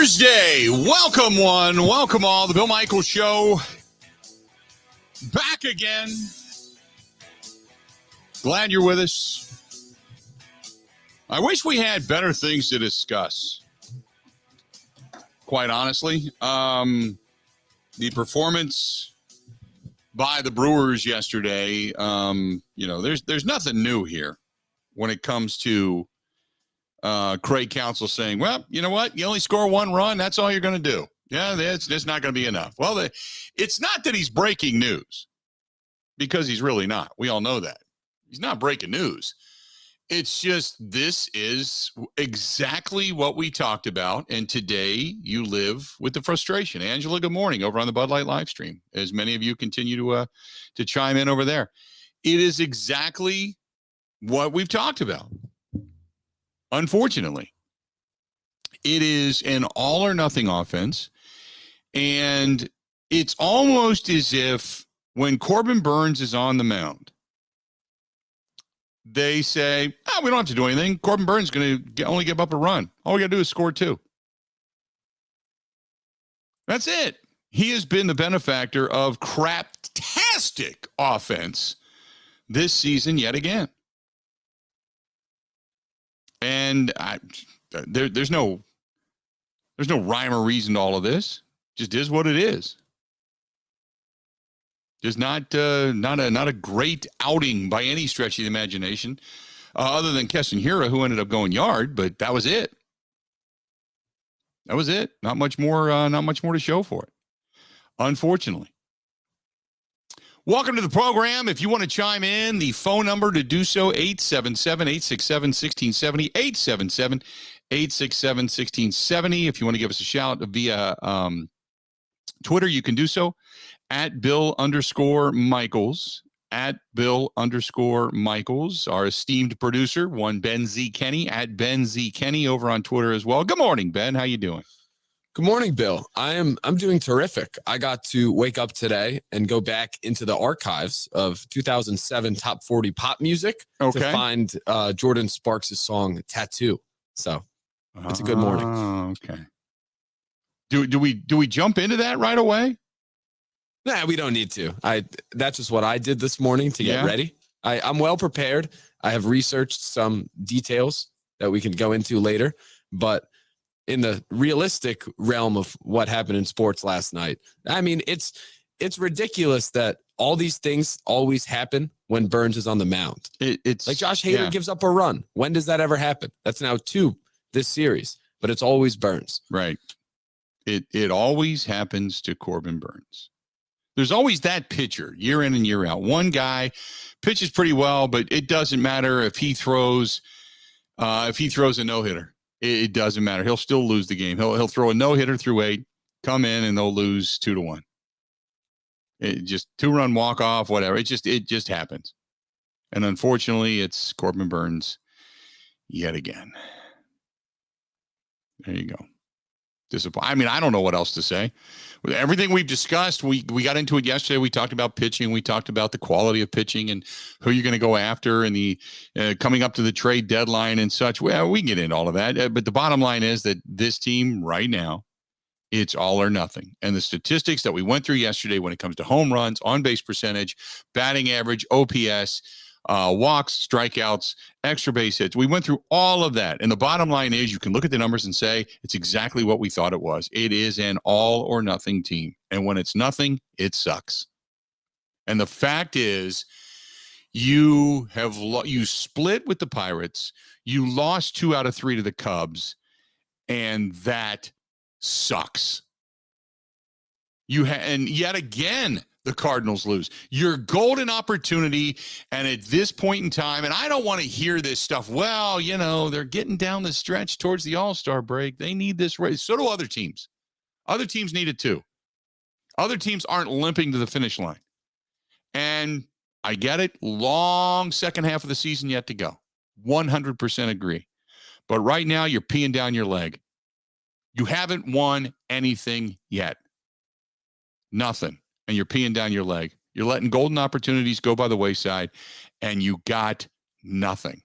Thursday. Welcome one, welcome all. The Bill Michaels Show back again. Glad you're with us. I wish we had better things to discuss. Quite honestly, the performance by the Brewers yesterday, there's nothing new here when it comes to Craig Counsell saying, well, you know what? You only score one run. That's all you're going to do. Yeah, that's not going to be enough. Well, it's not that he's breaking news, because he's really not. We all know that. He's not breaking news. It's just this is exactly what we talked about. And today you live with the frustration. Angela, good morning over on the Bud Light live stream, as many of you continue to chime in over there. It is exactly what we've talked about. Unfortunately, it is an all or nothing offense. And it's almost as if when Corbin Burnes is on the mound, they say, we don't have to do anything. Corbin Burnes is going to only give up a run. All we got to do is score two. That's it. He has been the benefactor of craptastic offense this season yet again. And there's no rhyme or reason to all of this. Just is what it is. Just not a great outing by any stretch of the imagination, other than Keston Hiura, who ended up going yard, but that was it. That was it. Not much more to show for it, unfortunately. Welcome to the program. If you want to chime in, the phone number to do so, 877-867-1670, 877-867-1670. If you want to give us a shout via Twitter, you can do so at Bill_Michaels, at Bill_Michaels. Our esteemed producer, one Ben Z. Kenny, at Ben Z. Kenny over on Twitter as well. Good morning, Ben. How you doing? Good morning, Bill. I'm doing terrific. I got to wake up today and go back into the archives of 2007 top 40 pop music to find Jordan Sparks' song "Tattoo." So it's a good morning. Okay. Do we jump into that right away? Nah, we don't need to. That's just what I did this morning to get ready. I'm well prepared. I have researched some details that we can go into later, but in the realistic realm of what happened in sports last night, I mean, it's ridiculous that all these things always happen when Burnes is on the mound. It's like Josh Hader gives up a run. When does that ever happen? That's now 2 this series, but it's always Burnes. Right. It always happens to Corbin Burnes. There's always that pitcher year in and year out. One guy pitches pretty well, but it doesn't matter if he throws a no-hitter. It doesn't matter. He'll still lose the game. He'll throw a no-hitter through 8, come in, and they'll lose 2-1. It just 2-run walk-off, whatever. It just happens. And unfortunately, it's Corbin Burnes yet again. There you go. I mean, I don't know what else to say. With everything we've discussed, we got into it yesterday. We talked about pitching. We talked about the quality of pitching and who you're going to go after and the coming up to the trade deadline and such. Well, we can get into all of that. But the bottom line is that this team right now, it's all or nothing. And the statistics that we went through yesterday when it comes to home runs, on-base percentage, batting average, OPS, walks, strikeouts, extra base hits. We went through all of that. And the bottom line is you can look at the numbers and say it's exactly what we thought it was. It is an all or nothing team. And when it's nothing, it sucks. And the fact is you split with the Pirates. You lost 2 out of 3 to the Cubs. And that sucks. And yet again, the Cardinals lose. Your golden opportunity, and at this point in time, and I don't want to hear this stuff, well, they're getting down the stretch towards the All-Star break. They need this race. So do other teams. Other teams need it too. Other teams aren't limping to the finish line. And I get it. Long second half of the season yet to go. 100% agree. But right now, you're peeing down your leg. You haven't won anything yet. Nothing. And you're peeing down your leg. You're letting golden opportunities go by the wayside, and you got nothing.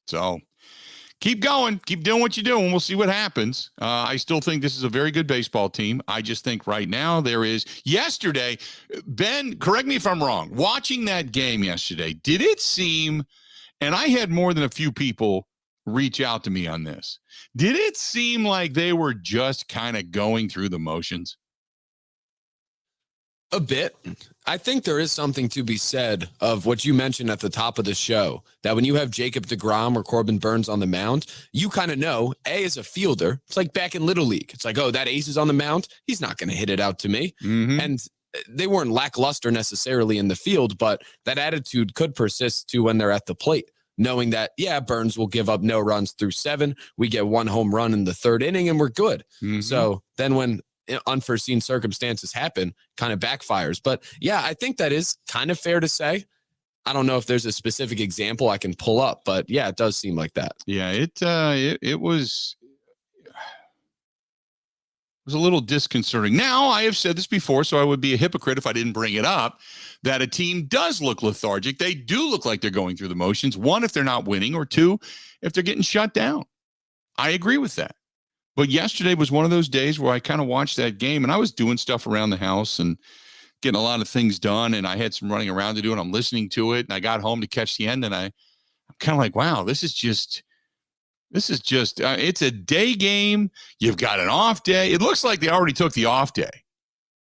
So keep going, keep doing what you're doing. We'll see what happens. I still think this is a very good baseball team. I just think right now yesterday, Ben, correct me if I'm wrong, watching that game yesterday, did it seem, and I had more than a few people reach out to me on this, did it seem like they were just kind of going through the motions? A bit. I think there is something to be said of what you mentioned at the top of the show, that when you have Jacob deGrom or Corbin Burnes on the mound, you kind of know, as a fielder, it's like back in Little League. It's like, oh, that ace is on the mound. He's not going to hit it out to me. Mm-hmm. And they weren't lackluster necessarily in the field, but that attitude could persist to when they're at the plate, knowing that, yeah, Burnes will give up no runs through 7. We get 1 home run in the 3rd inning and we're good. Mm-hmm. So then when unforeseen circumstances happen, kind of backfires. But yeah, I think that is kind of fair to say. I don't know if there's a specific example I can pull up, but yeah, it does seem like that. Yeah, it was a little disconcerting. Now, I have said this before, so I would be a hypocrite if I didn't bring it up, that a team does look lethargic. They do look like they're going through the motions. 1, if they're not winning, or 2, if they're getting shut down. I agree with that. But yesterday was one of those days where I kind of watched that game, and I was doing stuff around the house and getting a lot of things done, and I had some running around to do, and I'm listening to it, and I got home to catch the end, and I'm kind of like, wow, this is just it's a day game. You've got an off day. It looks like they already took the off day,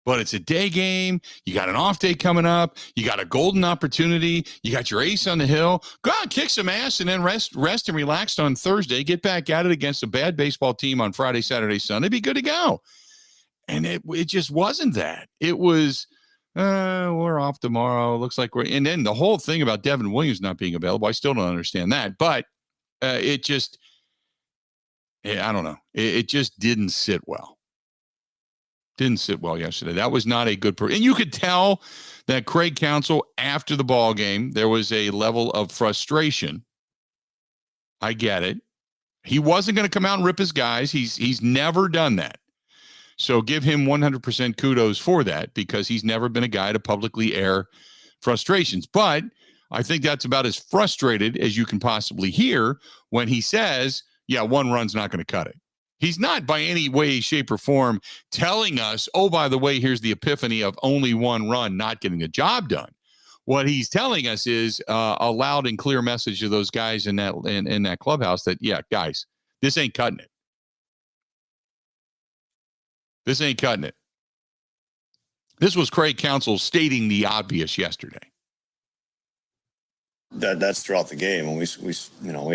but it's a day game. You got an off day coming up. You got a golden opportunity. You got your ace on the hill. Go out and kick some ass and then rest and relax on Thursday. Get back at it against a bad baseball team on Friday, Saturday, Sunday. Be good to go. And it just wasn't that. It was, we're off tomorrow. Looks like and then the whole thing about Devin Williams not being available, I still don't understand that. But it just, I don't know. It just didn't sit well. Didn't sit well yesterday. That was not a good and you could tell that Craig Counsell, after the ball game, there was a level of frustration. I get it. He wasn't going to come out and rip his guys. He's never done that. So give him 100% kudos for that, because he's never been a guy to publicly air frustrations. But I think that's about as frustrated as you can possibly hear when he says, yeah, 1 run's not going to cut it. He's not by any way, shape, or form telling us, oh, by the way, here's the epiphany of only 1 run not getting the job done. What he's telling us is a loud and clear message to those guys in that clubhouse that, yeah, guys, this ain't cutting it. This ain't cutting it. This was Craig Counsell stating the obvious yesterday. That's throughout the game. When we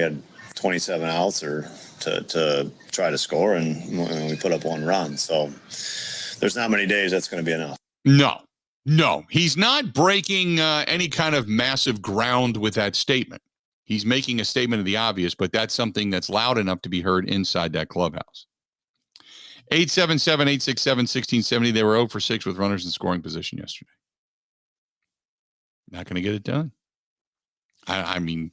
had 27 outs to try to score, and we put up 1 run. So there's not many days that's going to be enough. No, he's not breaking any kind of massive ground with that statement. He's making a statement of the obvious, but that's something that's loud enough to be heard inside that clubhouse. 877-867-1670. They were 0 for 6 with runners in scoring position yesterday. Not going to get it done. I mean,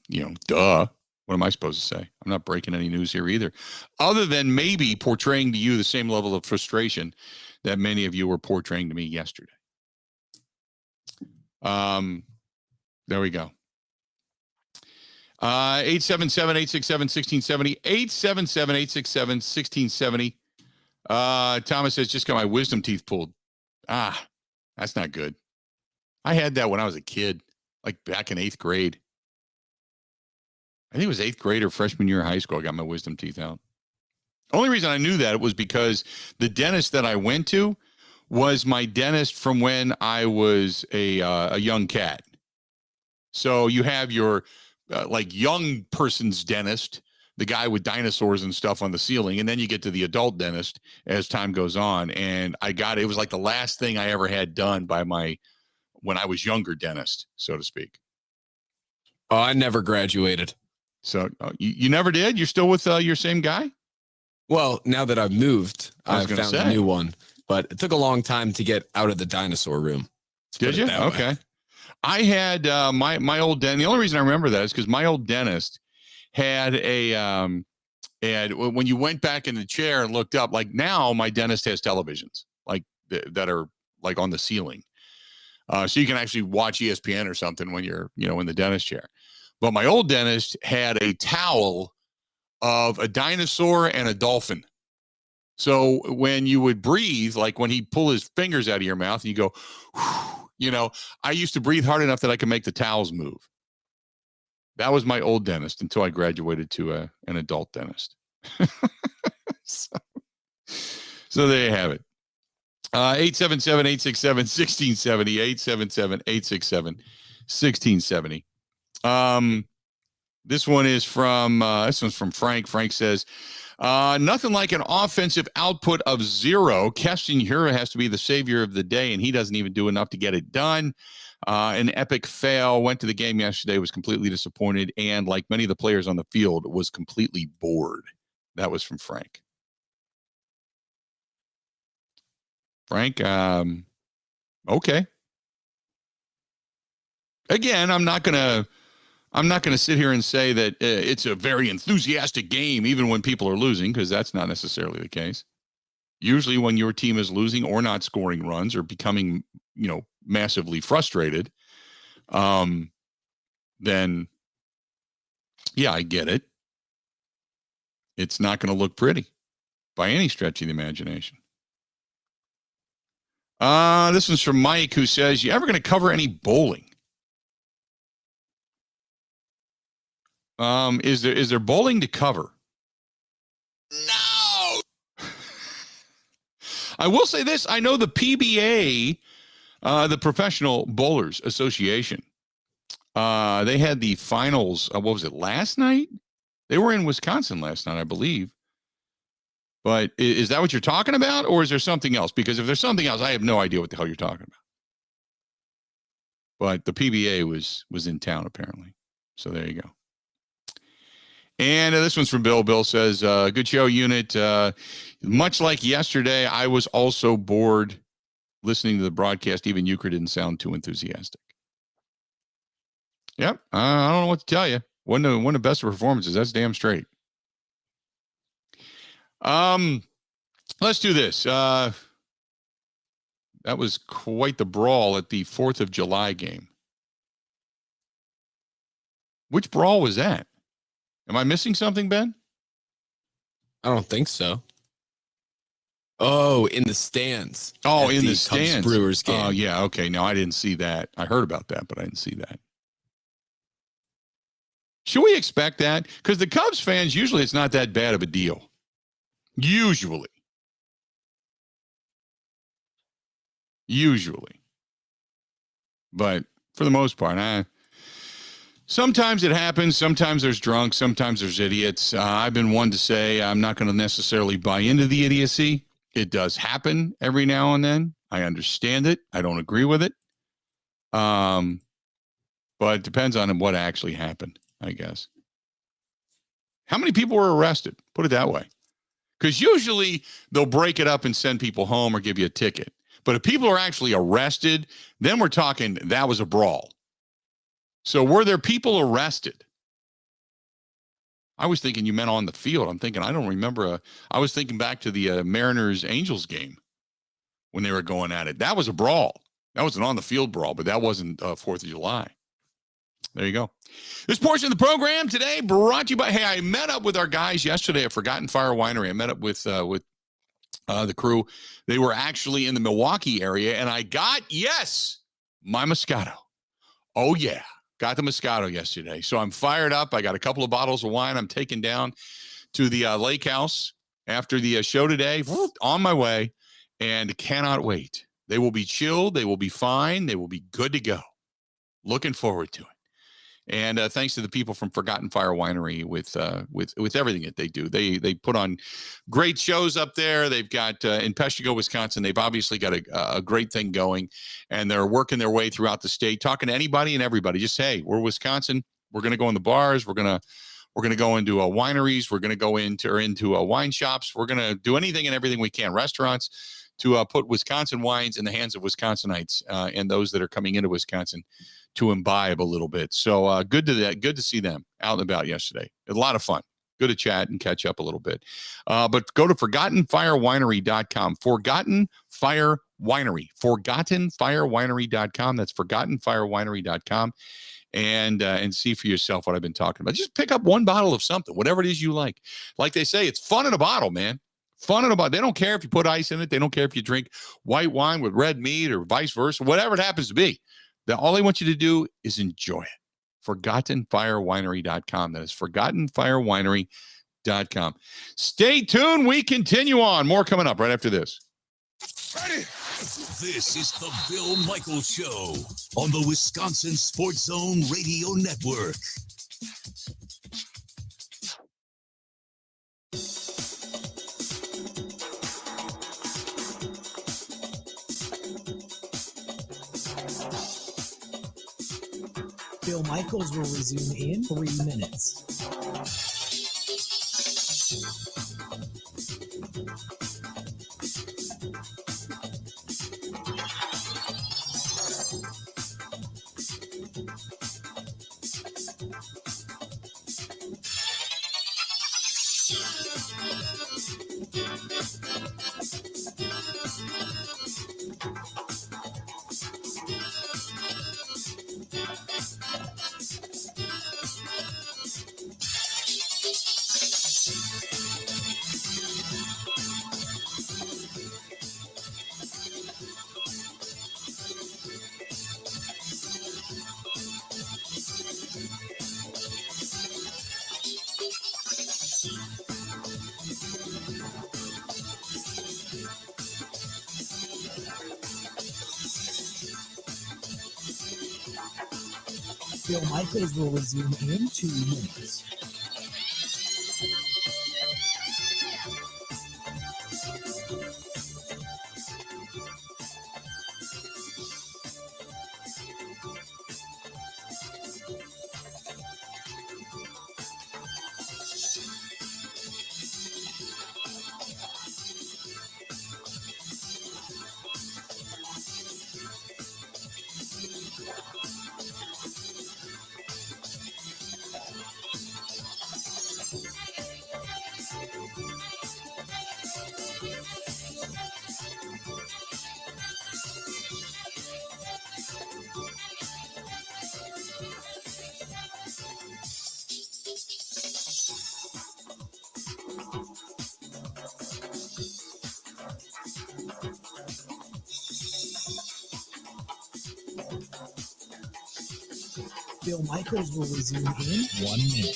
duh. What am I supposed to say? I'm not breaking any news here either, other than maybe portraying to you the same level of frustration that many of you were portraying to me yesterday. There we go. 877-867-1670. 877-867-1670. Thomas says, just got my wisdom teeth pulled. That's not good. I had that when I was a kid, like back in 8th grade. I think it was 8th grade or freshman year of high school. I got my wisdom teeth out. Only reason I knew that was because the dentist that I went to was my dentist from when I was a young cat. So you have your like young person's dentist, the guy with dinosaurs and stuff on the ceiling, and then you get to the adult dentist as time goes on. And it was like the last thing I ever had done by when I was younger dentist, so to speak. Oh, I never graduated. So you never did? You're still with your same guy? Well, now that I've moved, I've found a new one, but it took a long time to get out of the dinosaur room. Did you? Okay. Way. I had my old dentist. The only reason I remember that is because my old dentist had when you went back in the chair and looked up, like now my dentist has televisions like that are like on the ceiling. So you can actually watch ESPN or something when you're, in the dentist chair. But my old dentist had a towel of a dinosaur and a dolphin. So when you would breathe, like when he'd pull his fingers out of your mouth, and you go, whew, I used to breathe hard enough that I could make the towels move. That was my old dentist until I graduated to an adult dentist. So there you have it. 877-867-1670, 877-867-1670. This one's from Frank. Frank says, nothing like an offensive output of 0. Keston Hiura has to be the savior of the day, and he doesn't even do enough to get it done. An epic fail. Went to the game yesterday, was completely disappointed, and like many of the players on the field, was completely bored. That was from Frank. Frank, okay. Again, I'm not gonna sit here and say that it's a very enthusiastic game, even when people are losing, because that's not necessarily the case. Usually, when your team is losing or not scoring runs or becoming, massively frustrated, then, yeah, I get it. It's not going to look pretty by any stretch of the imagination. This one's from Mike, who says, you ever going to cover any bowling? Is there bowling to cover? No. I will say this. I know the PBA, the Professional Bowlers Association, they had the finals. What was it, last night? They were in Wisconsin last night, I believe. But is that what you're talking about, or is there something else? Because if there's something else, I have no idea what the hell you're talking about. But the PBA was in town, apparently. So there you go. And this one's from Bill. Bill says, good show, unit. Much like yesterday, I was also bored listening to the broadcast. Even Euchre didn't sound too enthusiastic. Yep. I don't know what to tell you. One of the best performances. That's damn straight. Let's do this. That was quite the brawl at the 4th of July game. Which brawl was that? Am I missing something, Ben? I don't think so. Oh, in the stands. Oh, in the stands. Cubs Brewers game. Oh, yeah. Okay. No, I didn't see that. I heard about that, but I didn't see that. Should we expect that? Because the Cubs fans, usually it's not that bad of a deal. Usually. But for the most part, sometimes it happens. Sometimes there's drunks. Sometimes there's idiots. I've been one to say I'm not going to necessarily buy into the idiocy. It does happen every now and then. I understand it. I don't agree with it. But it depends on what actually happened, I guess. How many people were arrested? Put it that way. Because usually they'll break it up and send people home or give you a ticket. But if people are actually arrested, then we're talking that was a brawl. So were there people arrested? I was thinking you meant on the field. I'm thinking, I don't remember. I was thinking back to the Mariners-Angels game when they were going at it. That was a brawl. That was an on-the-field brawl, but that wasn't 4th of July. There you go. This portion of the program today brought to you by, hey, I met up with our guys yesterday at Forgotten Fire Winery. I met up with the crew. They were actually in the Milwaukee area, and I got, yes, my Moscato. Oh, yeah. Got the Moscato yesterday. So I'm fired up. I got a couple of bottles of wine I'm taking down to the lake house after the show today. On my way, and cannot wait. They will be chilled. They will be fine. They will be good to go. Looking forward to it. And thanks to the people from Forgotten Fire Winery with everything that they do. They put on great shows up there. They've got in Peshtigo, Wisconsin. They've obviously got a great thing going, and they're working their way throughout the state, talking to anybody and everybody. Just hey, we're Wisconsin. We're going to go in the bars. We're going to go into wineries. We're going to go into wine shops. We're going to do anything and everything we can. Restaurants to put Wisconsin wines in the hands of Wisconsinites and those that are coming into Wisconsin to imbibe a little bit. So good to see them out and about yesterday. A lot of fun. Good to chat and catch up a little bit. But go to ForgottenFireWinery.com. Forgotten Fire Winery. ForgottenFireWinery.com. That's ForgottenFireWinery.com. and see for yourself what I've been talking about. Just pick up one bottle of something, whatever it is you like. Like they say, it's fun in a bottle, man. Fun in a bottle. They don't care if you put ice in it. They don't care if you drink white wine with red meat or vice versa, whatever it happens to be. All they want you to do is enjoy it. ForgottenFireWinery.com. That is ForgottenFireWinery.com. Stay tuned. We continue on. More coming up right after this. Ready? This is the Bill Michaels Show on the Wisconsin Sports Zone Radio Network. Bill Michaels will resume in 3 minutes. Bill Michaels will resume in 2 minutes. Bill Michaels will resume in 1 minute.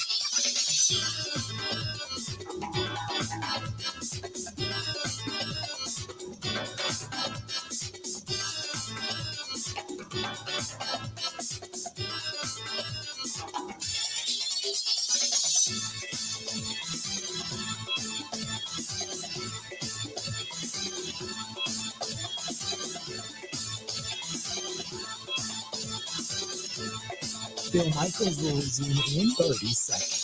Bill Michaels will resume in 30 seconds.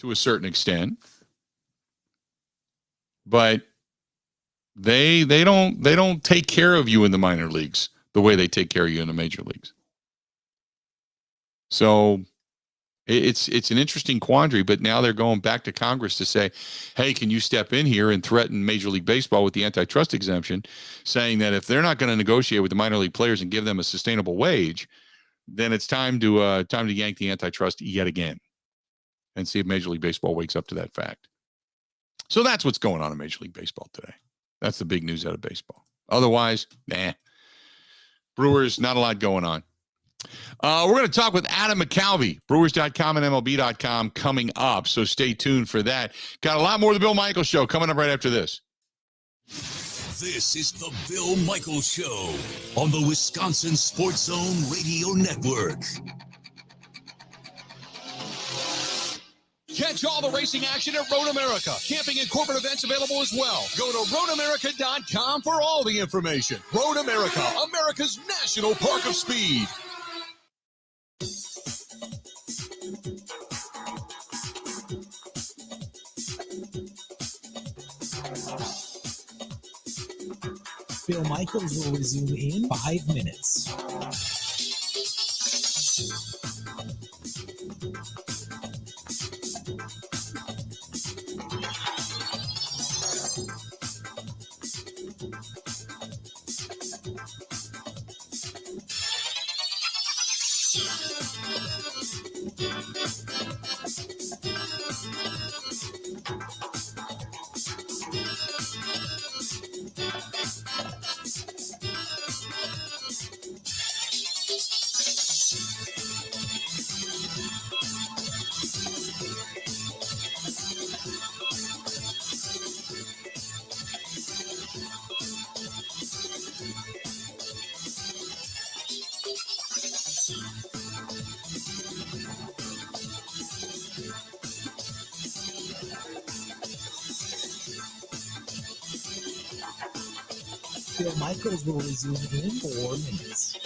to a certain extent, but they don't take care of you in the minor leagues the way they take care of you in the major leagues. So it's an interesting quandary, but now they're going back to Congress to say, hey, can you step in here and threaten Major League Baseball with the antitrust exemption, saying that if they're not going to negotiate with the minor league players and give them a sustainable wage, then it's time to yank the antitrust yet again and see if Major League Baseball wakes up to that fact. So that's what's going on in Major League Baseball today. That's the big news out of baseball. Otherwise, Brewers, not a lot going on. We're going to talk with Adam McCalvy, Brewers.com and MLB.com coming up. So stay tuned for that. Got a lot more of the Bill Michaels Show coming up right after this. This is the Bill Michaels Show on the Wisconsin Sports Zone Radio Network. Catch all the racing action at Road America. Camping and corporate events available as well. Go to roadamerica.com for all the information. Road America, America's national park of speed. Bill Michaels will resume in 5 minutes. Bill Michaels will resume in 4 minutes.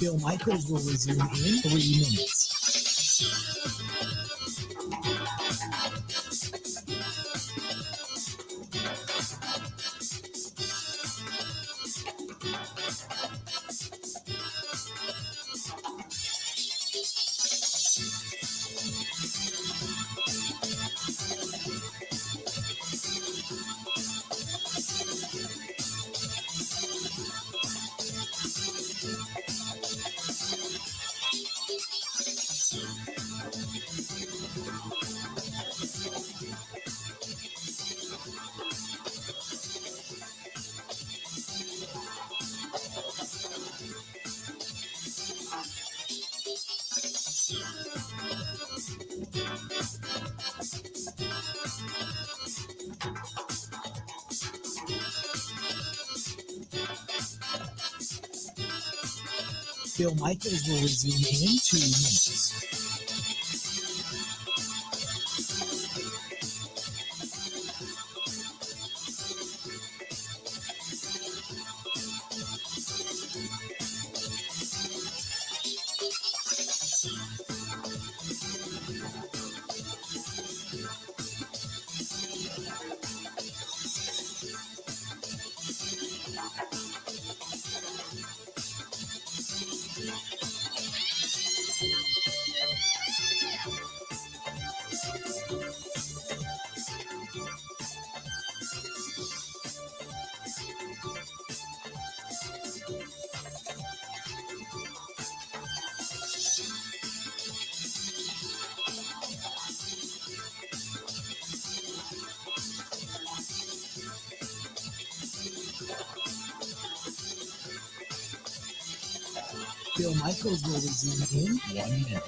Bill Michaels will resume in 3 minutes. Bill Michaels will resume in 2 minutes. Bill Michaels will resume in 1 minute.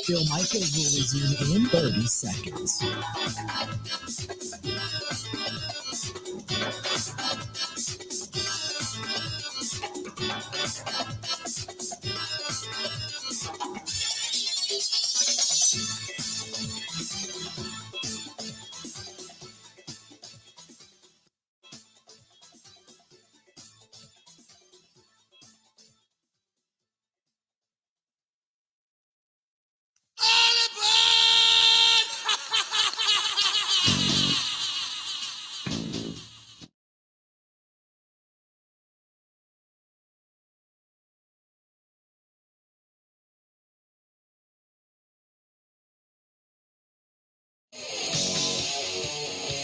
Bill Michaels will resume in 30 seconds.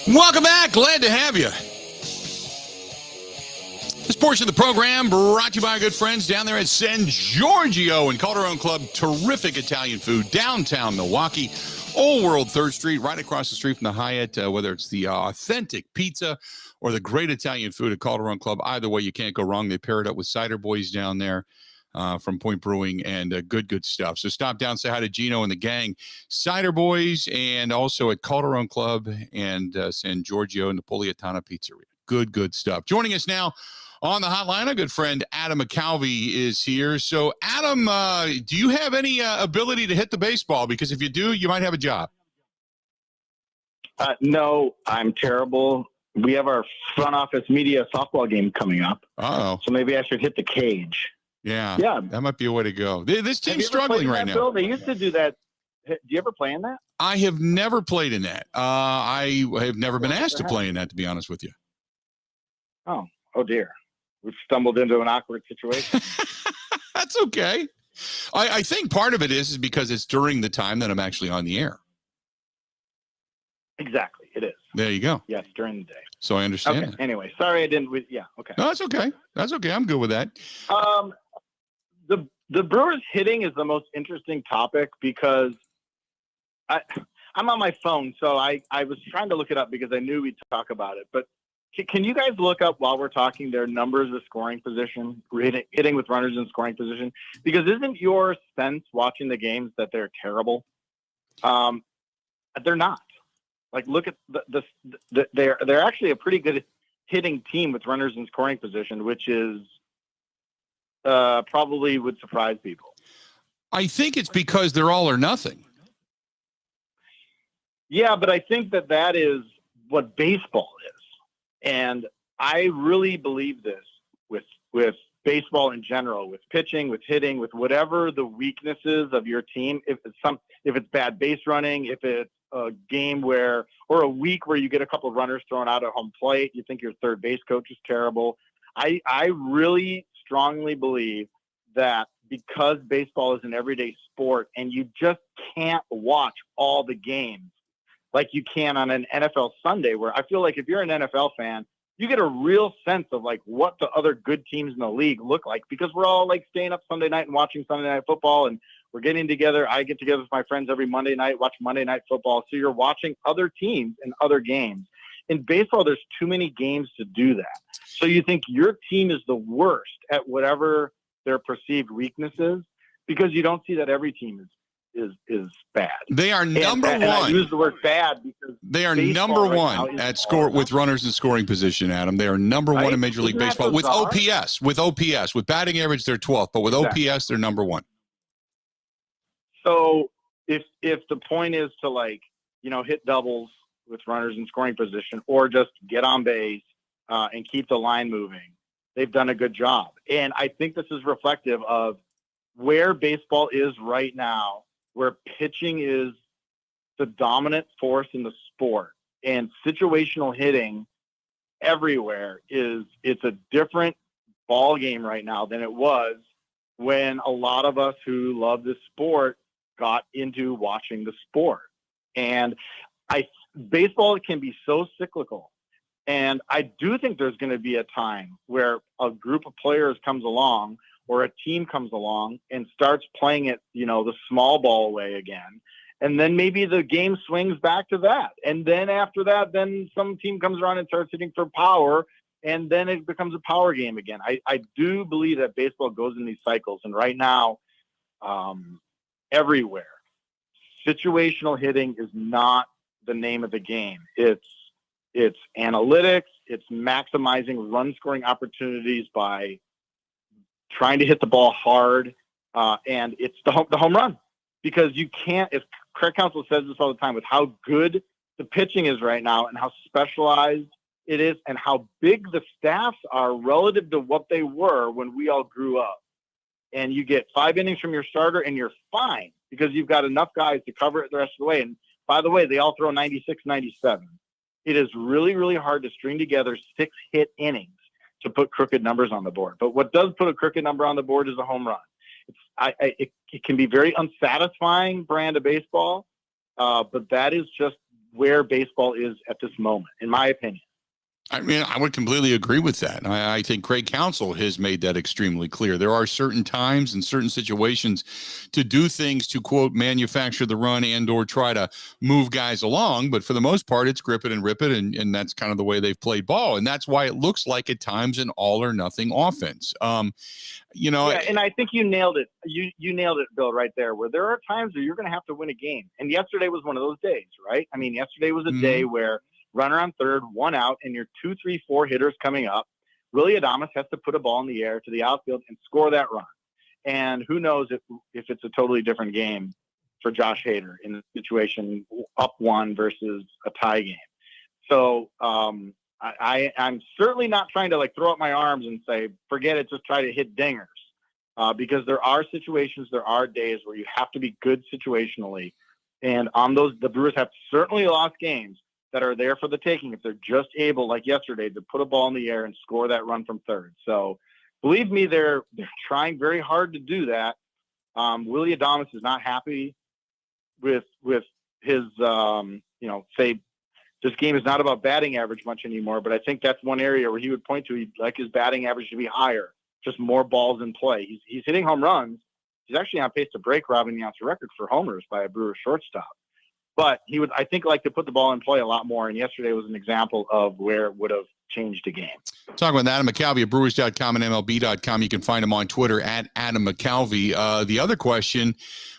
Welcome back. Glad to have you. This portion of the program brought to you by our good friends down there at San Giorgio and Calderon Club. Terrific Italian food, downtown Milwaukee. Old World 3rd Street, right across the street from the Hyatt. Whether it's the authentic pizza or the great Italian food at Calderon Club, either way, you can't go wrong. They pair it up with Cider Boys down there from Point Brewing, and good stuff. So stop down, say hi to Gino and the gang. Cider Boys, and also at Calderon Club and San Giorgio Napolitana Pizzeria. Good stuff. Joining us now on the hotline, our good friend Adam McCalvey is here. So, Adam, do you have any ability to hit the baseball? Because if you do, you might have a job. No, I'm terrible. We have our front office media softball game coming up. Uh-oh. So maybe I should hit the cage. Yeah, Yeah. that might be a way to go. This Have team's you ever struggling played in right that, now. Bill? They used to do that. Do you ever play in that? I have never played in that. I have never been asked to the play in that, to be honest with you. Oh dear. We've stumbled into an awkward situation. That's okay. I think part of it is because it's during the time that I'm actually on the air. Exactly. It is. There you go. Yes, during the day. So I understand. Okay. that. Anyway, sorry I didn't. Yeah. Okay. No, that's okay. That's okay. I'm good with that. The Brewers hitting is the most interesting topic because I'm on my phone, so I was trying to look it up because I knew we'd talk about it. But can you guys look up while we're talking their numbers of scoring position, hitting with runners in scoring position? Because isn't your sense watching the games that they're terrible? They're not. Like, look at they're actually a pretty good hitting team with runners in scoring position, which is probably would surprise people. I think it's because they're all or nothing. Yeah, but I think that is what baseball is. And I really believe this with baseball in general, with pitching, with hitting, with whatever the weaknesses of your team. If it's bad base running, if it's a game or a week where you get a couple of runners thrown out at home plate, you think your third base coach is terrible. I really strongly believe that because baseball is an everyday sport and you just can't watch all the games like you can on an NFL Sunday, where I feel like if you're an NFL fan, you get a real sense of like what the other good teams in the league look like, because we're all like staying up Sunday night and watching Sunday Night Football, and we're getting together. I get together with my friends every Monday night, watch Monday Night Football. So you're watching other teams and other games. In baseball, there's too many games to do that. So you think your team is the worst at whatever their perceived weakness is, because you don't see that every team is bad. They are number and one. I use the word bad because They are baseball number right one now is at score with runners in scoring position, Adam. They are number one Right? in Major League Isn't that Baseball with bizarre? OPS. With OPS, with batting average, they're 12th, but with Exactly. OPS, they're number one. So if the point is to hit doubles with runners in scoring position, or just get on base and keep the line moving, they've done a good job. And I think this is reflective of where baseball is right now, where pitching is the dominant force in the sport, and situational hitting everywhere it's a different ball game right now than it was when a lot of us who love this sport got into watching the sport. And baseball can be so cyclical. And I do think there's going to be a time where a group of players comes along or a team comes along and starts playing it, the small ball way again. And then maybe the game swings back to that. And then after that, then some team comes around and starts hitting for power. And then it becomes a power game again. I do believe that baseball goes in these cycles. And right now, everywhere, situational hitting is not the name of the game. It's analytics. It's maximizing run scoring opportunities by trying to hit the ball hard. And it's the home run, because you can't, as Craig Counsell says this all the time, with how good the pitching is right now and how specialized it is and how big the staffs are relative to what they were when we all grew up. And you get 5 innings from your starter and you're fine because you've got enough guys to cover it the rest of the way. And by the way, they all throw 96, 97. It is really, really hard to string together 6 hit innings to put crooked numbers on the board. But what does put a crooked number on the board is a home run. It can be very unsatisfying brand of baseball, but that is just where baseball is at this moment, in my opinion. I mean, I would completely agree with that. I think Craig Counsell has made that extremely clear. There are certain times and certain situations to do things to, quote, manufacture the run and or try to move guys along. But for the most part, it's grip it and rip it. And that's kind of the way they've played ball. And that's why it looks like at times an all or nothing offense. Yeah, and I think you nailed it. You nailed it, Bill, right there, where there are times where you're going to have to win a game. And yesterday was one of those days, right? I mean, yesterday was a day where runner on third, 1 out, and your 2, 3, 4 hitters coming up. Willy Adames has to put a ball in the air to the outfield and score that run. And who knows if it's a totally different game for Josh Hader in the situation up 1 versus a tie game. So I'm certainly not trying to throw up my arms and say, forget it, just try to hit dingers. Because there are situations, there are days where you have to be good situationally. And on those, the Brewers have certainly lost games that are there for the taking if they're just able, like yesterday, to put a ball in the air and score that run from third. So believe me, they're trying very hard to do that. Willy Adames is not happy with his, say this game is not about batting average much anymore, but I think that's one area where he would point to. He'd like his batting average to be higher, just more balls in play. He's hitting home runs. He's actually on pace to break Robin Yount's record for homers by a Brewers shortstop. But he would, I think, like to put the ball in play a lot more. And yesterday was an example of where it would have changed the game. Talking with Adam McCalvy at Brewers.com and MLB.com. You can find him on Twitter at Adam McCalvy. The other question,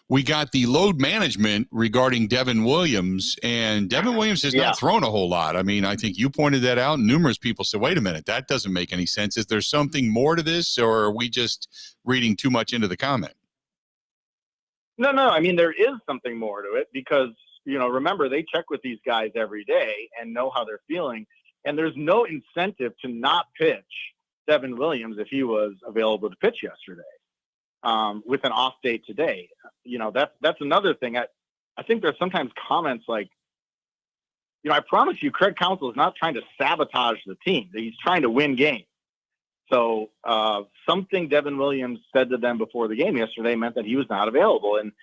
we got the load management regarding Devin Williams. And Devin Williams has not thrown a whole lot. I mean, I think you pointed that out. Numerous people said, wait a minute, that doesn't make any sense. Is there something more to this, or are we just reading too much into the comment? No. I mean, there is something more to it because, remember, they check with these guys every day and know how they're feeling. And there's no incentive to not pitch Devin Williams if he was available to pitch yesterday with an off date today. That's another thing. I think there's sometimes comments like, I promise you, Craig Counsell is not trying to sabotage the team. He's trying to win games. So something Devin Williams said to them before the game yesterday meant that he was not available. And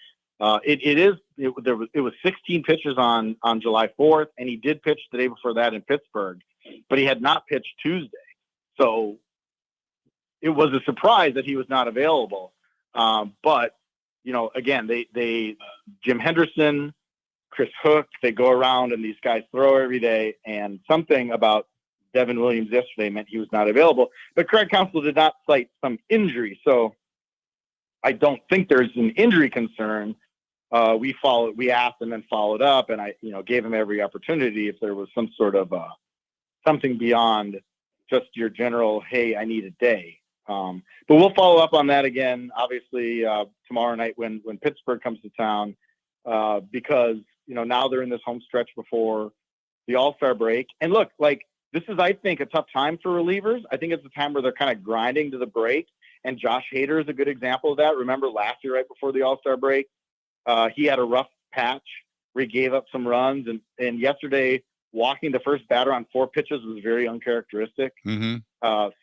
it was 16 pitches on July 4th, and he did pitch the day before that in Pittsburgh, but he had not pitched Tuesday. So it was a surprise that he was not available. But again, they Jim Henderson, Chris Hook, they go around and these guys throw every day, and something about Devin Williams yesterday meant he was not available. But Craig Counsell did not cite some injury, so I don't think there's an injury concern. We asked and then followed up, and I, gave him every opportunity if there was some sort of something beyond just your general, hey, I need a day. But we'll follow up on that again, obviously, tomorrow night when Pittsburgh comes to town, because, now they're in this home stretch before the All-Star break. And look, this is, I think, a tough time for relievers. I think it's a time where they're kind of grinding to the break. And Josh Hader is a good example of that. Remember last year, right before the All-Star break, he had a rough patch where he gave up some runs. And yesterday, walking the first batter on 4 pitches was very uncharacteristic. Mm-hmm.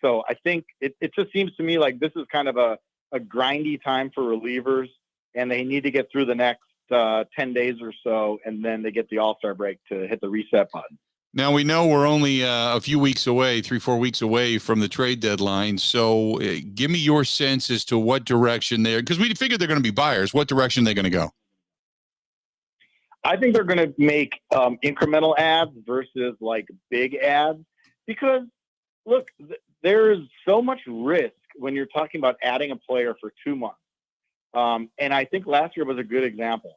So I think it just seems to me like this is kind of a grindy time for relievers. and they need to get through the next 10 days or so, and then they get the All-Star break to hit the reset button. Now, we know we're only a few weeks away, 3-4 weeks away from the trade deadline. So give me your sense as to what direction they're, because we figured they're going to be buyers. What direction they're going to go? I think they're going to make incremental ads versus like big ads, because look, there's so much risk when you're talking about adding a player for 2 months. And I think last year was a good example.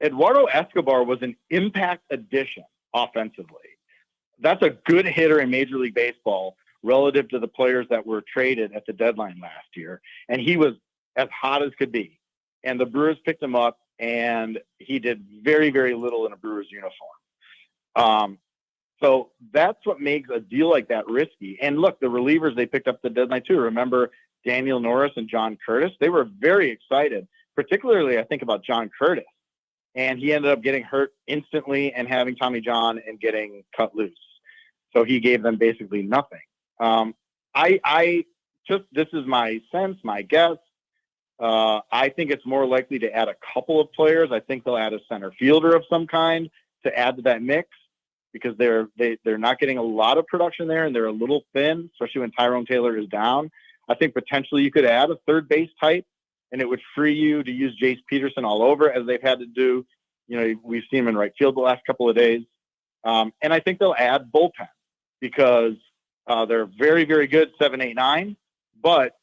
Eduardo Escobar was an impact addition offensively. That's a good hitter in Major League Baseball relative to the players that were traded at the deadline last year. And he was as hot as could be. And the Brewers picked him up, and he did very, very little in a Brewers uniform. So that's what makes a deal like that risky. And look, the relievers they picked up at the deadline too. Remember Daniel Norris and John Curtis? They were very excited, particularly I think about John Curtis. And he ended up getting hurt instantly and having Tommy John and getting cut loose. So he gave them basically nothing. This is my sense, my guess. I think it's more likely to add a couple of players. I think they'll add a center fielder of some kind to add to that mix, because they're not getting a lot of production there, and they're a little thin, especially when Tyrone Taylor is down. I think potentially you could add a third base type, and it would free you to use Jace Peterson all over, as they've had to do. You know, we've seen him in right field the last couple of days. And I think they'll add bullpen, because they're very, very good 7, 8, 9, but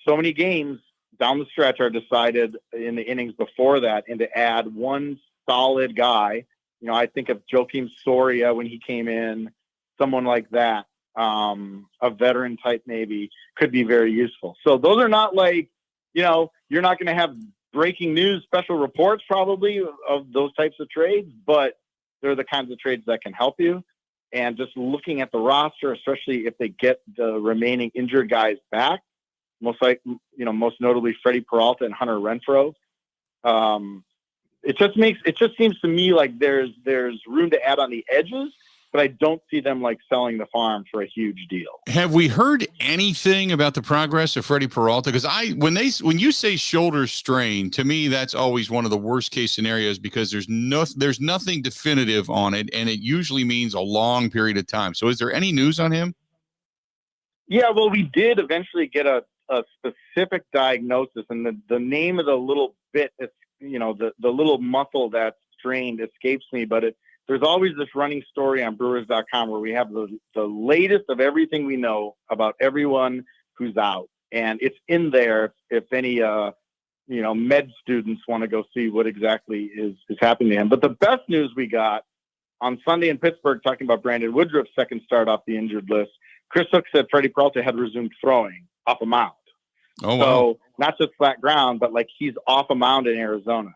so many games down the stretch are decided in the innings before that, and to add one solid guy, you know, I think of Joakim Soria when he came in, someone like that, a veteran type maybe, could be very useful. So those are not like, you know, you're not going to have breaking news special reports probably of those types of trades, but they're the kinds of trades that can help you. And just looking at the roster, especially if they get the remaining injured guys back, most notably Freddie Peralta and Hunter Renfroe. It just seems to me like there's room to add on the edges, but I don't see them like selling the farm for a huge deal. Have we heard anything about the progress of Freddie Peralta? Because when you say shoulder strain, to me that's always one of the worst case scenarios, because there's nothing definitive on it, and it usually means a long period of time. So is there any news on him? Yeah, well, we did eventually get a specific diagnosis, and the name of the little bit, the little muscle that's strained escapes me, but there's always this running story on Brewers.com where we have the latest of everything we know about everyone who's out, and it's in there if any med students want to go see what exactly is happening to him. But the best news we got on Sunday in Pittsburgh, talking about Brandon Woodruff's second start off the injured list, Chris Hook said Freddie Peralta had resumed throwing off a mound. Oh, wow. So not just flat ground, but like he's off a mound in Arizona.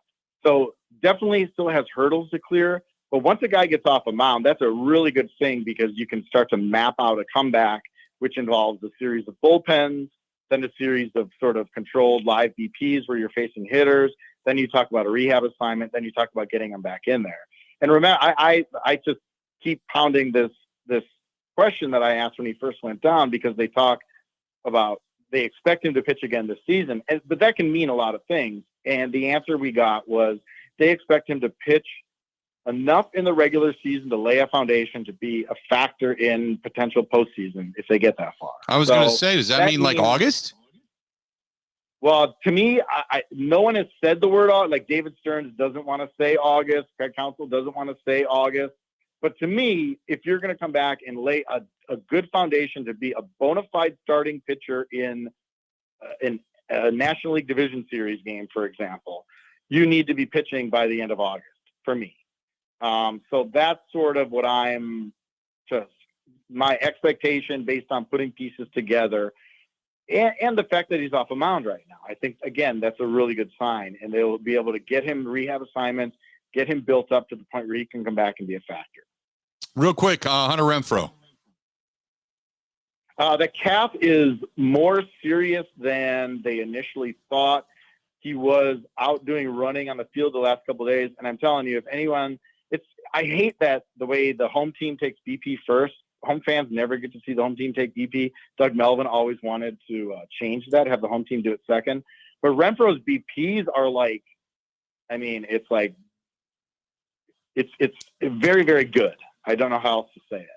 So definitely still has hurdles to clear. But once a guy gets off a mound, that's a really good thing, because you can start to map out a comeback, which involves a series of bullpens, then a series of sort of controlled live BPs where you're facing hitters. Then you talk about a rehab assignment. Then you talk about getting them back in there. And remember, I just keep pounding this question that I asked when he first went down, because they talk about they expect him to pitch again this season, but that can mean a lot of things. And the answer we got was they expect him to pitch enough in the regular season to lay a foundation to be a factor in potential postseason if they get that far. I was going to say, does that mean like August? Well, to me, no one has said the word August. Like David Stearns doesn't want to say August. Craig Counsell doesn't want to say August. But to me, if you're going to come back and lay a good foundation to be a bona fide starting pitcher in a National League Division Series game, for example, you need to be pitching by the end of August for me. So that's sort of what my expectation based on putting pieces together, and the fact that he's off a mound right now. I think, again, that's a really good sign, and they'll be able to get him rehab assignments, get him built up to the point where he can come back and be a factor. Real quick, Hunter Renfroe. The calf is more serious than they initially thought. He was out doing running on the field the last couple of days, and I'm telling you, if anyone, I hate that the way the home team takes BP first. Home fans never get to see the home team take BP. Doug Melvin always wanted to change that, have the home team do it second. But Renfro's BPs are like, I mean, it's very, very good. I don't know how else to say it.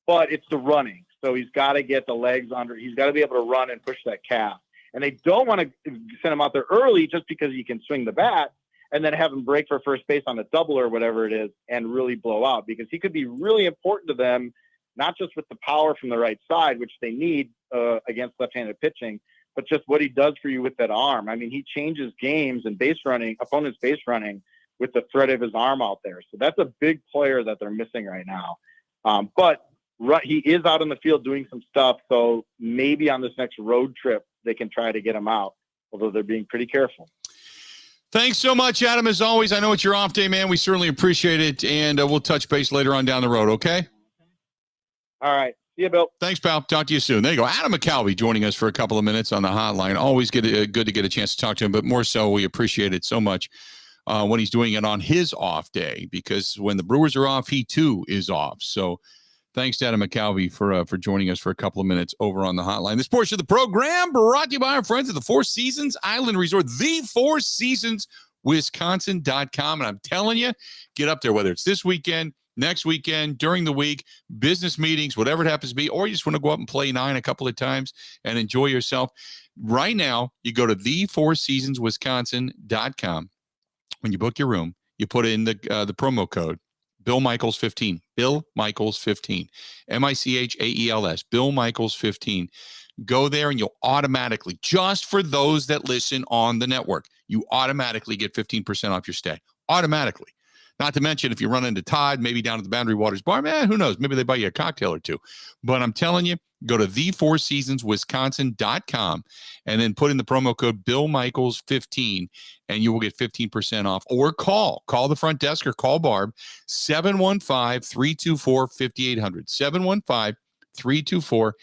But it's the running. So he's got to get the legs under. He's got to be able to run and push that calf. And they don't want to send him out there early just because he can swing the bat and then have him break for first base on a double or whatever it is and really blow out, because he could be really important to them, not just with the power from the right side, which they need against left-handed pitching, but just what he does for you with that arm. I mean, he changes games and opponents' base running with the threat of his arm out there. So that's a big player that they're missing right now. But he is out in the field doing some stuff. So maybe on this next road trip, they can try to get him out, although they're being pretty careful. Thanks so much, Adam. As always, I know it's your off day, man. We certainly appreciate it. And we'll touch base later on down the road. Okay. All right. See you, Bill. Thanks, pal. Talk to you soon. There you go. Adam McCalvy joining us for a couple of minutes on the hotline. Always good to get a chance to talk to him, but more so, we appreciate it so much when he's doing it on his off day, because when the Brewers are off, he too is off. So thanks to Adam McCalvy for joining us for a couple of minutes over on the hotline. This portion of the program brought to you by our friends at the Four Seasons Island Resort, the Four Seasons Wisconsin.com. And I'm telling you, get up there, whether it's this weekend, next weekend, during the week, business meetings, whatever it happens to be, or you just want to go up and play 9 a couple of times and enjoy yourself. Right now, you go to thefourseasonswisconsin.com. When you book your room, you put in the promo code Bill Michaels 15, Bill Michaels 15, Michaels, Bill Michaels 15. Go there and you'll automatically, just for those that listen on the network, you automatically get 15% off your stay. Automatically. Not to mention, if you run into Todd, maybe down at the Boundary Waters bar, man, who knows? Maybe they buy you a cocktail or two. But I'm telling you, go to thefourseasonswisconsin.com and then put in the promo code Bill Michaels 15 and you will get 15% off. Or call the front desk or call Barb, 715-324-5800, 715-324-5800,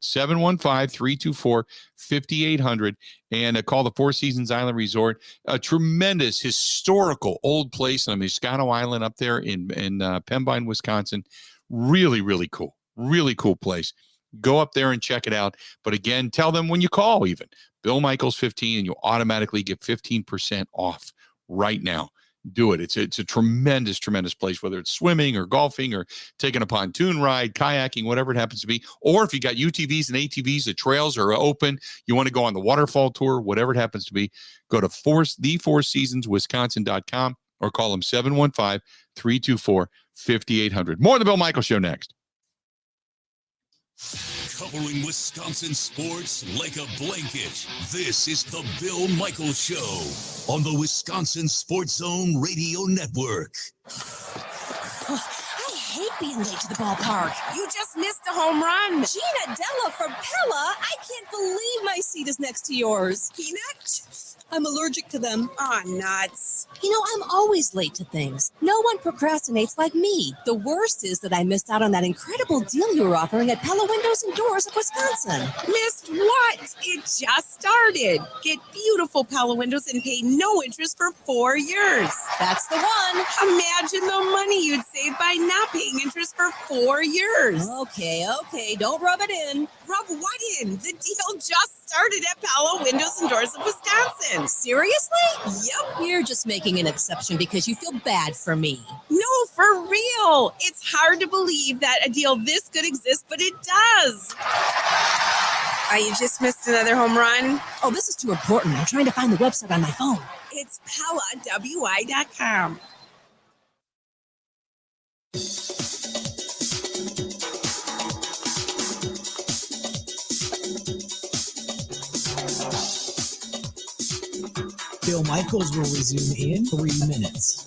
715-324-5800, and call the Four Seasons Island Resort, a tremendous historical old place on Moscano Island up there in Pembine, Wisconsin. Really, really cool. Really cool place. Go up there and check it out. But again, tell them when you call even, Bill Michaels 15, and you'll automatically get 15% off right now. Do it. It's a tremendous, tremendous place, whether it's swimming or golfing or taking a pontoon ride, kayaking, whatever it happens to be. Or if you got UTVs and ATVs, the trails are open, you want to go on the waterfall tour, whatever it happens to be, go to thefourseasonswisconsin.com or call them 715-324-5800. More of the Bill Michaels Show next. Covering Wisconsin sports like a blanket. This is the Bill Michaels Show on the Wisconsin Sports Zone Radio Network. I hate being late to the ballpark. You just missed a home run. Gina Della from Pella. I can't believe my seat is next to yours. Peanut? I'm allergic to them. Aw, nuts. You know, I'm always late to things. No one procrastinates like me. The worst is that I missed out on that incredible deal you were offering at Pella Windows and Doors of Wisconsin. Missed what? It just started. Get beautiful Pella windows and pay no interest for 4 years. That's the one. Imagine the money you'd save by not paying interest for 4 years. Okay. Don't rub it in. Rub what in? The deal just started at Pella Windows and Doors of Wisconsin. Seriously? Yep. You're just making an exception because you feel bad for me. No, for real. It's hard to believe that a deal this good exists, but it does. You just missed another home run? Oh, this is too important. I'm trying to find the website on my phone. It's PellaWI.com. Bill Michaels will resume in 3 minutes.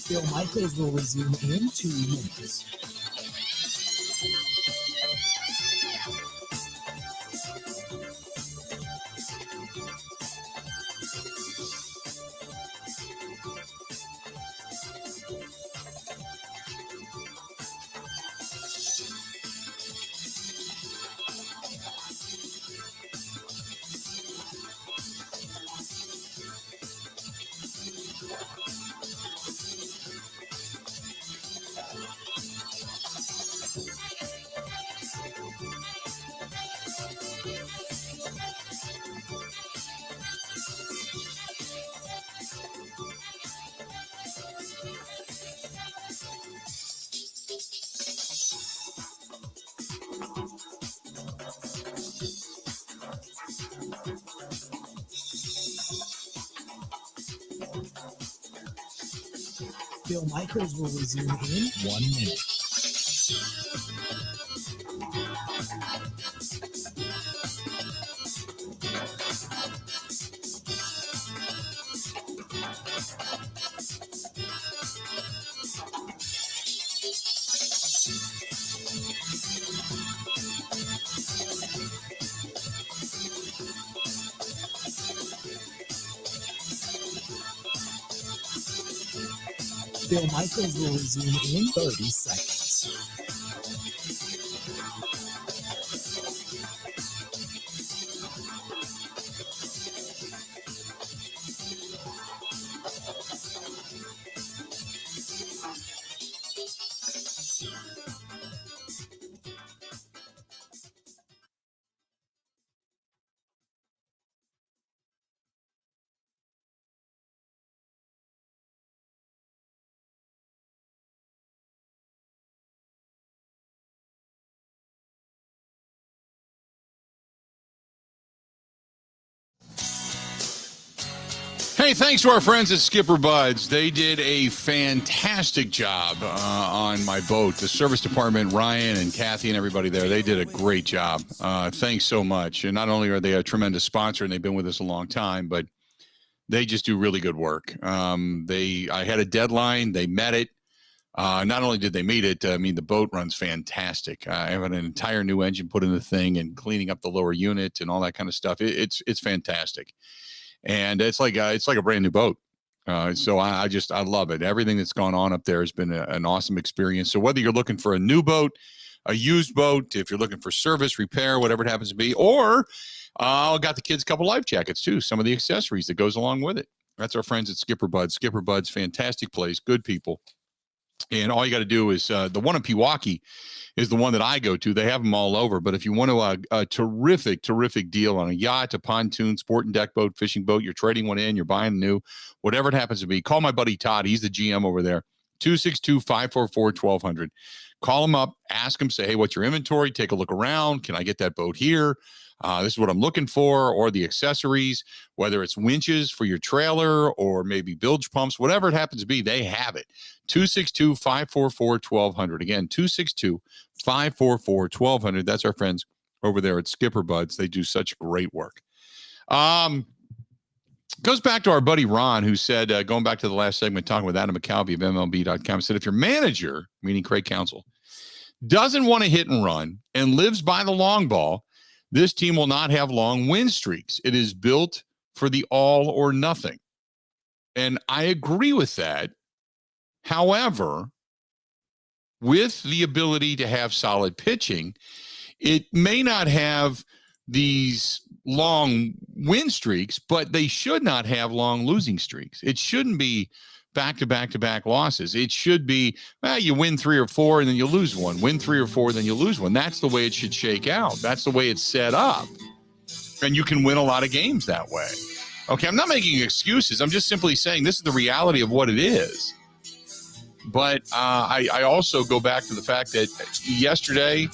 Bill Michaels will resume in 2 minutes. Bill Michaels will resume in 1 minute. Bill Michaels will resume in 30 seconds. Hey, thanks to our friends at Skipper Buds. They did a fantastic job on my boat. The service department, Ryan and Kathy and everybody there, they did a great job. Thanks so much. And not only are they a tremendous sponsor and they've been with us a long time, but they just do really good work. I had a deadline. They met it. Not only did they meet it, I mean, the boat runs fantastic. I have an entire new engine put in the thing and cleaning up the lower unit and all that kind of stuff. It's fantastic. And it's like a brand new boat. So I love it. Everything that's gone on up there has been an awesome experience. So whether you're looking for a new boat, a used boat, if you're looking for service, repair, whatever it happens to be, or I got the kids a couple life jackets too, some of the accessories that goes along with it. That's our friends at Skipper Buds. Skipper Buds, fantastic place, good people. And all you got to do is the one in Pewaukee is the one that I go to. They have them all over. But if you want a terrific deal on a yacht, a pontoon, sport and deck boat, fishing boat, you're trading one in, you're buying new, whatever it happens to be, call my buddy Todd. He's the GM over there, 262-544-1200. Call him up, ask him, say, hey, what's your inventory? Take a look around. Can I get that boat here? This is what I'm looking for, or the accessories, whether it's winches for your trailer or maybe bilge pumps, whatever it happens to be, they have it. 262-544-1200. Again, 262-544-1200. That's our friends over there at Skipper Buds. They do such great work. Goes back to our buddy Ron, who said, going back to the last segment, talking with Adam McCalvey of MLB.com, said, if your manager, meaning Craig Counsell, doesn't want to hit and run and lives by the long ball, this team will not have long win streaks. It is built for the all or nothing. And I agree with that. However, with the ability to have solid pitching, it may not have these long win streaks, but they should not have long losing streaks. It shouldn't be back-to-back-to-back losses. It should be, you win 3 or 4 and then you lose one. Win 3 or 4, then you lose one. That's the way it should shake out. That's the way it's set up. And you can win a lot of games that way. Okay, I'm not making excuses. I'm just simply saying this is the reality of what it is. But I also go back to the fact that yesterday,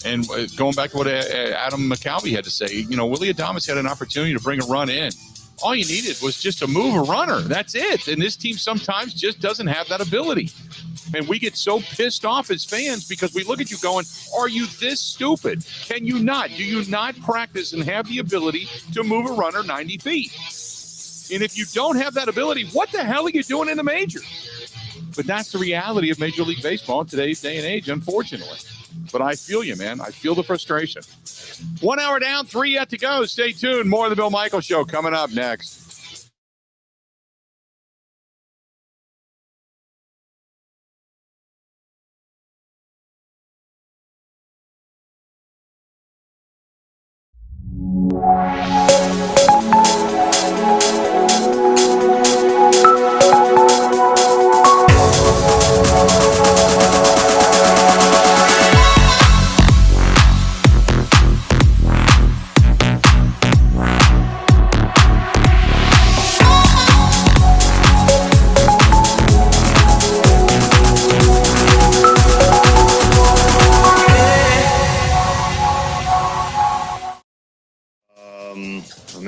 and going back to what Adam McCalvey had to say, Willy Adames had an opportunity to bring a run in. All you needed was just to move a runner. That's it. And this team sometimes just doesn't have that ability. And we get so pissed off as fans because we look at you going, are you this stupid? Can you not? Do you not practice and have the ability to move a runner 90 feet? And if you don't have that ability, what the hell are you doing in the majors? But that's the reality of Major League Baseball in today's day and age, unfortunately. But I feel you, man. I feel the frustration. 1 hour down, 3 yet to go. Stay tuned. More of the Bill Michaels Show coming up next.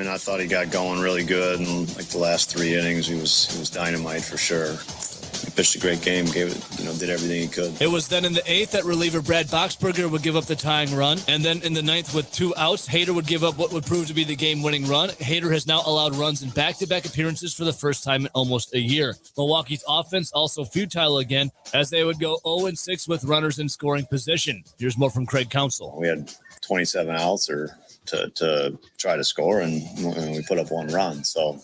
I thought he got going really good, and like the last 3 innings, he was dynamite for sure. He pitched a great game, gave it, did everything he could. It was then in the 8th that reliever Brad Boxberger would give up the tying run, and then in the 9th with 2 outs, Hader would give up what would prove to be the game-winning run. Hader has now allowed runs in back-to-back appearances for the first time in almost a year. Milwaukee's offense also futile again, as they would go 0-6 with runners in scoring position. Here's more from Craig Counsell. We had 27 outs to try to score, and we put up 1 run. So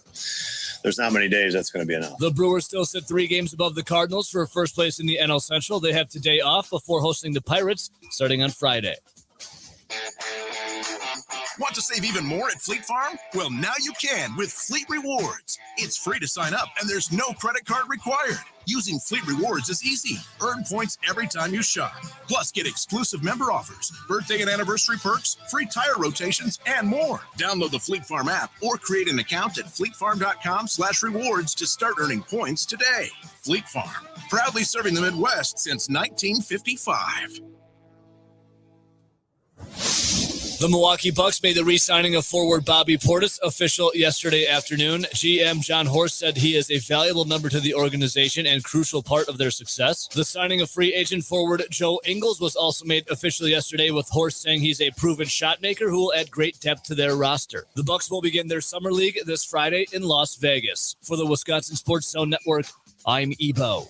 there's not many days that's going to be enough. The Brewers still sit 3 games above the Cardinals for first place in the NL Central. They have today off before hosting the Pirates starting on Friday. Want to save even more at Fleet Farm? Well, now you can with Fleet Rewards. It's free to sign up, and there's no credit card required. Using Fleet Rewards is easy. Earn points every time you shop. Plus, get exclusive member offers, birthday and anniversary perks, free tire rotations, and more. Download the Fleet Farm app or create an account at fleetfarm.com/rewards to start earning points today. Fleet Farm, proudly serving the Midwest since 1955. The Milwaukee Bucks made the re-signing of forward Bobby Portis official yesterday afternoon. GM John Horst said he is a valuable member to the organization and crucial part of their success. The signing of free agent forward Joe Ingles was also made official yesterday, with Horst saying he's a proven shot maker who will add great depth to their roster. The Bucks will begin their summer league this Friday in Las Vegas. For the Wisconsin Sports Zone Network, I'm Ebo.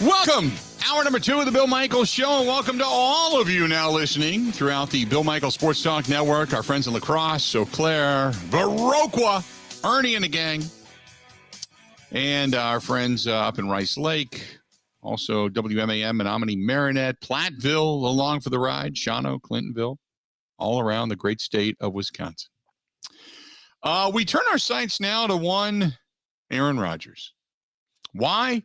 Welcome. Hour number 2 of the Bill Michaels Show, and welcome to all of you now listening throughout the Bill Michaels Sports Talk Network, our friends in La Crosse, Eau Claire, Viroqua, Ernie and the gang, and our friends up in Rice Lake, also WMAM and Omni Marinette, Platteville, along for the ride, Shawano, Clintonville, all around the great state of Wisconsin. We turn our sights now to one Aaron Rodgers. Why?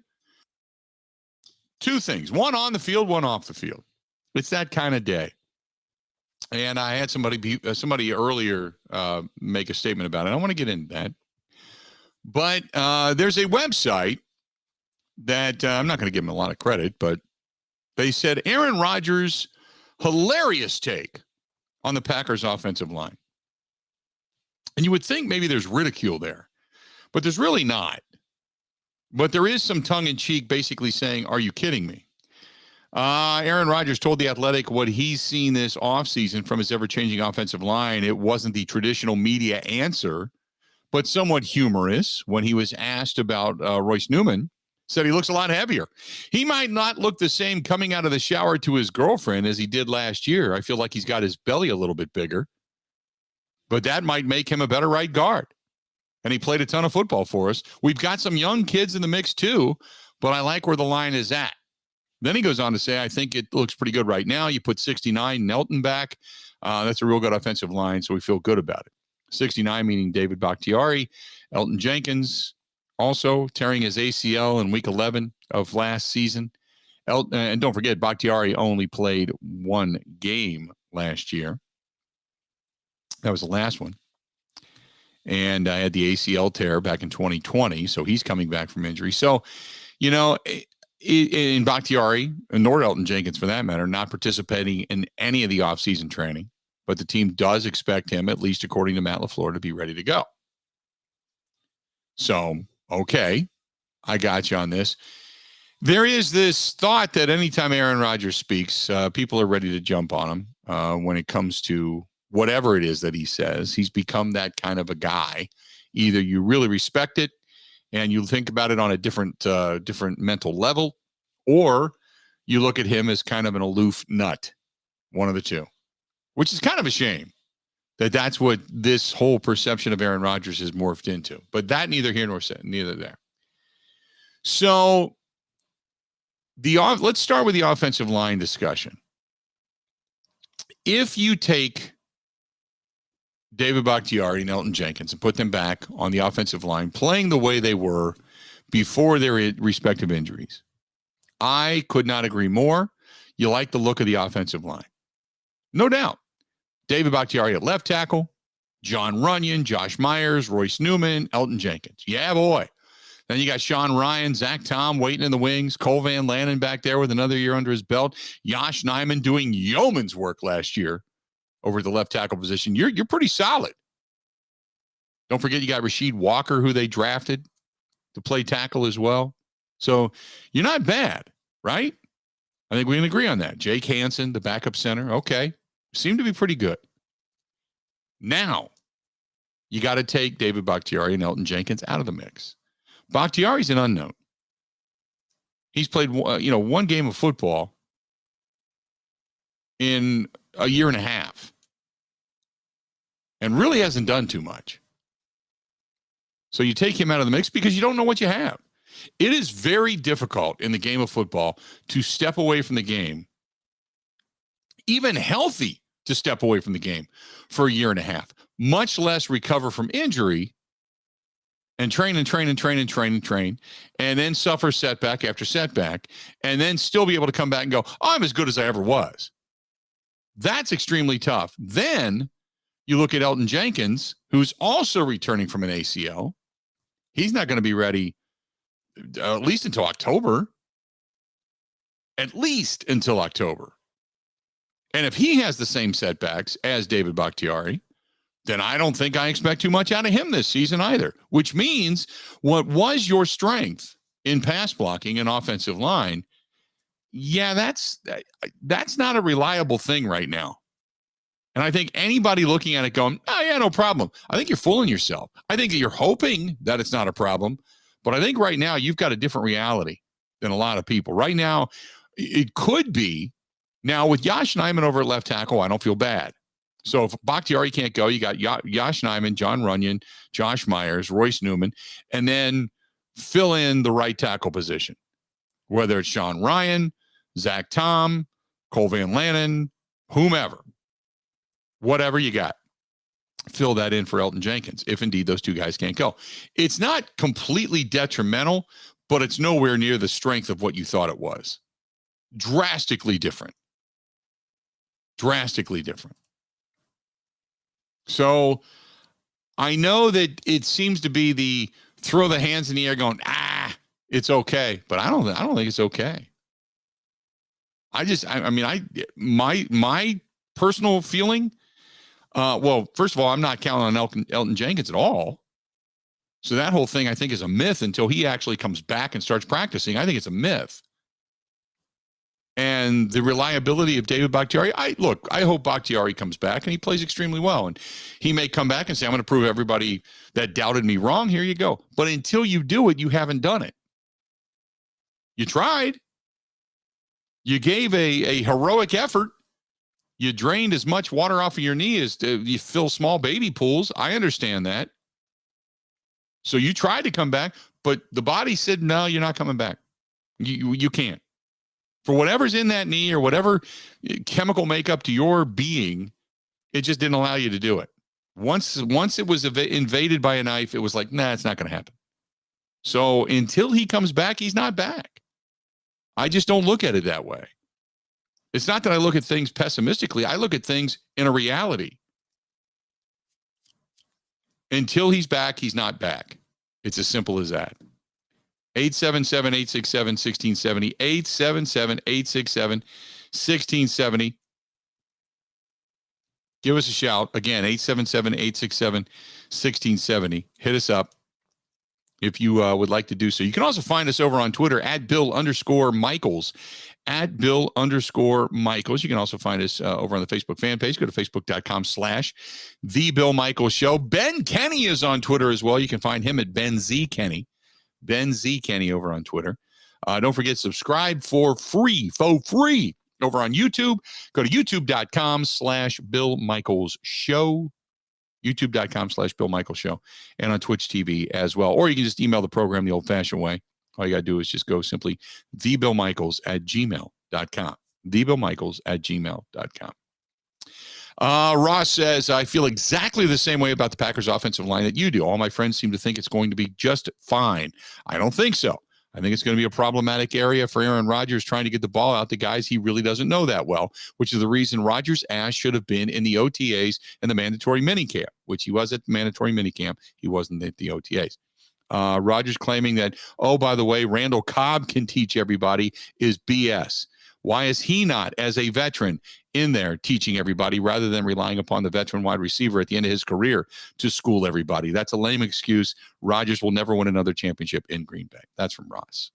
2 things, one on the field, one off the field. It's that kind of day. And I had somebody earlier make a statement about it. I want to get into that. But there's a website that I'm not going to give them a lot of credit, but they said Aaron Rodgers' hilarious take on the Packers offensive line. And you would think maybe there's ridicule there, but there's really not. But there is some tongue-in-cheek basically saying, are you kidding me? Aaron Rodgers told The Athletic what he's seen this offseason from his ever-changing offensive line. It wasn't the traditional media answer, but somewhat humorous when he was asked about Royce Newman. Said he looks a lot heavier. He might not look the same coming out of the shower to his girlfriend as he did last year. I feel like he's got his belly a little bit bigger, but that might make him a better right guard. And he played a ton of football for us. We've got some young kids in the mix too, but I like where the line is at. Then he goes on to say, I think it looks pretty good right now. You put 69 Nelton back. That's a real good offensive line, so we feel good about it. 69 meaning David Bakhtiari, Elton Jenkins, also tearing his ACL in week 11 of last season. And don't forget, Bakhtiari only played 1 game last year. That was the last one. And I had the ACL tear back in 2020, so he's coming back from injury. So, in Bakhtiari, nor Elton Jenkins for that matter, not participating in any of the offseason training, but the team does expect him, at least according to Matt LaFleur, to be ready to go. So, okay, I got you on this. There is this thought that anytime Aaron Rodgers speaks, people are ready to jump on him when it comes to whatever it is that he says. He's become that kind of a guy. Either you really respect it and you think about it on a different mental level, or you look at him as kind of an aloof nut, one of the two, which is kind of a shame that that's what this whole perception of Aaron Rodgers has morphed into. But that neither here nor neither there. So let's start with the offensive line discussion. If you take David Bakhtiari and Elgton Jenkins and put them back on the offensive line, playing the way they were before their respective injuries, I could not agree more. You like the look of the offensive line. No doubt. David Bakhtiari at left tackle, John Runyon, Josh Myers, Royce Newman, Elgton Jenkins. Yeah, boy. Then you got Sean Ryan, Zach Tom waiting in the wings, Cole Van Lannon back there with another year under his belt, Josh Nijman doing yeoman's work last year over the left tackle position. You're pretty solid. Don't forget you got Rasheed Walker, who they drafted to play tackle as well. So you're not bad, right? I think we can agree on that. Jake Hansen, the backup center. Okay. Seem to be pretty good. Now, you got to take David Bakhtiari and Elgton Jenkins out of the mix. Bakhtiari's an unknown. He's played, one game of football in a year and a half and really hasn't done too much. So you take him out of the mix because you don't know what you have. It is very difficult in the game of football to step away from the game, even healthy to step away from the game for a year and a half, much less recover from injury and train, and then suffer setback after setback, and then still be able to come back and go, I'm as good as I ever was. That's extremely tough. Then you look at Elgton Jenkins, who's also returning from an ACL. He's not going to be ready at least until October. At least until October. And if he has the same setbacks as David Bakhtiari, then I don't think I expect too much out of him this season either, which means what was your strength in pass blocking and offensive line, yeah, that's not a reliable thing right now. And I think anybody looking at it going, oh, yeah, no problem. I think you're fooling yourself. I think that you're hoping that it's not a problem. But I think right now you've got a different reality than a lot of people. Right now, it could be. Now, with Josh Nijman over at left tackle, I don't feel bad. So if Bakhtiari can't go, you got Josh Nijman, John Runyon, Josh Myers, Royce Newman, and then fill in the right tackle position, whether it's Sean Ryan, Zach Tom, Cole Van Lannon, whomever, whatever you got. Fill that in for Elgton Jenkins, if indeed those two guys can't go. It's not completely detrimental, but it's nowhere near the strength of what you thought it was. Drastically different. Drastically different. So I know that it seems to be the throw the hands in the air going, it's okay. But I don't think it's okay. My personal feeling, well, first of all, I'm not counting on Elgton Jenkins at all. So that whole thing, I think, is a myth until he actually comes back and starts practicing. I think it's a myth. And the reliability of David Bakhtiari, I hope Bakhtiari comes back and he plays extremely well. And he may come back and say, I'm going to prove everybody that doubted me wrong. Here you go. But until you do it, you haven't done it. You tried. You gave a heroic effort. You drained as much water off of your knee as you fill small baby pools. I understand that. So you tried to come back, but the body said, no, you're not coming back. You can't. For whatever's in that knee or whatever chemical makeup to your being, it just didn't allow you to do it. Once it was invaded by a knife, it was like, nah, it's not going to happen. So until he comes back, he's not back. I just don't look at it that way. It's not that I look at things pessimistically. I look at things in a reality. Until he's back, he's not back. It's as simple as that. 877-867-1670. 877-867-1670. Give us a shout. Again, 877-867-1670. Hit us up. if you would like to do so. You can also find us over on Twitter at Bill_Michaels. At Bill_Michaels. You can also find us over on the Facebook fan page. Go to facebook.com/The Bill Michaels Show. Ben Kenny is on Twitter as well. You can find him at Ben Z Kenny. Ben Z Kenny over on Twitter. Don't forget, subscribe for free over on YouTube. Go to youtube.com/Bill Michaels Show. youtube.com/Bill Michaels Show. And on Twitch TV as well. Or you can just email the program the old-fashioned way. All you got to do is just go simply thebillmichaels@gmail.com. thebillmichaels@gmail.com. Ross says, I feel exactly the same way about the Packers offensive line that you do. All my friends seem to think it's going to be just fine. I don't think so. I think it's going to be a problematic area for Aaron Rodgers trying to get the ball out to guys he really doesn't know that well, which is the reason Rodgers' ass should have been in the OTAs and the mandatory minicamp, which he was at the mandatory minicamp. He wasn't at the OTAs. Rodgers claiming that, oh, by the way, Randall Cobb can teach everybody is BS. Why is he not, as a veteran, in there teaching everybody rather than relying upon the veteran wide receiver at the end of his career to school everybody? That's a lame excuse. Rodgers will never win another championship in Green Bay. That's from Ross.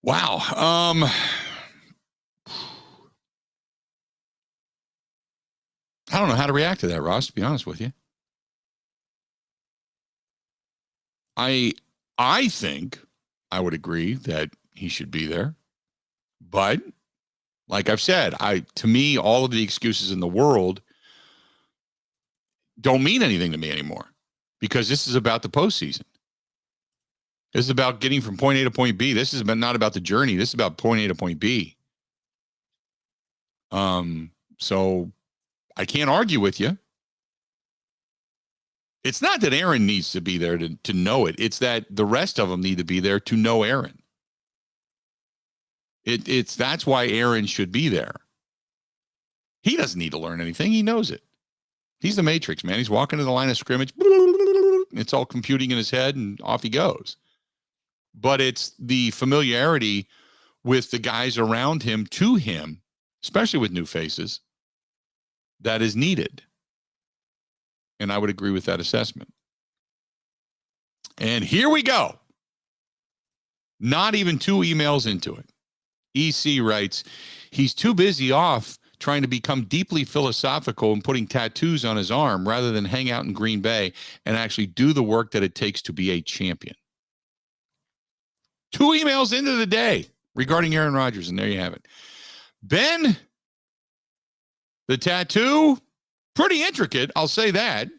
Wow. I don't know how to react to that, Ross, to be honest with you. I think I would agree that he should be there. But like I've said, to me, all of the excuses in the world don't mean anything to me anymore, because this is about the postseason. This is about getting from point A to point B. This is not about the journey. This is about point A to point B. So I can't argue with you. It's not that Aaron needs to be there to know it. It's that the rest of them need to be there to know Aaron. That's why Aaron should be there. He doesn't need to learn anything. He knows it. He's the Matrix, man. He's walking to the line of scrimmage. It's all computing in his head, and off he goes. But it's the familiarity with the guys around him to him, especially with new faces, that is needed. And I would agree with that assessment. And here we go. Not even 2 emails into it. EC writes, he's too busy off trying to become deeply philosophical and putting tattoos on his arm rather than hang out in Green Bay and actually do the work that it takes to be a champion. 2 emails into the day regarding Aaron Rodgers, and there you have it. Ben, the tattoo, pretty intricate, I'll say that.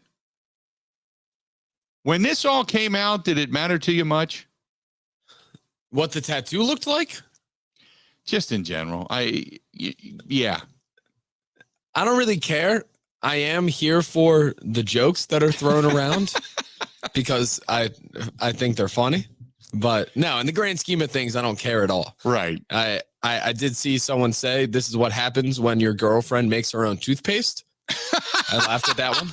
When this all came out, did it matter to you much? What the tattoo looked like? Just in general. Yeah. I don't really care. I am here for the jokes that are thrown around because I think they're funny. But no, in the grand scheme of things, I don't care at all. Right. I did see someone say this is what happens when your girlfriend makes her own toothpaste. I laughed at that one.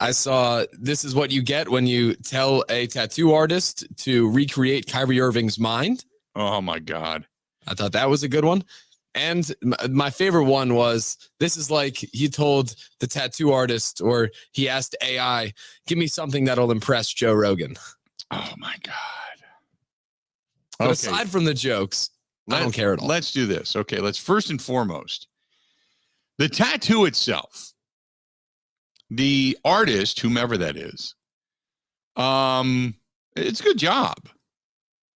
I saw this is what you get when you tell a tattoo artist to recreate Kyrie Irving's mind. Oh, my God. I thought that was a good one. And my favorite one was, this is like he told the tattoo artist, or he asked AI, give me something that'll impress Joe Rogan. Oh, my God. But Okay. aside from the jokes, I don't care at all. Let's do this. Okay, let's first and foremost, the tattoo itself, the artist, whomever that is, it's a good job.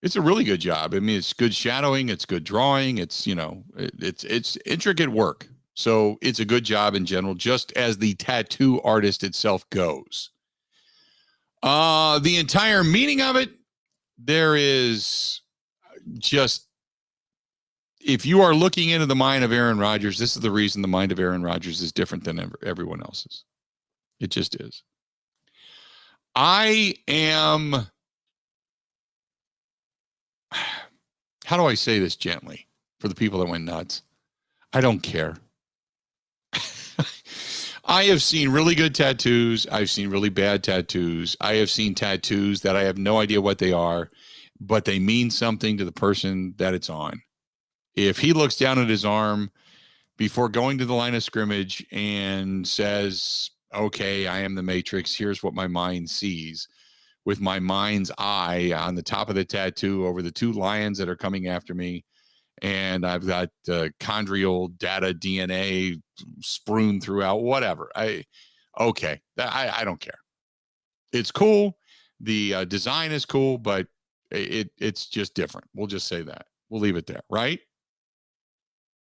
It's a really good job. I mean, it's good shadowing. It's good drawing. It's, it's intricate work. So it's a good job in general, just as the tattoo artist itself goes. The entire meaning of it, there is just, if you are looking into the mind of Aaron Rodgers, this is the reason the mind of Aaron Rodgers is different than everyone else's. It just is. I am, how do I say this gently for the people that went nuts? I don't care. I have seen really good tattoos. I've seen really bad tattoos. I have seen tattoos that I have no idea what they are, but they mean something to the person that it's on. If he looks down at his arm before going to the line of scrimmage and says, okay, I am the Matrix. Here's what my mind sees. With my mind's eye on the top of the tattoo over the two lions that are coming after me. And I've got chondrial data DNA strewn throughout, whatever. I don't care. It's cool. The design is cool, but it's just different. We'll just say that. We'll leave it there, right?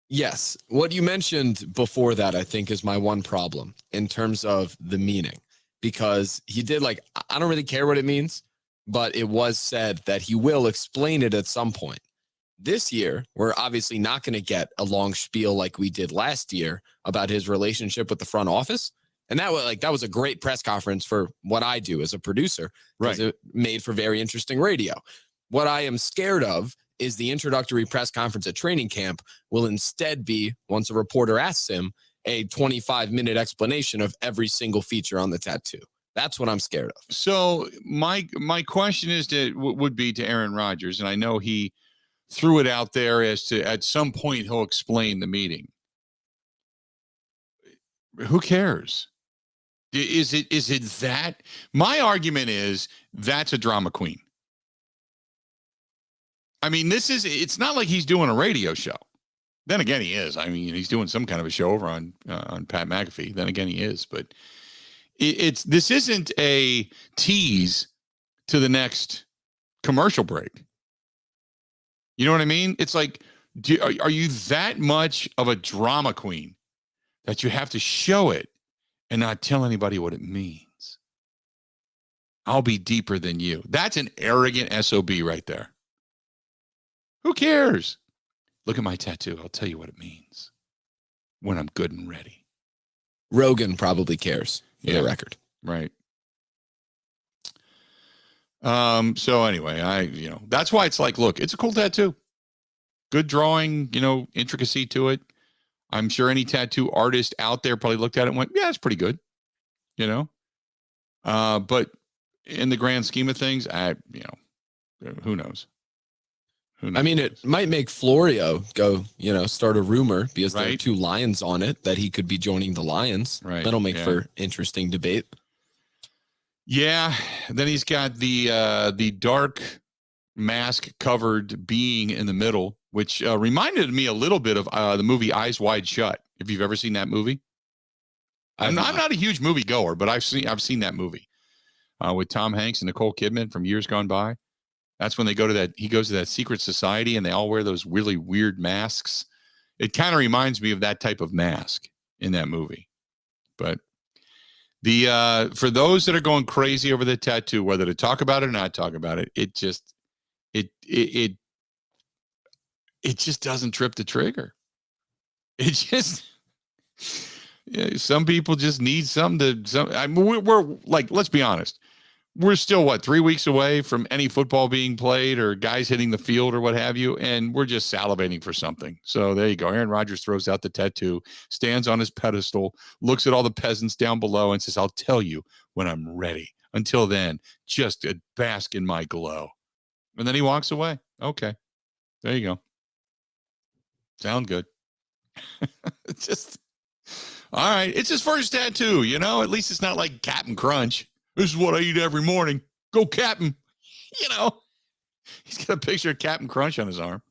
Yes. What you mentioned before that, I think, is my one problem in terms of the meaning. Because he did I don't really care what it means, but it was said that he will explain it at some point. This year, we're obviously not going to get a long spiel like we did last year about his relationship with the front office. And that was a great press conference for what I do as a producer. Right. It made for very interesting radio. What I am scared of is the introductory press conference at training camp will instead be, once a reporter asks him, a 25-minute explanation of every single feature on the tattoo. That's what I'm scared of. So my question would be to Aaron Rodgers, and I know he threw it out there as to at some point he'll explain the meeting. Who cares? Is it that? My argument is that's a drama queen. I mean, it's not like he's doing a radio show. Then again, he is. I mean, he's doing some kind of a show over on Pat McAfee. Then again, he is. But this isn't a tease to the next commercial break. You know what I mean? It's like, are you that much of a drama queen that you have to show it and not tell anybody what it means? I'll be deeper than you. That's an arrogant SOB right there. Who cares? Look at my tattoo. I'll tell you what it means when I'm good and ready. Rogan probably cares, for the record. Right. So anyway, that's why it's like, look, it's a cool tattoo. Good drawing, intricacy to it. I'm sure any tattoo artist out there probably looked at it and went, yeah, it's pretty good. But in the grand scheme of things, who knows? I mean, it might make Florio go, start a rumor because there are two Lions on it that he could be joining the Lions. Right. That'll make for interesting debate. Yeah. Then he's got the dark mask covered being in the middle, which reminded me a little bit of the movie Eyes Wide Shut. If you've ever seen that movie. I'm not a huge movie goer, but I've seen that movie with Tom Hanks and Nicole Kidman from years gone by. That's when he goes to that secret society and they all wear those really weird masks. It kind of reminds me of that type of mask in that movie. But for those that are going crazy over the tattoo, whether to talk about it or not talk about it, it just doesn't trip the trigger. It just, some people just need we're like, let's be honest. We're still 3 weeks away from any football being played or guys hitting the field or what have you. And we're just salivating for something. So there you go. Aaron Rodgers throws out the tattoo, stands on his pedestal, looks at all the peasants down below and says, I'll tell you when I'm ready. Until then, just bask in my glow. And then he walks away. Okay. There you go. Sound good. It's just, all right. It's his first tattoo, at least it's not like Captain Crunch. This is what I eat every morning. Go Captain. He's got a picture of Captain Crunch on his arm.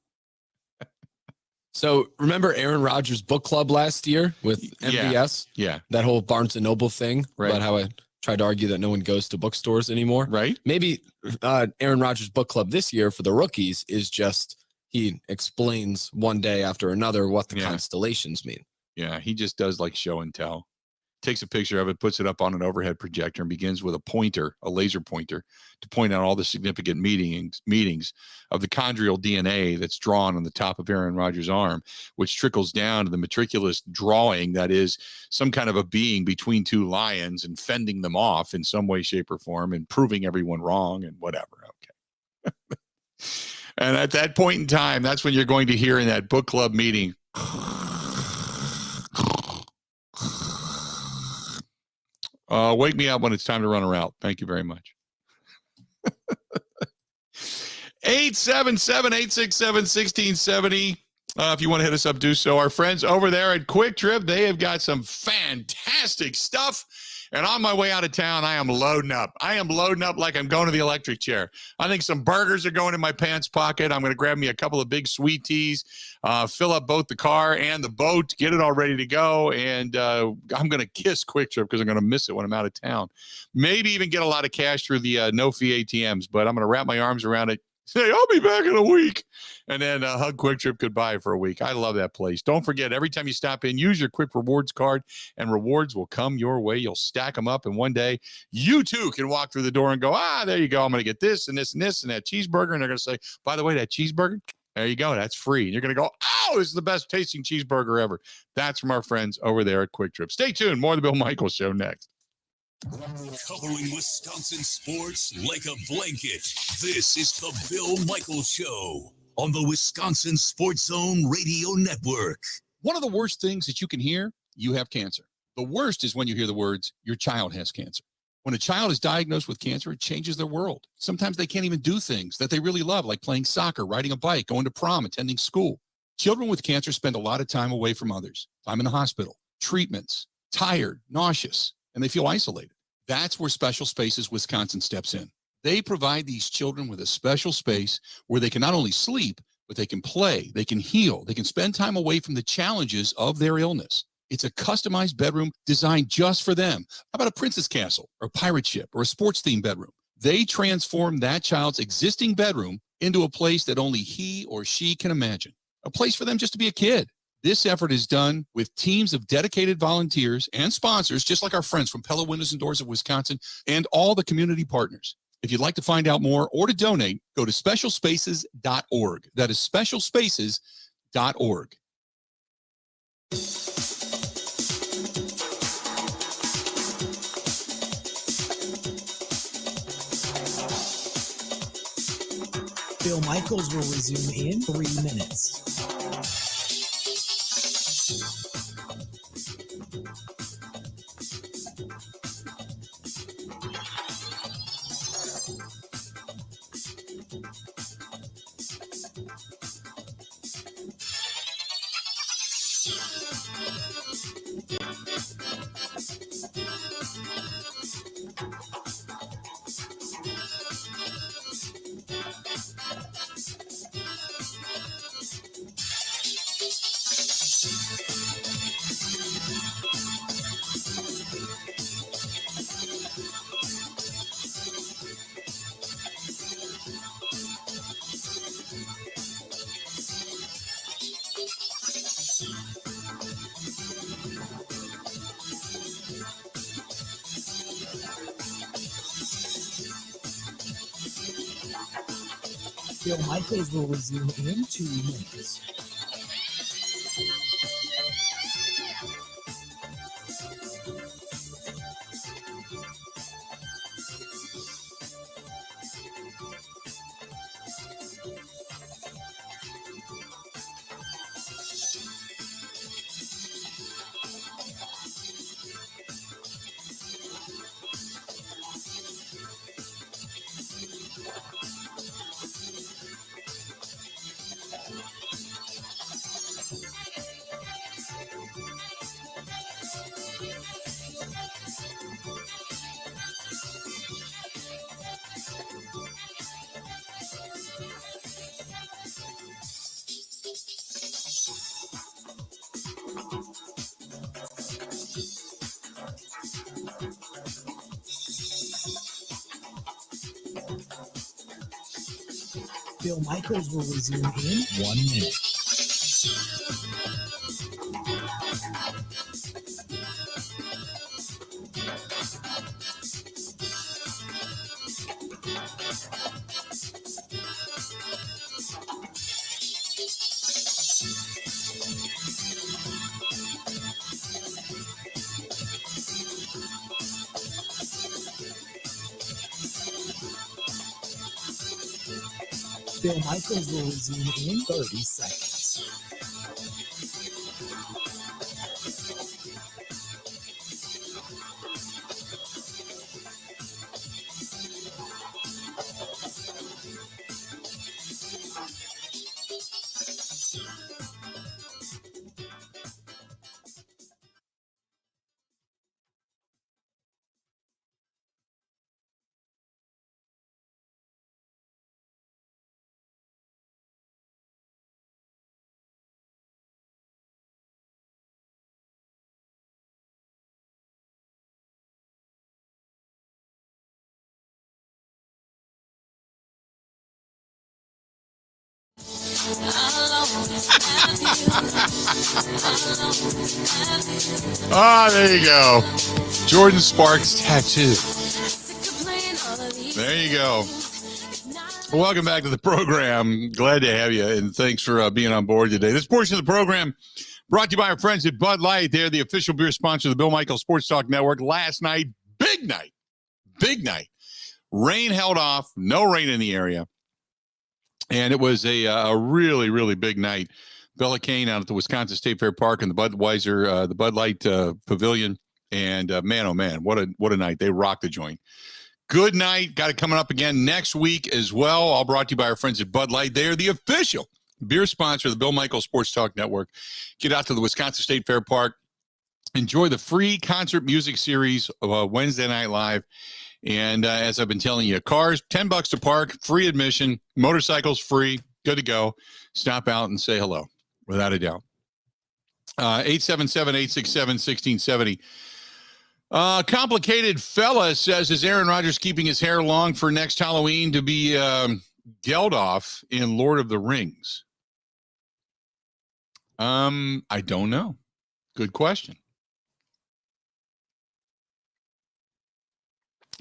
So remember Aaron Rodgers' book club last year with MVS? Yeah. That whole Barnes & Noble thing about how I tried to argue that no one goes to bookstores anymore. Right. Maybe Aaron Rodgers' book club this year for the rookies is just he explains one day after another what the constellations mean. Yeah, he just does like show and tell. Takes a picture of it, puts it up on an overhead projector, and begins with a laser pointer, to point out all the significant meetings of the chondrial DNA that's drawn on the top of Aaron Rodgers' arm, which trickles down to the meticulous drawing that is some kind of a being between two lions and fending them off in some way, shape, or form, and proving everyone wrong and whatever. Okay. And at that point in time, that's when you're going to hear in that book club meeting, wake me up when it's time to run a route. Thank you very much. 877-867-1670. If you want to hit us up, do so. Our friends over there at Quick Trip, they have got some fantastic stuff. And on my way out of town, I am loading up. I am loading up like I'm going to the electric chair. I think some burgers are going in my pants pocket. I'm going to grab me a couple of big sweet teas, fill up both the car and the boat, get it all ready to go. And I'm going to kiss Quick Trip because I'm going to miss it when I'm out of town. Maybe even get a lot of cash through the no-fee ATMs, but I'm going to wrap my arms around it. Say, I'll be back in a week. And then hug Quick Trip goodbye for a week. I love that place. Don't forget, every time you stop in, use your Quick Rewards card, and rewards will come your way. You'll stack them up, and one day you too can walk through the door and go, there you go. I'm going to get this and this and this and that cheeseburger. And they're going to say, by the way, that cheeseburger, there you go. That's free. And you're going to go, oh, this is the best tasting cheeseburger ever. That's from our friends over there at Quick Trip. Stay tuned. More of the Bill Michaels Show next. Covering Wisconsin sports like a blanket. This is the Bill Michaels Show on the Wisconsin Sports Zone Radio Network. One of the worst things that you can hear, you have cancer. The worst is when you hear the words, your child has cancer. When a child is diagnosed with cancer, it changes their world. Sometimes they can't even do things that they really love, like playing soccer, riding a bike, going to prom, attending school. Children with cancer spend a lot of time away from others, time in the hospital, treatments, tired, nauseous, and they feel isolated. That's where Special Spaces Wisconsin steps in. They provide these children with a special space where they can not only sleep, but they can play, they can heal, they can spend time away from the challenges of their illness. It's a customized bedroom designed just for them. How about a princess castle or a pirate ship or a sports-themed bedroom? They transform that child's existing bedroom into a place that only he or she can imagine. A place for them just to be a kid. This effort is done with teams of dedicated volunteers and sponsors, just like our friends from Pella Windows and Doors of Wisconsin and all the community partners. If you'd like to find out more or to donate, go to specialspaces.org. That is specialspaces.org. Bill Michaels will resume in 3 minutes. Bill Michaels will resume in 2 minutes. Bill Michaels will resume in 1 minute. Bill Michaels will resume in 30 seconds. Ah, there you go. Jordan Sparks tattoo. There you go. Welcome back to the program. Glad to have you, and thanks for being on board today. This portion of the program brought to you by our friends at Bud Light. They're the official beer sponsor of the Bill Michaels Sports Talk Network. Last night, big night. Rain held off. No rain in the area. And it was a really, really big night. Bella Kane out at the Wisconsin State Fair Park and the Budweiser, the Bud Light Pavilion. And man, oh man, what a night. They rocked the joint. Good night. Got it coming up again next week as well. All brought to you by our friends at Bud Light. They are the official beer sponsor of the Bill Michaels Sports Talk Network. Get out to the Wisconsin State Fair Park. Enjoy the free concert music series Wednesday Night Live. And as I've been telling you, cars, $10 to park, free admission, motorcycles free, good to go. Stop out and say hello, without a doubt. 877-867-1670. Complicated fella says, is Aaron Rodgers keeping his hair long for next Halloween to be Geldof in Lord of the Rings? I don't know. Good question.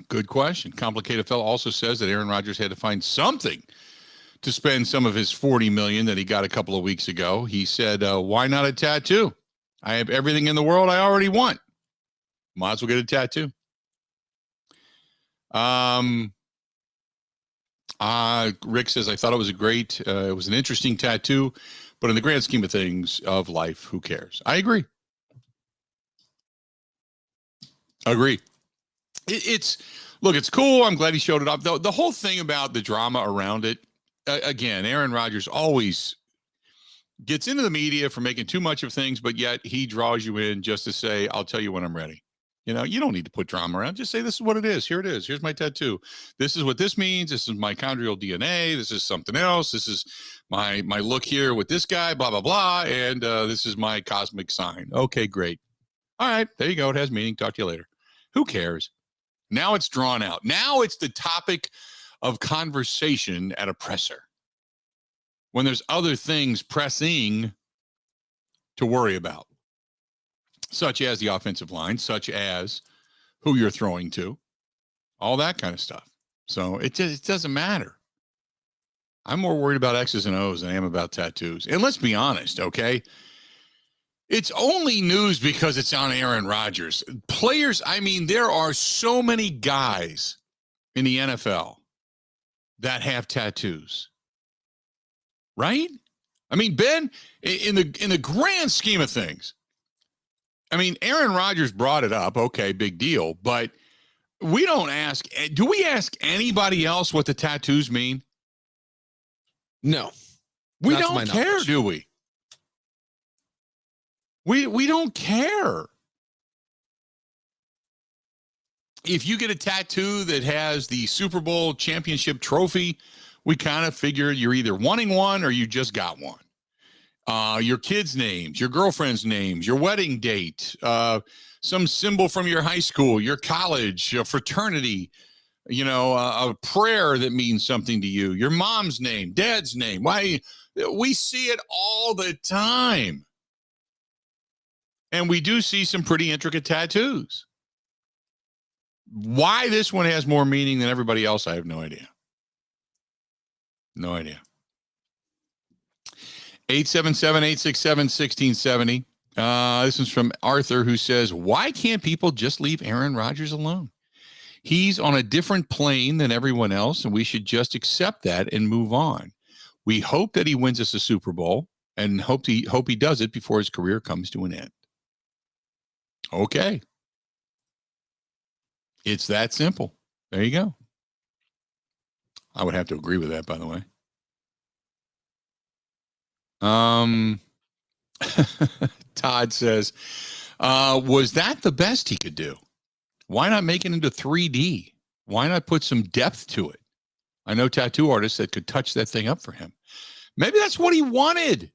Good question. Complicated fella also says that Aaron Rodgers had to find something to spend some of his $40 million that he got a couple of weeks ago. He said, why not a tattoo? I have everything in the world I already want. Might as well get a tattoo. Rick says, I thought it was it was an interesting tattoo, but in the grand scheme of things of life, who cares? I agree. It's cool. I'm glad he showed it up. The whole thing about the drama around it, again, Aaron Rodgers always gets into the media for making too much of things, but yet he draws you in just to say, I'll tell you when I'm ready. You know, you don't need to put drama around. Just say, this is what it is. Here it is. Here's my tattoo. This is what this means. This is my chondrial DNA. This is something else. This is my look here with this guy, blah, blah, blah. And this is my cosmic sign. Okay, great. All right, there you go. It has meaning. Talk to you later. Who cares? Now it's drawn out. Now it's the topic of conversation at a presser when there's other things pressing to worry about, such as the offensive line, such as who you're throwing to, all that kind of stuff. So it doesn't matter. I'm more worried about X's and O's than I am about tattoos. And let's be honest, okay? It's only news because it's on Aaron Rodgers. Players, I mean, there are so many guys in the NFL that have tattoos. Right? I mean, Ben, in the grand scheme of things, I mean, Aaron Rodgers brought it up. Okay, big deal. But we don't ask, do we ask anybody else what the tattoos mean? No. We don't care, do we? We don't care. If you get a tattoo that has the Super Bowl championship trophy, we kind of figure you're either wanting one or you just got one. Your kids' names, your girlfriend's names, your wedding date, some symbol from your high school, your college, your fraternity, a prayer that means something to you, your mom's name, dad's name. Why? We see it all the time. And we do see some pretty intricate tattoos. Why this one has more meaning than everybody else, I have no idea. No idea. 877-867-1670. This is from Arthur, who says, why can't people just leave Aaron Rodgers alone? He's on a different plane than everyone else, and we should just accept that and move on. We hope that he wins us a Super Bowl and hope he does it before his career comes to an end. Okay. It's that simple. There you go. I would have to agree with that, by the way. Todd says, was that the best he could do? Why not make it into 3D? Why not put some depth to it? I know tattoo artists that could touch that thing up for him. Maybe that's what he wanted.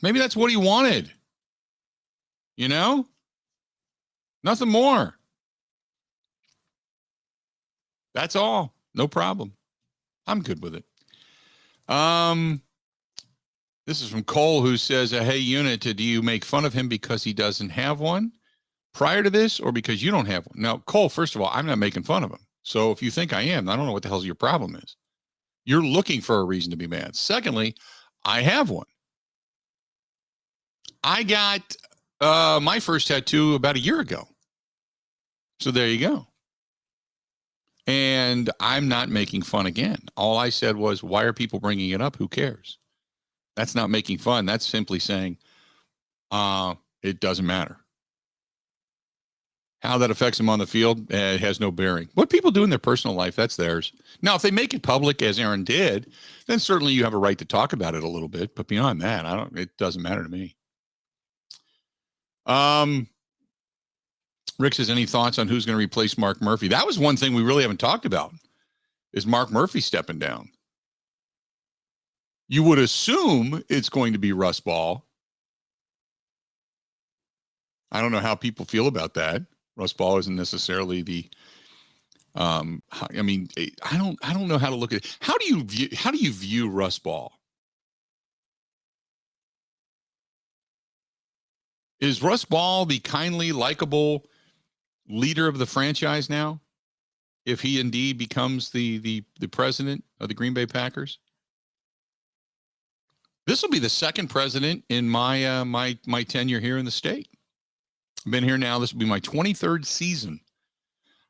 Maybe that's what he wanted. You know? Nothing more. That's all. No problem. I'm good with it. This is from Cole, who says, hey, Unit, do you make fun of him because he doesn't have one prior to this or because you don't have one? Now, Cole, first of all, I'm not making fun of him. So if you think I am, I don't know what the hell your problem is. You're looking for a reason to be mad. Secondly, I have one. I got my first tattoo about a year ago. So there you go. And I'm not making fun again. All I said was, why are people bringing it up? Who cares? That's not making fun. That's simply saying it doesn't matter. How that affects them on the field, it has no bearing. What people do in their personal life, that's theirs. Now, if they make it public, as Aaron did, then certainly you have a right to talk about it a little bit. But beyond that, it doesn't matter to me. Rick says, any thoughts on who's going to replace Mark Murphy? That was one thing we really haven't talked about, is Mark Murphy stepping down. You would assume it's going to be Russ Ball. I don't know how people feel about that. Russ Ball isn't necessarily the. I mean, I don't know how to look at it. How do you view Russ Ball? Is Russ Ball the kindly, likable leader of the franchise now? If he indeed becomes the president of the Green Bay Packers? This will be the second president in my my tenure here in the state. I've been here now. This will be my 23rd season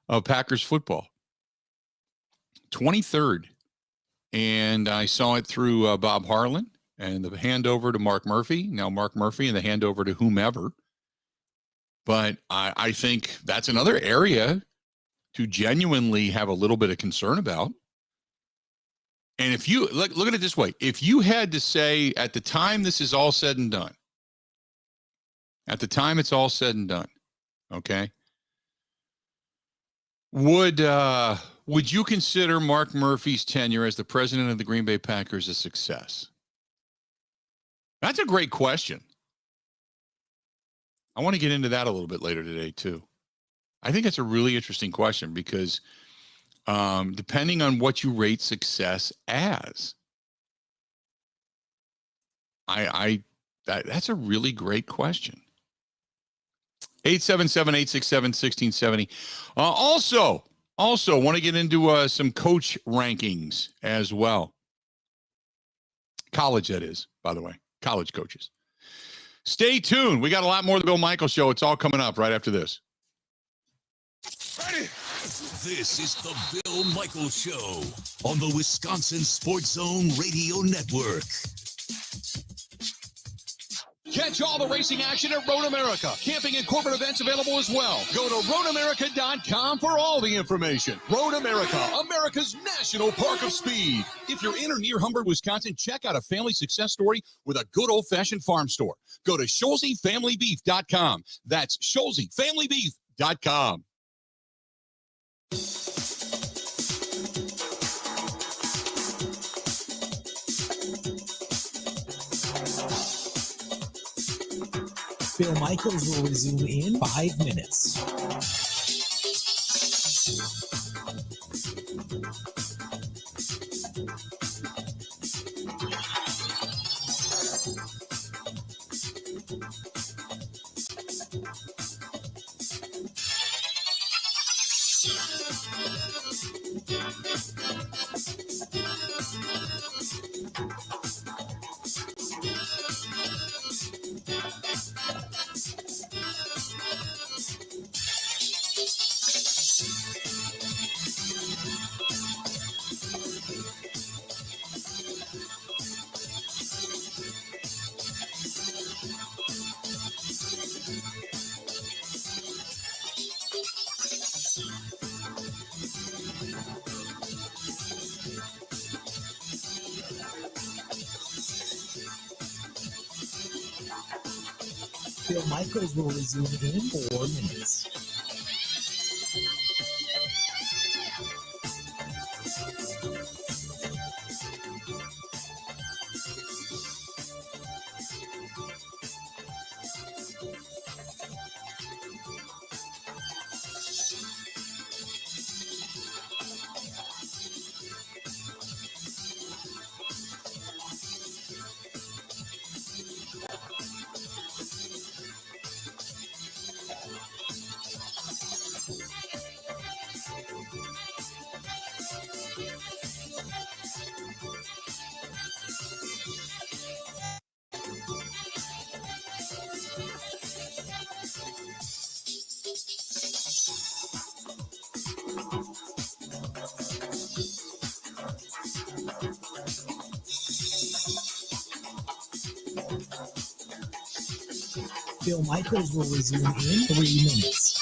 of Packers football. 23rd. And I saw it through Bob Harlan and the handover to Mark Murphy. Now Mark Murphy and the handover to whomever. But I think that's another area to genuinely have a little bit of concern about. And if you look at it this way, if you had to say at the time this is all said and done, at the time it's all said and done, okay, would you consider Mark Murphy's tenure as the president of the Green Bay Packers a success? That's a great question. I want to get into that a little bit later today too. I think it's a really interesting question because depending on what you rate success as, that's a really great question. 877-867-1670. Also want to get into some coach rankings as well. College, that is, by the way, college coaches. Stay tuned. We got a lot more of the Bill Michaels Show. It's all coming up right after this. Ready? This is the Bill Michaels Show on the Wisconsin Sports Zone Radio Network. Catch all the racing action at Road America. Camping and corporate events available as well. Go to roadamerica.com for all the information. Road America, America's national park of speed. If you're in or near Humbird, Wisconsin, check out a family success story with a good old-fashioned farm store. Go to ScholzeFamilyBeef.com. That's ScholzeFamilyBeef.com. Bill Michaels will resume in 5 minutes. Bill Michaels will resume in 4 minutes. Bill Michaels will resume in 3 minutes.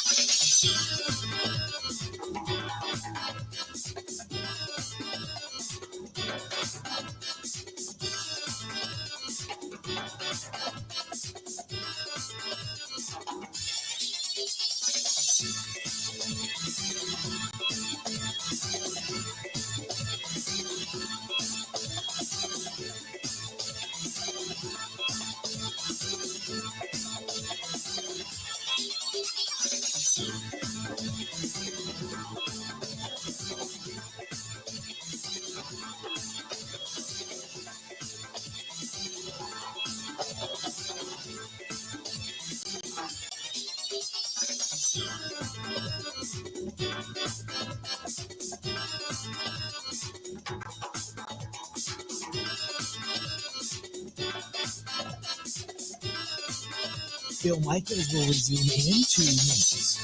Bill Michaels will resume in 2 minutes.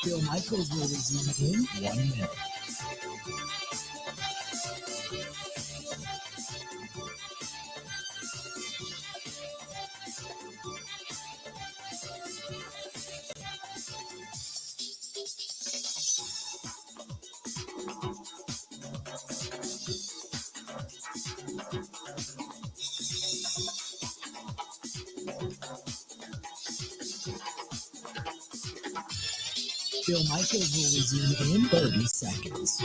Bill Michaels will resume in 1 minute. Bill Michaels will resume in 30 seconds.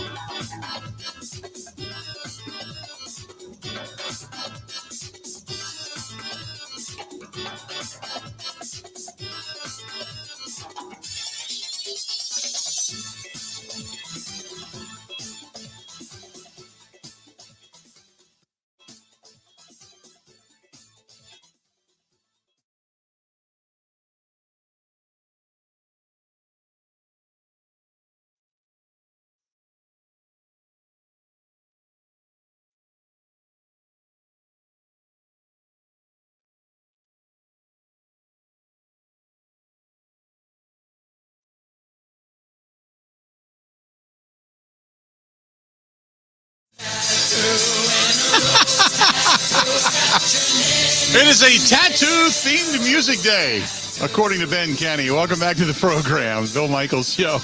It is a tattoo-themed music day, according to Ben Kenny. Welcome back to the program, Bill Michaels Show.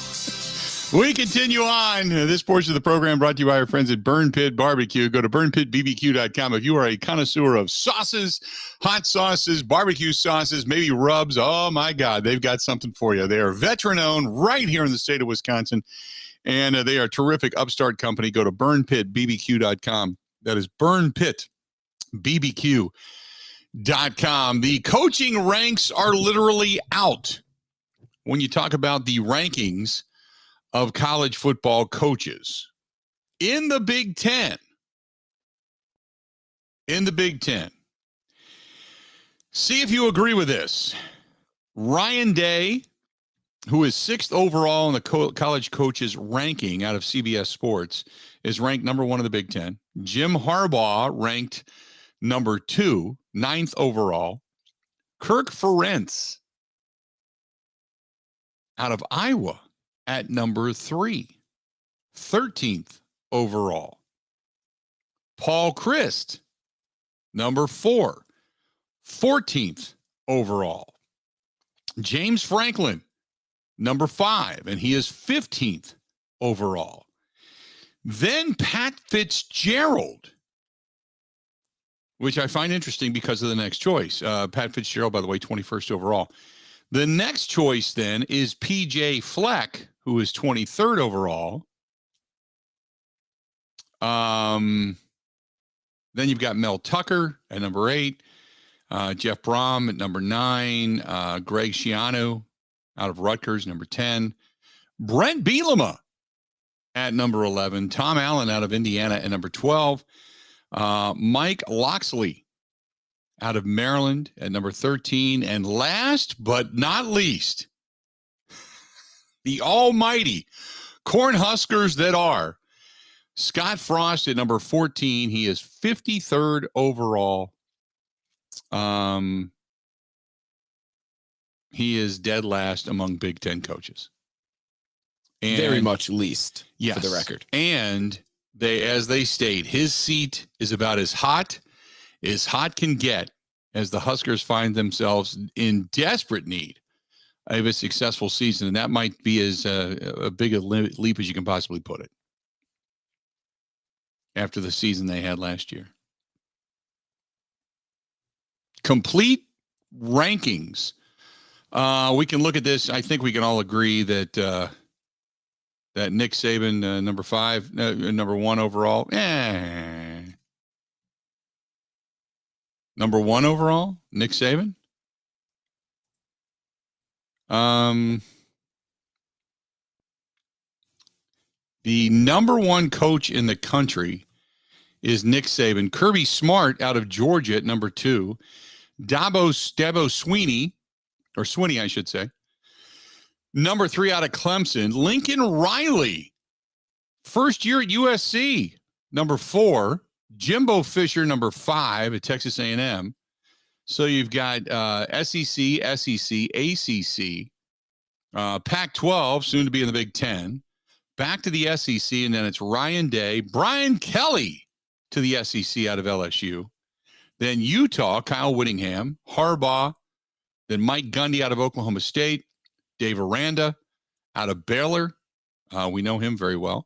We continue on. This portion of the program brought to you by our friends at Burn Pit Barbecue. Go to burnpitbbq.com. If you are a connoisseur of sauces, hot sauces, barbecue sauces, maybe rubs, oh my God, they've got something for you. They are veteran-owned right here in the state of Wisconsin, and they are a terrific upstart company. Go to burnpitbbq.com. That is burnpitbbq.com. The coaching ranks are literally out when you talk about the rankings of college football coaches in the Big Ten. In the Big Ten. See if you agree with this. Ryan Day, who is 6th overall in the college coaches ranking out of CBS Sports, is ranked number 1 in the Big Ten. Jim Harbaugh ranked number 2, 9th overall. Kirk Ferentz out of Iowa at number 3, 13th overall. Paul Chryst, number 4, 14th overall. James Franklin, number 5, and he is 15th overall. Then Pat Fitzgerald, which I find interesting because of the next choice. Pat Fitzgerald, by the way, 21st overall. The next choice then is PJ Fleck, who is 23rd overall. Then you've got Mel Tucker at number 8, Jeff Brom at number 9, Greg Schiano out of Rutgers, number 10, Brent Bielema at number 11, Tom Allen out of Indiana at number 12, Mike Loxley out of Maryland at number 13, and last but not least, the almighty Cornhuskers that are Scott Frost at number 14. He is 53rd overall. He is dead last among Big Ten coaches. And very much least, yes, for the record. And as they state, his seat is about as hot can get as the Huskers find themselves in desperate need of a successful season. And that might be as a big a leap as you can possibly put it after the season they had last year. Complete rankings. We can look at this. I think we can all agree that that Nick Saban, number 5, number 1 overall. Number 1 overall, Nick Saban. The number 1 coach in the country is Nick Saban. Kirby Smart out of Georgia at number 2. Dabo Swinney, or Swinney, I should say. Number 3 out of Clemson. Lincoln Riley, first year at USC, number 4. Jimbo Fisher, number 5 at Texas A&M. So you've got SEC, ACC, Pac-12, soon to be in the Big Ten. Back to the SEC, and then it's Ryan Day, Brian Kelly to the SEC out of LSU. Then Utah, Kyle Whittingham, Harbaugh, then Mike Gundy out of Oklahoma State, Dave Aranda out of Baylor. We know him very well.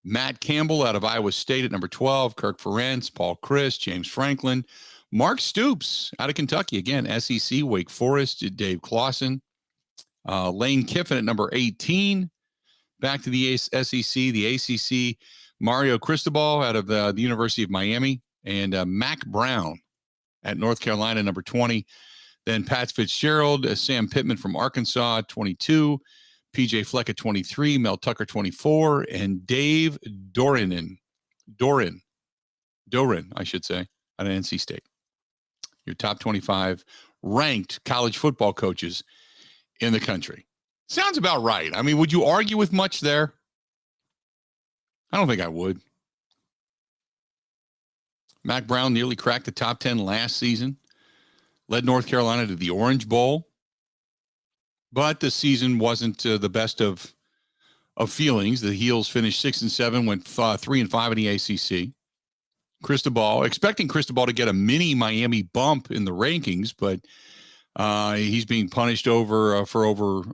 Matt Campbell out of Iowa State at number 12, Kirk Ferentz, Paul Chryst, James Franklin, Mark Stoops out of Kentucky, again, SEC, Wake Forest, Dave Clawson, Lane Kiffin at number 18. Back to the SEC, the ACC, Mario Cristobal out of the University of Miami, and Mac Brown at North Carolina, number 20. Then Pat Fitzgerald, Sam Pittman from Arkansas, 22. PJ Fleck at 23, Mel Tucker 24, and Dave Doran, I should say, out of NC State. Your top 25 ranked college football coaches in the country. Sounds about right. I mean, would you argue with much there? I don't think I would. Mac Brown nearly cracked the top 10 last season, led North Carolina to the Orange Bowl. But the season wasn't the best of feelings. The Heels finished 6-7, went 3-5 in the ACC. Cristobal, expecting Cristobal to get a mini Miami bump in the rankings, but he's being punished for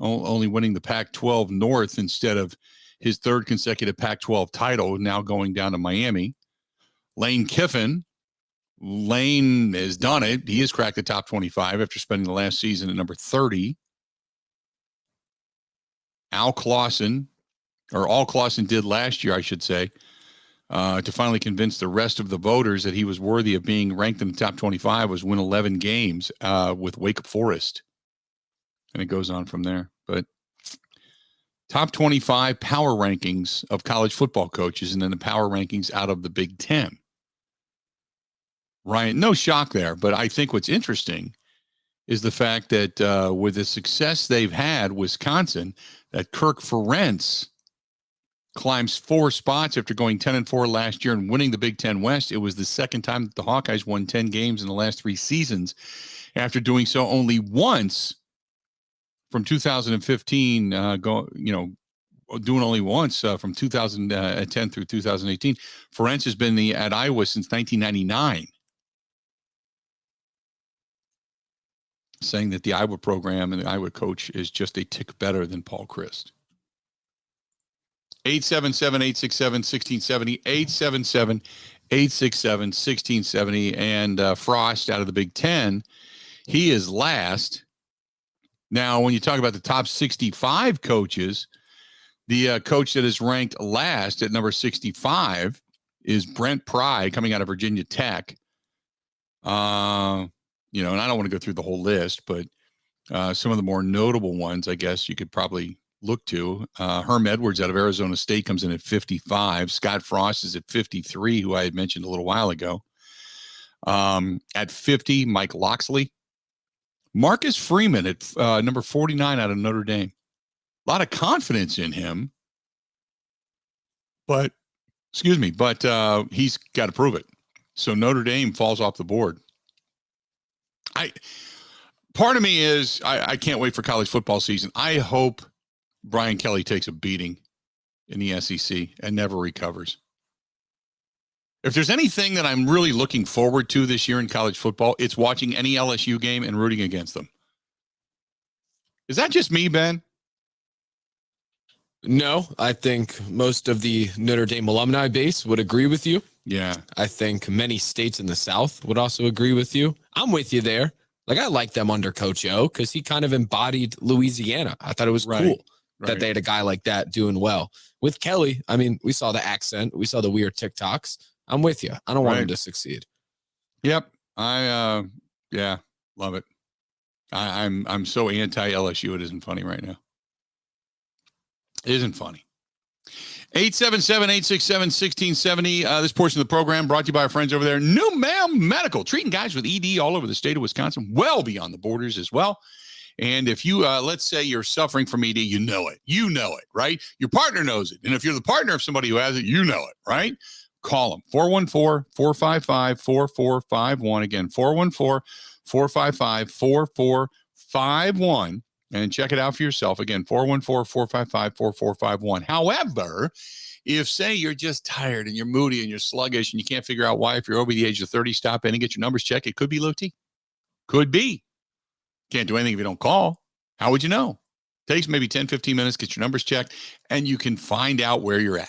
only winning the Pac-12 North instead of his 3rd consecutive Pac-12 title, now going down to Miami. Lane Kiffin. Lane has done it. He has cracked the top 25 after spending the last season at number 30. All Clawson did last year, I should say, to finally convince the rest of the voters that he was worthy of being ranked in the top 25 was win 11 games with Wake Forest. And it goes on from there. But top 25 power rankings of college football coaches, and then the power rankings out of the Big Ten. Ryan, no shock there, but I think what's interesting is the fact that with the success they've had, Wisconsin, that Kirk Ferentz climbs 4 spots after going 10-4 last year and winning the Big Ten West. It was the second time that the Hawkeyes won 10 games in the last 3 seasons, after doing so only once from 2015. Doing only once from 2010 through 2018. Ferentz has been at Iowa since 1999. Saying that the Iowa program and the Iowa coach is just a tick better than Paul Chryst. 877-867-1670, 877-867-1670, and Frost out of the Big Ten. He is last Now, when you talk about the top 65 coaches, the coach that is ranked last at number 65 is Brent Pry, coming out of Virginia Tech. And I don't want to go through the whole list, but some of the more notable ones, I guess you could probably look to. Herm Edwards out of Arizona State comes in at 55. Scott Frost is at 53, who I had mentioned a little while ago. At 50, Mike Locksley. Marcus Freeman at number 49 out of Notre Dame. A lot of confidence in him. But he's got to prove it. So Notre Dame falls off the board. Part of me is I can't wait for college football season. I hope Brian Kelly takes a beating in the SEC and never recovers. If there's anything that I'm really looking forward to this year in college football, it's watching any LSU game and rooting against them. Is that just me, Ben? No, I think most of the Notre Dame alumni base would agree with you. Yeah. I think many states in the South would also agree with you. I'm with you there. Like, I like them under Coach O because he kind of embodied Louisiana. I thought it was cool that they had a guy like that doing well. With Kelly, I mean, we saw the accent. We saw the weird TikToks. I'm with you. I don't want him to succeed. Yep. Love it. I'm so anti-LSU. It isn't funny right now. It isn't funny. 877-867-1670. This portion of the program brought to you by our friends over there. New Ma'am Medical, treating guys with ED all over the state of Wisconsin, well beyond the borders as well. And if you, let's say you're suffering from ED, you know it, right? Your partner knows it. And if you're the partner of somebody who has it, you know it, right? Call them, 414-455-4451. Again, 414-455-4451. And check it out for yourself. Again, 414-455-4451. However, if, say, you're just tired and you're moody and you're sluggish and you can't figure out why, if you're over the age of 30, stop in and get your numbers checked. It could be low T. Could be. Can't do anything if you don't call. How would you know? Takes maybe 10, 15 minutes, get your numbers checked, and you can find out where you're at.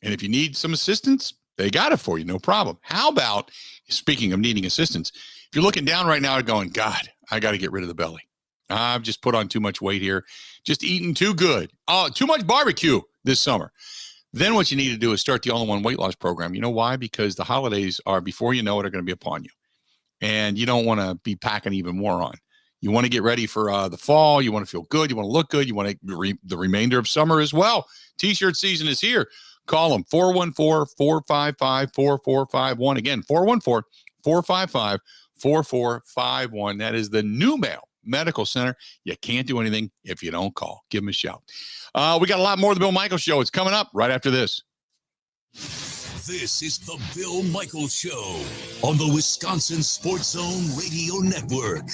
And if you need some assistance, they got it for you. No problem. How about, speaking of needing assistance, if you're looking down right now and going, God, I got to get rid of the belly. I've just put on too much weight here. Just eating too good. Oh, too much barbecue this summer. Then what you need to do is start the all-in-one weight loss program. You know why? Because the holidays are, before you know it, are going to be upon you. And you don't want to be packing even more on. You want to get ready for the fall. You want to feel good. You want to look good. You want to the remainder of summer as well. T-shirt season is here. Call them, 414-455-4451. Again, 414-455-4451. That is the New Male Medical Center. You can't do anything if you don't call. Give them a shout. We got a lot more of the Bill Michaels Show. It's coming up right after this. This is the Bill Michaels Show on the Wisconsin Sports Zone Radio Network.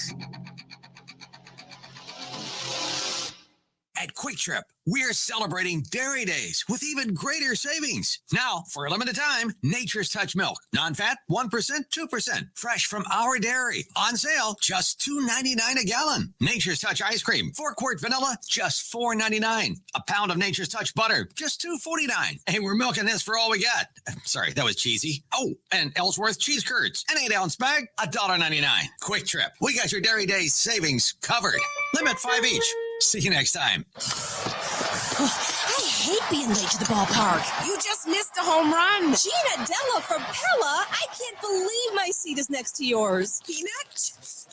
At Quick Trip, we're celebrating Dairy Days with even greater savings. Now, for a limited time, Nature's Touch milk, non-fat, 1%, 2%, fresh from our dairy, on sale, just $2.99 a gallon. Nature's Touch ice cream, 4-quart vanilla, just $4.99. A pound of Nature's Touch butter, just $2.49. Hey, we're milking this for all we got. Sorry, that was cheesy. Oh, and Ellsworth cheese curds, an 8-ounce bag, $1.99. Quick Trip, we got your Dairy Days savings covered. Limit 5 each. See you next time. I hate being late to the ballpark. You just missed a home run. Gina Della from Pella. I can't believe my seat is next to yours. Peanut?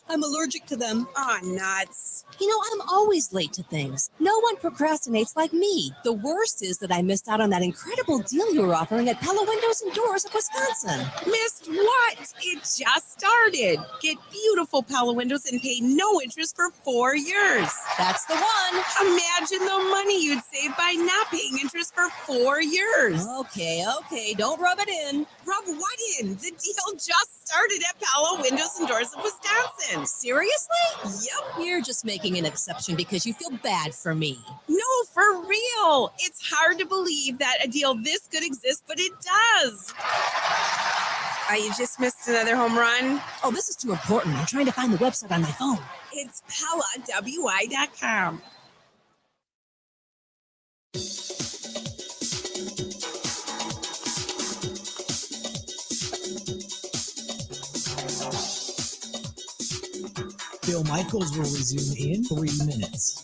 I'm allergic to them. Aw, nuts. You know, I'm always late to things. No one procrastinates like me. The worst is that I missed out on that incredible deal you were offering at Pella Windows and Doors of Wisconsin. Missed what? It just started. Get beautiful Pella windows and pay no interest for 4 years. That's the one. Imagine the money you'd save by not paying interest for 4 years. Okay. Don't rub it in. Rub what in? The deal just started at Pella Windows and Doors of Wisconsin. Seriously? Yep. You're just making an exception because you feel bad for me. No, for real. It's hard to believe that a deal this good exists, but it does. You just missed another home run? Oh, this is too important. I'm trying to find the website on my phone. It's PellaWI.com. Bill Michaels will resume in 3 minutes.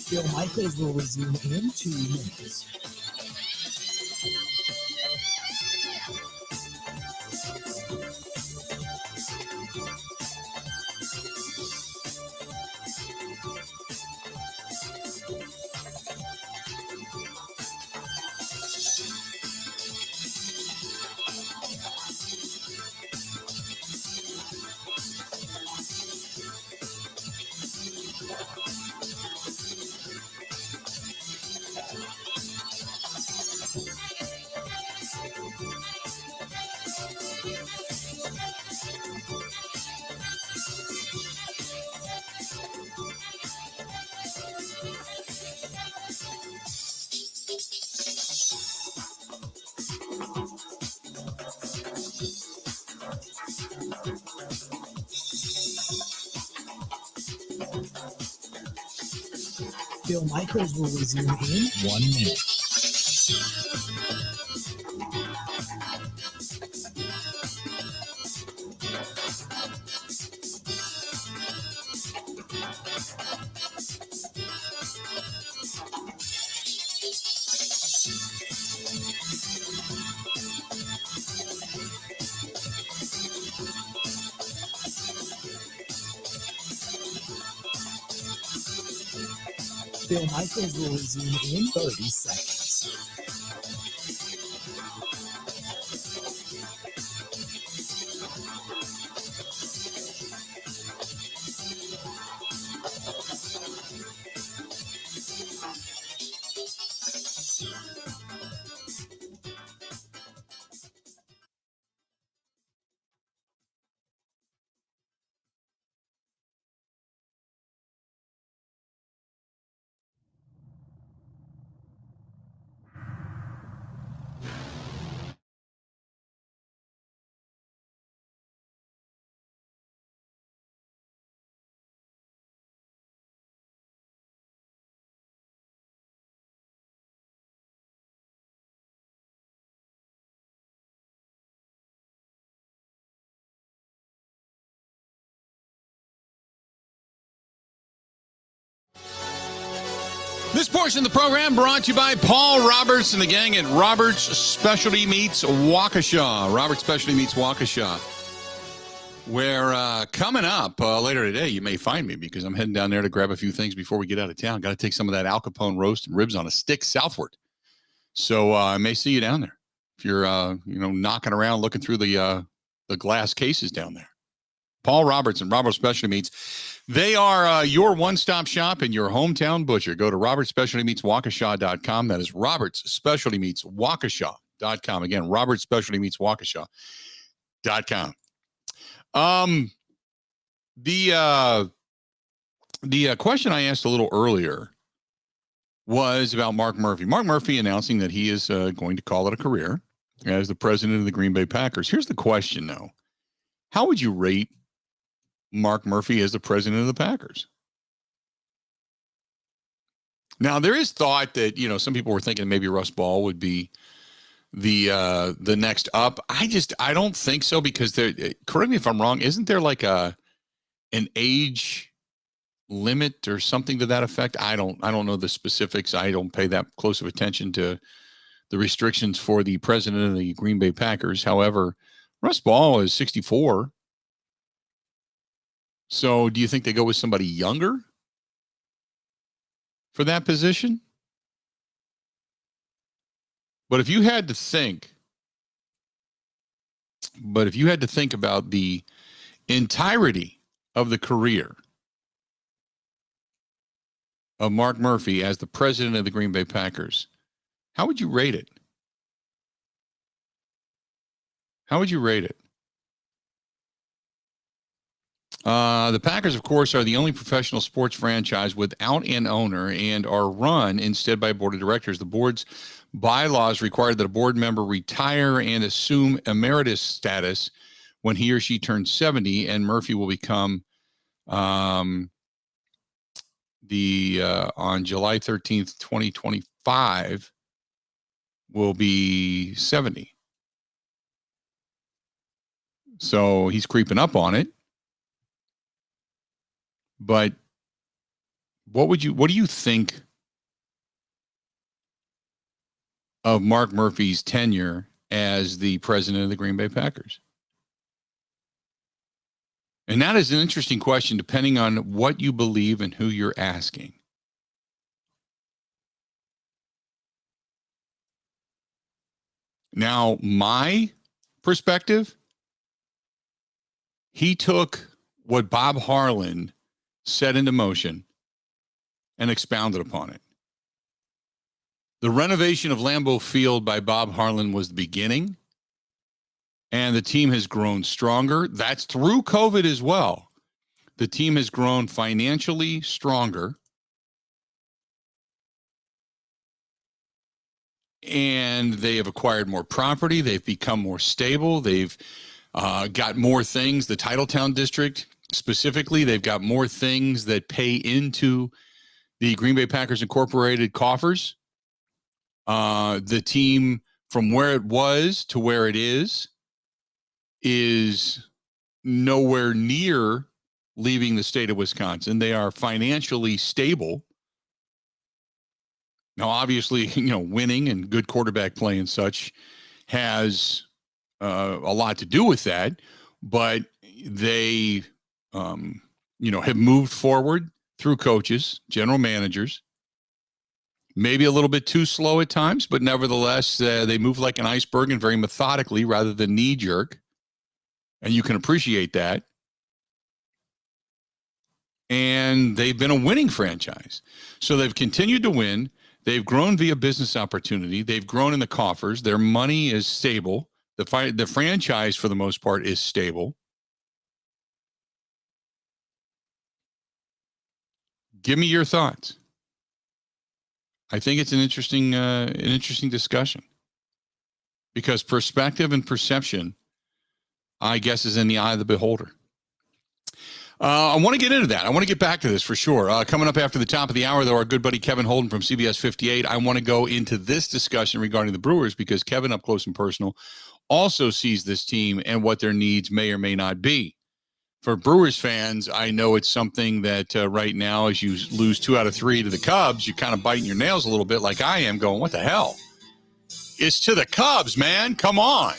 Bill Michaels will resume in 2 minutes. Bill Michaels will resume in 1 minute. Bill Michaels will resume in 30 seconds. This portion of the program brought to you by Paul Roberts and the gang at Roberts Specialty Meats Waukesha. Roberts Specialty Meats Waukesha. Where coming up later today, you may find me because I'm heading down there to grab a few things before we get out of town. Got to take some of that Al Capone roast and ribs on a stick southward. So I may see you down there if you're knocking around looking through the glass cases down there. Paul Roberts and Roberts Specialty Meats. They are your one-stop shop and your hometown butcher. Go to robertspecialtymeatswaukesha.com. That is robertspecialtymeatswaukesha.com. Again, robertspecialtymeatswaukesha.com. The question I asked a little earlier was about Mark Murphy. Mark Murphy announcing that he is going to call it a career as the president of the Green Bay Packers. Here's the question, though. How would you rate Mark Murphy as the president of the Packers? Now, there is thought that, some people were thinking maybe Russ Ball would be the next up. I don't think so, because correct me if I'm wrong, isn't there like an age limit or something to that effect? I don't know the specifics. I don't pay that close of attention to the restrictions for the president of the Green Bay Packers. However, Russ Ball is 64. So do you think they go with somebody younger for that position. But if you had to think about the entirety of the career of Mark Murphy as the president of the Green Bay Packers, how would you rate it? How would you rate it? The Packers, of course, are the only professional sports franchise without an owner and are run instead by a board of directors. The board's bylaws require that a board member retire and assume emeritus status when he or she turns 70, and Murphy will become on July 13th, 2025, will be 70. So he's creeping up on it. But what do you think of Mark Murphy's tenure as the president of the Green Bay Packers? And that is an interesting question, depending on what you believe and who you're asking. Now, my perspective, he took what Bob Harlan set into motion and expounded upon it. The renovation of Lambeau Field by Bob Harlan was the beginning, and the team has grown stronger. That's through COVID as well. The team has grown financially stronger, and they have acquired more property. They've become more stable. They've got more things. The Titletown district specifically, they've got more things that pay into the Green Bay Packers Incorporated coffers. The team, from where it was to where it is nowhere near leaving the state of Wisconsin. They are financially stable. Now, obviously, winning and good quarterback play and such has a lot to do with that, but they have moved forward through coaches, general managers, maybe a little bit too slow at times, but nevertheless, they move like an iceberg and very methodically rather than knee-jerk, and you can appreciate that. And they've been a winning franchise. So they've continued to win. They've grown via business opportunity. They've grown in the coffers. Their money is stable. The franchise, for the most part, is stable. Give me your thoughts. I think it's an interesting discussion, because perspective and perception, I guess, is in the eye of the beholder. I want to get into that. I want to get back to this for sure. Coming up after the top of the hour, though, our good buddy Kevin Holden from CBS 58. I want to go into this discussion regarding the Brewers, because Kevin, up close and personal, also sees this team and what their needs may or may not be. For Brewers fans, I know it's something that right now, as you lose 2 out of 3 to the Cubs, you're kind of biting your nails a little bit like I am, going, what the hell? It's to the Cubs, man. Come on.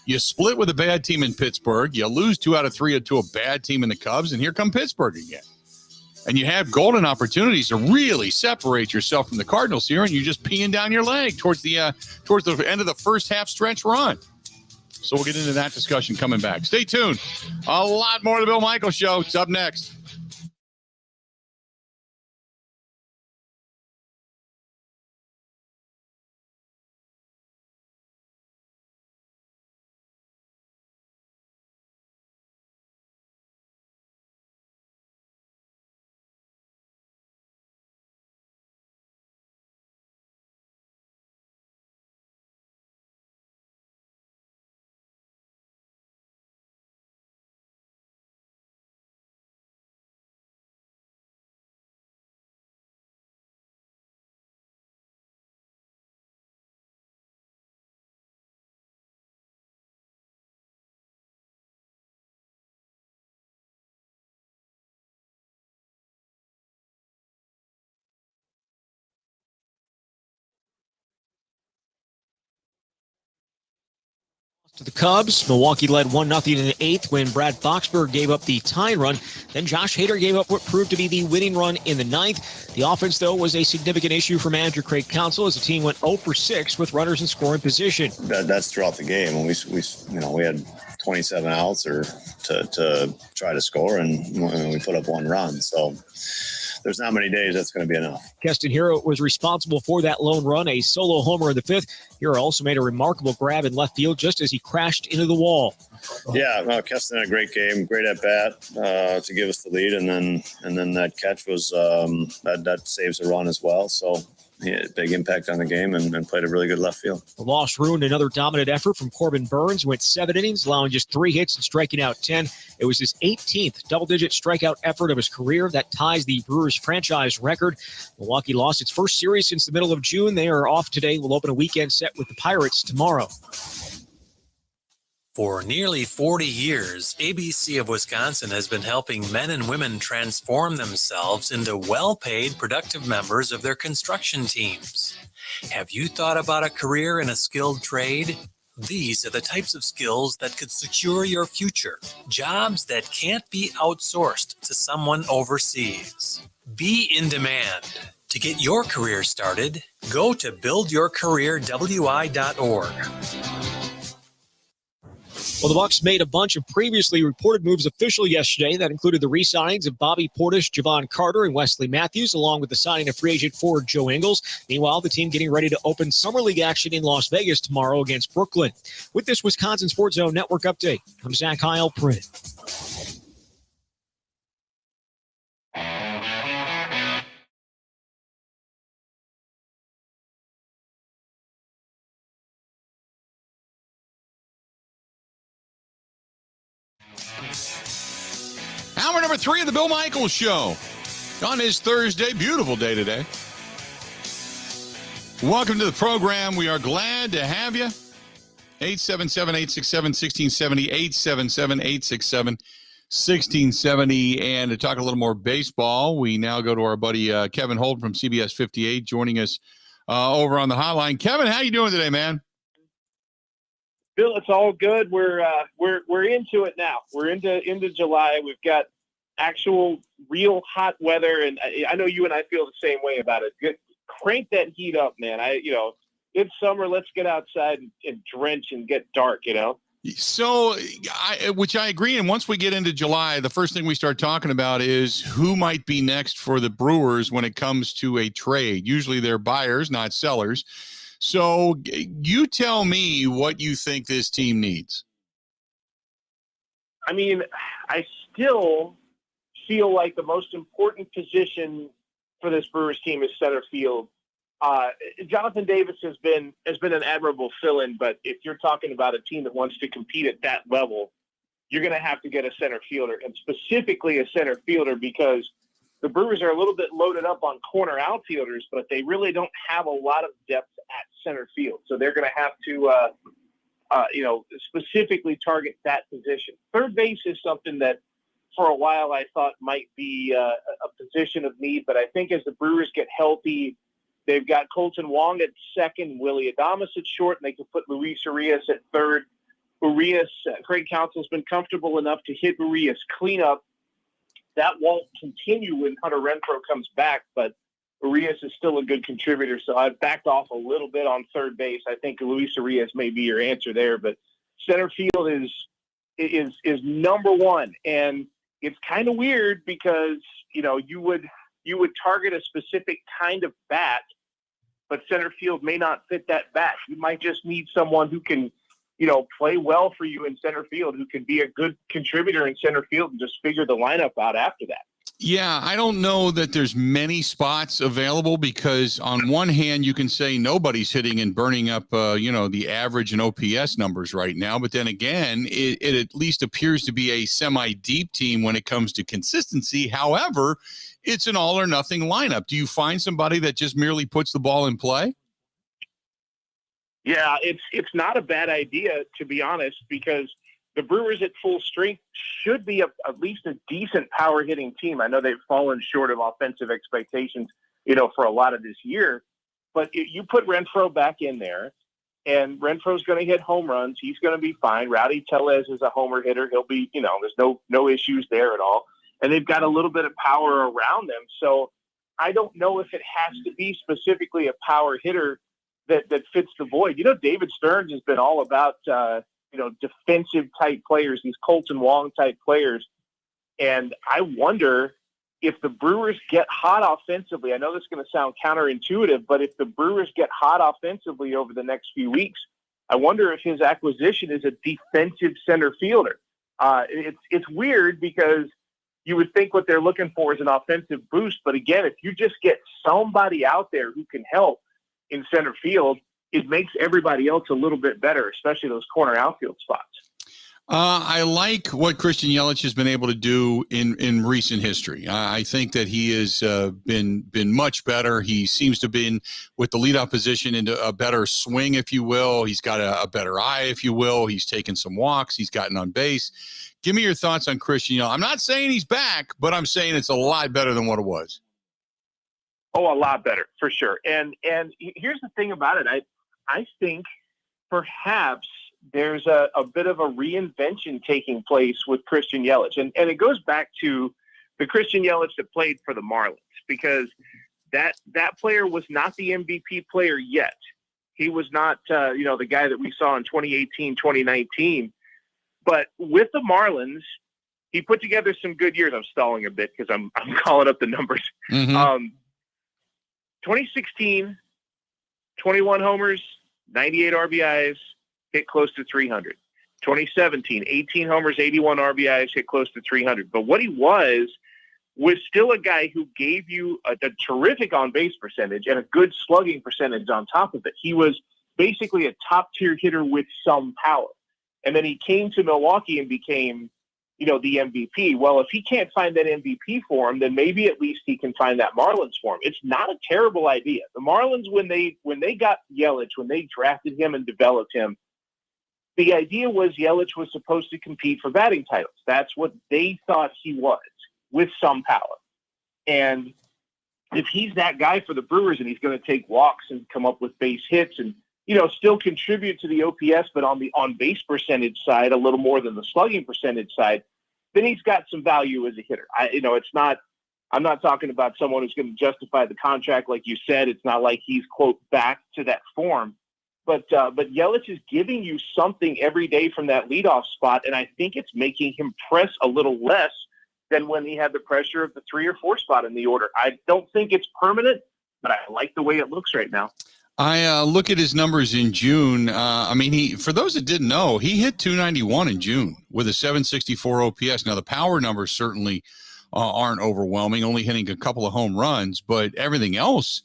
You split with a bad team in Pittsburgh. You lose 2 out of 3 to a bad team in the Cubs, and here come Pittsburgh again. And you have golden opportunities to really separate yourself from the Cardinals here, and you're just peeing down your leg towards the end of the first half stretch run. So we'll get into that discussion coming back. Stay tuned. A lot more of the Bill Michaels Show. It's up next. To the Cubs, Milwaukee led 1-0 in the 8th when Brad Foxberg gave up the tying run. Then Josh Hader gave up what proved to be the winning run in the 9th. The offense, though, was a significant issue for manager Craig Counsell as the team went 0 for 6 with runners in scoring position. That's throughout the game. When we had 27 outs or to try to score, and we put up one run. So there's not many days that's going to be enough. Keston Hiura was responsible for that lone run, a solo homer in the 5th. Hiura also made a remarkable grab in left field just as he crashed into the wall. Yeah, Keston had a great game, great at bat to give us the lead, and then that catch was that saves a run as well. So yeah, big impact on the game and played a really good left field. The loss ruined another dominant effort from Corbin Burns, who went 7 innings, allowing just 3 hits and striking out 10. It was his 18th double-digit strikeout effort of his career. That ties the Brewers franchise record. Milwaukee lost its first series since the middle of June. They are off today. Will open a weekend set with the Pirates tomorrow. For nearly 40 years, ABC of Wisconsin has been helping men and women transform themselves into well-paid, productive members of their construction teams. Have you thought about a career in a skilled trade? These are the types of skills that could secure your future. Jobs that can't be outsourced to someone overseas. Be in demand. To get your career started, go to buildyourcareerwi.org. Well, the Bucs made a bunch of previously reported moves official yesterday. That included the re-signings of Bobby Portis, Javon Carter, and Wesley Matthews, along with the signing of free agent forward Joe Ingles. Meanwhile, the team getting ready to open Summer League action in Las Vegas tomorrow against Brooklyn. With this Wisconsin Sports Zone Network update, I'm Zach Heil-Print. Hour number 3 of the Bill Michaels Show on this Thursday. Beautiful day today. Welcome to the program. We are glad to have you. 877-867-1670, 877-867-1670. And to talk a little more baseball, we now go to our buddy Kevin Holt from CBS 58 joining us over on the hotline. Kevin, how you doing today, man? Bill, it's all good. We're into it now. We're into July. We've got actual real hot weather, and I know you and I feel the same way about it. Crank that heat up, man. It's summer. Let's get outside and drench and get dark. So, which I agree. And once we get into July, the first thing we start talking about is who might be next for the Brewers when it comes to a trade. Usually they're buyers, not sellers. So you tell me what you think this team needs. I mean, I still feel like the most important position for this Brewers team is center field. Jonathan Davis has been an admirable fill-in, but if you're talking about a team that wants to compete at that level, you're going to have to get a center fielder, and specifically a center fielder because the Brewers are a little bit loaded up on corner outfielders, but they really don't have a lot of depth at center field. So they're going to have to, specifically target that position. Third base is something that for a while I thought might be a position of need, but I think as the Brewers get healthy, they've got Colton Wong at second, Willy Adames at short, and they can put Luis Urias at third. Urias, Craig Counsell's been comfortable enough to hit Urias cleanup. That won't continue when Hunter Renfroe comes back, but Urias is still a good contributor, so I've backed off a little bit on third base. I think Luis Urias may be your answer there, but center field is number one, and it's kind of weird because you would target a specific kind of bat, but center field may not fit that bat. You might just need someone who can play well for you in center field, who can be a good contributor in center field and just figure the lineup out after that. Yeah, I don't know that there's many spots available because on one hand, you can say nobody's hitting and burning up, the average and OPS numbers right now. But then again, it at least appears to be a semi-deep team when it comes to consistency. However, it's an all or nothing lineup. Do you find somebody that just merely puts the ball in play? Yeah, it's not a bad idea, to be honest, because the Brewers at full strength should be at least a decent power hitting team. I know they've fallen short of offensive expectations, for a lot of this year, but you put Renfroe back in there and Renfro's going to hit home runs. He's going to be fine. Rowdy Tellez is a homer hitter. He'll be, there's no issues there at all. And they've got a little bit of power around them. So I don't know if it has to be specifically a power hitter that fits the void. David Stearns has been all about, defensive type players, these Colton Wong type players. And I wonder if the Brewers get hot offensively. I know this is going to sound counterintuitive, but if the Brewers get hot offensively over the next few weeks, I wonder if his acquisition is a defensive center fielder. It's weird because you would think what they're looking for is an offensive boost. But again, if you just get somebody out there who can help in center field, it makes everybody else a little bit better, especially those corner outfield spots. I like what Christian Yelich has been able to do in recent history. I think that he has been much better. He seems to have been, with the leadoff position, into a better swing, if you will. He's got a better eye, if you will. He's taken some walks. He's gotten on base. Give me your thoughts on Christian Yelich. I'm not saying he's back, but I'm saying it's a lot better than what it was. Oh, a lot better, for sure. And here's the thing about it. I think perhaps there's a bit of a reinvention taking place with Christian Yelich. And it goes back to the Christian Yelich that played for the Marlins, because that player was not the MVP player yet. He was not, the guy that we saw in 2018, 2019. But with the Marlins, he put together some good years. I'm stalling a bit because I'm calling up the numbers. Mm-hmm. 2016, 21 homers, 98 RBIs, hit close to 300. 2017, 18 homers, 81 RBIs, hit close to 300. But what he was still a guy who gave you a terrific on-base percentage and a good slugging percentage on top of it. He was basically a top-tier hitter with some power. And then he came to Milwaukee and became, the MVP. Well, if he can't find that MVP for him, then maybe at least he can find that Marlins for him. It's not a terrible idea. The Marlins, when they got Yelich, when they drafted him and developed him, the idea was Yelich was supposed to compete for batting titles. That's what they thought he was, with some power. And if he's that guy for the Brewers and he's going to take walks and come up with base hits and, still contribute to the OPS, but on the on-base percentage side, a little more than the slugging percentage side, then he's got some value as a hitter. I'm not talking about someone who's going to justify the contract, like you said. It's not like he's, quote, back to that form. But Yelich is giving you something every day from that leadoff spot, and I think it's making him press a little less than when he had the pressure of the 3 or 4 spot in the order. I don't think it's permanent, but I like the way it looks right now. I look at his numbers in June. For those that didn't know, he hit 291 in June with a 764 OPS. Now, the power numbers certainly aren't overwhelming, only hitting a couple of home runs, but everything else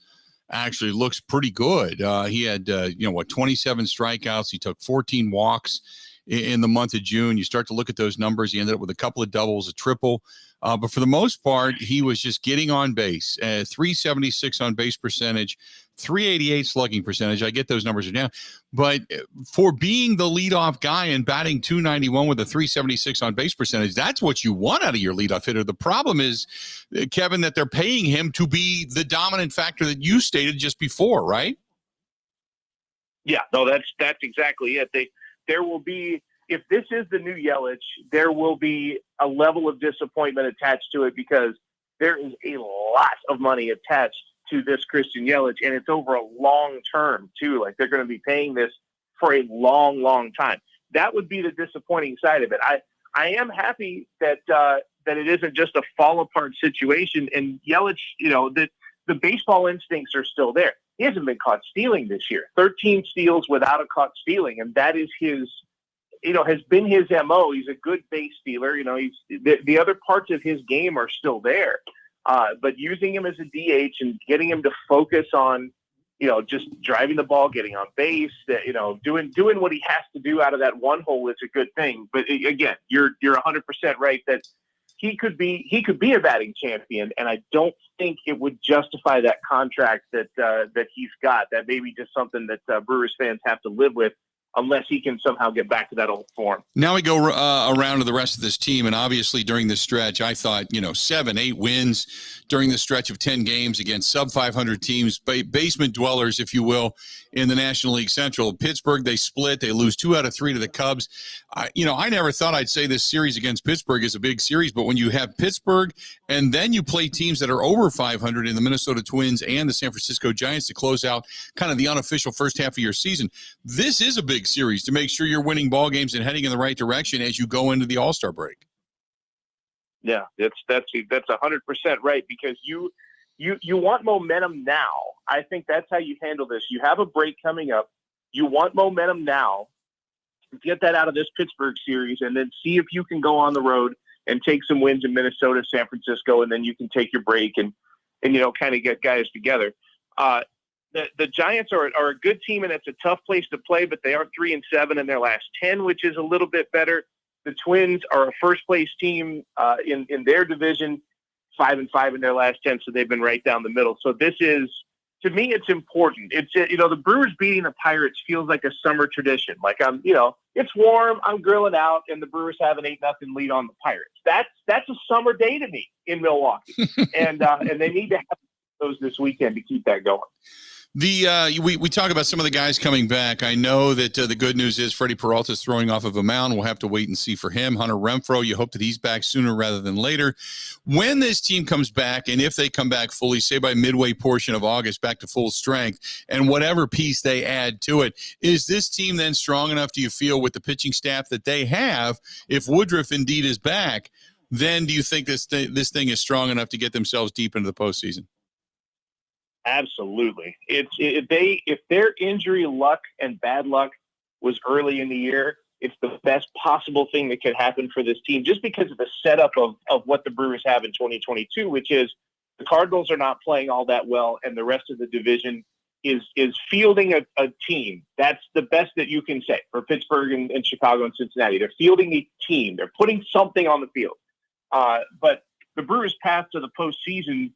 actually looks pretty good. He had, 27 strikeouts. He took 14 walks in the month of June. You start to look at those numbers. He ended up with a couple of doubles, a triple. But for the most part, he was just getting on base. 376 on base percentage, 388 slugging percentage. I get those numbers are down. But for being the leadoff guy and batting 291 with a 376 on base percentage, that's what you want out of your leadoff hitter. The problem is, Kevin, that they're paying him to be the dominant factor that you stated just before, right? Yeah, no, that's exactly it. There will be, if this is the new Yelich, there will be a level of disappointment attached to it because there is a lot of money attached to this Christian Yelich, and it's over a long term too. Like, they're going to be paying this for a long, long time. That would be the disappointing side of it. I am happy that it isn't just a fall apart situation. And Yelich, the baseball instincts are still there. He hasn't been caught stealing this year. 13 steals without a caught stealing, and that is his, has been his MO. He's a good base stealer. He's the other parts of his game are still there. But using him as a DH and getting him to focus on, just driving the ball, getting on base, doing what he has to do out of that one hole is a good thing. But again, you're 100% right that he could be a batting champion, and I don't think it would justify that contract that he's got. That may be just something that Brewers fans have to live with. unless he can somehow get back to that old form. Now we go around to the rest of this team, and obviously during this stretch, I thought 7-8 wins during the stretch of 10 games against sub 500 teams, basement dwellers, if you will, in the National League Central. Pittsburgh, they split. They lose 2 out of 3 to the Cubs. I never thought I'd say this series against Pittsburgh is a big series, but when you have Pittsburgh and then you play teams that are over 500 in the Minnesota Twins and the San Francisco Giants to close out kind of the unofficial first half of your season, this is a big series to make sure you're winning ball games and heading in the right direction as you go into the All-Star break. Yeah, that's 100% right, because you want momentum now. I think that's how you handle this. You have a break coming up. You want momentum now. Get that out of this Pittsburgh series, and then see if you can go on the road and take some wins in Minnesota, San Francisco, and then you can take your break and kind of get guys together. The Giants are a good team, and it's a tough place to play, but they are 3-7 in their last 10, which is a little bit better. The Twins are a first-place team in their division, 5-5 in their last 10, so they've been right down the middle. So this is, to me, it's important. It's the Brewers beating the Pirates feels like a summer tradition. Like it's warm, I'm grilling out, and the Brewers have an 8-0 lead on the Pirates. That's a summer day to me in Milwaukee, and they need to have those this weekend to keep that going. We talk about some of the guys coming back. I know that the good news is Freddie Peralta is throwing off of a mound. We'll have to wait and see for him. Hunter Renfroe, you hope that he's back sooner rather than later. When this team comes back, and if they come back fully, say by midway portion of August, back to full strength, and whatever piece they add to it, is this team then strong enough, do you feel, with the pitching staff that they have, if Woodruff indeed is back, then do you think this thing is strong enough to get themselves deep into the postseason? Absolutely. If their injury luck and bad luck was early in the year, it's the best possible thing that could happen for this team, just because of the setup of what the Brewers have in 2022, which is the Cardinals are not playing all that well, and the rest of the division is fielding a team. That's the best that you can say for Pittsburgh and Chicago and Cincinnati. They're fielding a team. They're putting something on the field. But the Brewers' path to the postseason,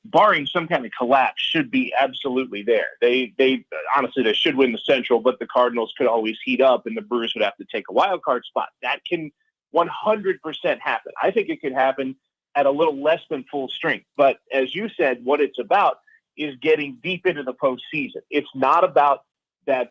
barring some kind of collapse, should be absolutely there. They honestly, they should win the Central, but the Cardinals could always heat up and the Brewers would have to take a wild card spot. That can 100% happen. I think it could happen at a little less than full strength. But as you said, what it's about is getting deep into the postseason. It's not about that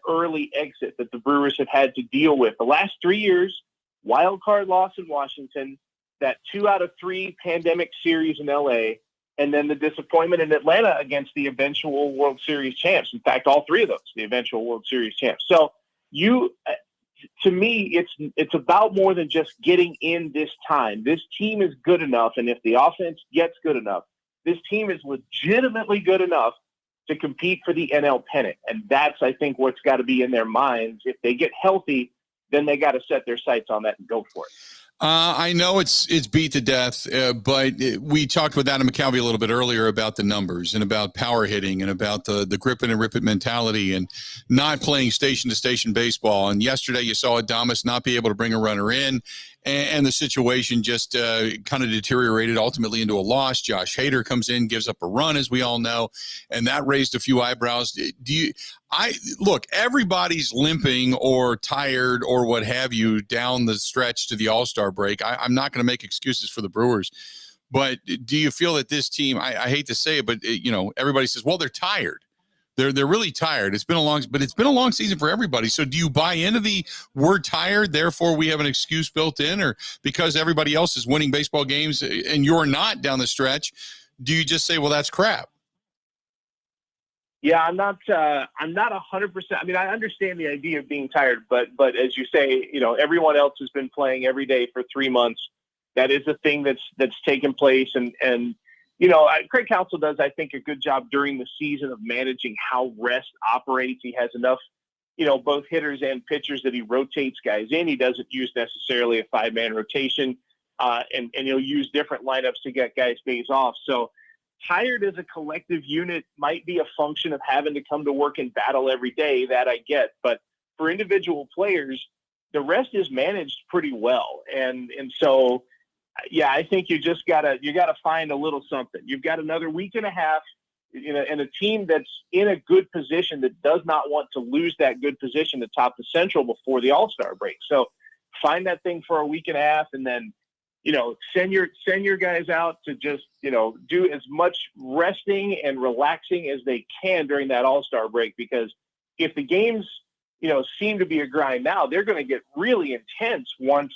early exit that the Brewers have had to deal with. The last 3 years, wild card loss in Washington, that 2 out of 3 pandemic series in LA, and then the disappointment in Atlanta against the eventual World Series champs. In fact, all 3 of those, the eventual World Series champs. So to me, it's about more than just getting in this time. This team is good enough, and if the offense gets good enough, this team is legitimately good enough to compete for the NL pennant. And that's, I think, what's got to be in their minds. If they get healthy, then they got to set their sights on that and go for it. I know it's beat to death, but we talked with Adam McCalvy a little bit earlier about the numbers and about power hitting and about the grip it and rip it mentality and not playing station-to-station baseball. And yesterday you saw Adames not be able to bring a runner in, and the situation just kind of deteriorated ultimately into a loss. Josh Hader comes in, gives up a run, as we all know, and that raised a few eyebrows. Look, everybody's limping or tired or what have you down the stretch to the All-Star break. I'm not going to make excuses for the Brewers, but do you feel that this team, I hate to say it, but everybody says, well, they're tired. They're really tired. It's been a long season for everybody. So do you buy into the we're tired, therefore we have an excuse built in, or because everybody else is winning baseball games and you're not down the stretch, do you just say, well, that's crap? Yeah, I'm not 100%. I mean, I understand the idea of being tired, but as you say, everyone else has been playing every day for 3 months. That is a thing that's taken place. And Craig Counsell does, I think, a good job during the season of managing how rest operates. He has enough, both hitters and pitchers that he rotates guys in. He doesn't use necessarily a 5-man rotation, and he'll use different lineups to get guys days off. So tired as a collective unit might be a function of having to come to work and battle every day. That I get. But for individual players, the rest is managed pretty well. And so, yeah, I think you gotta find a little something. You've got another week and a half and a team that's in a good position that does not want to lose that good position to top the Central before the All-Star break. So find that thing for a week and a half, and then, send your guys out to just, do as much resting and relaxing as they can during that All-Star break, because if the games, seem to be a grind now, they're going to get really intense once,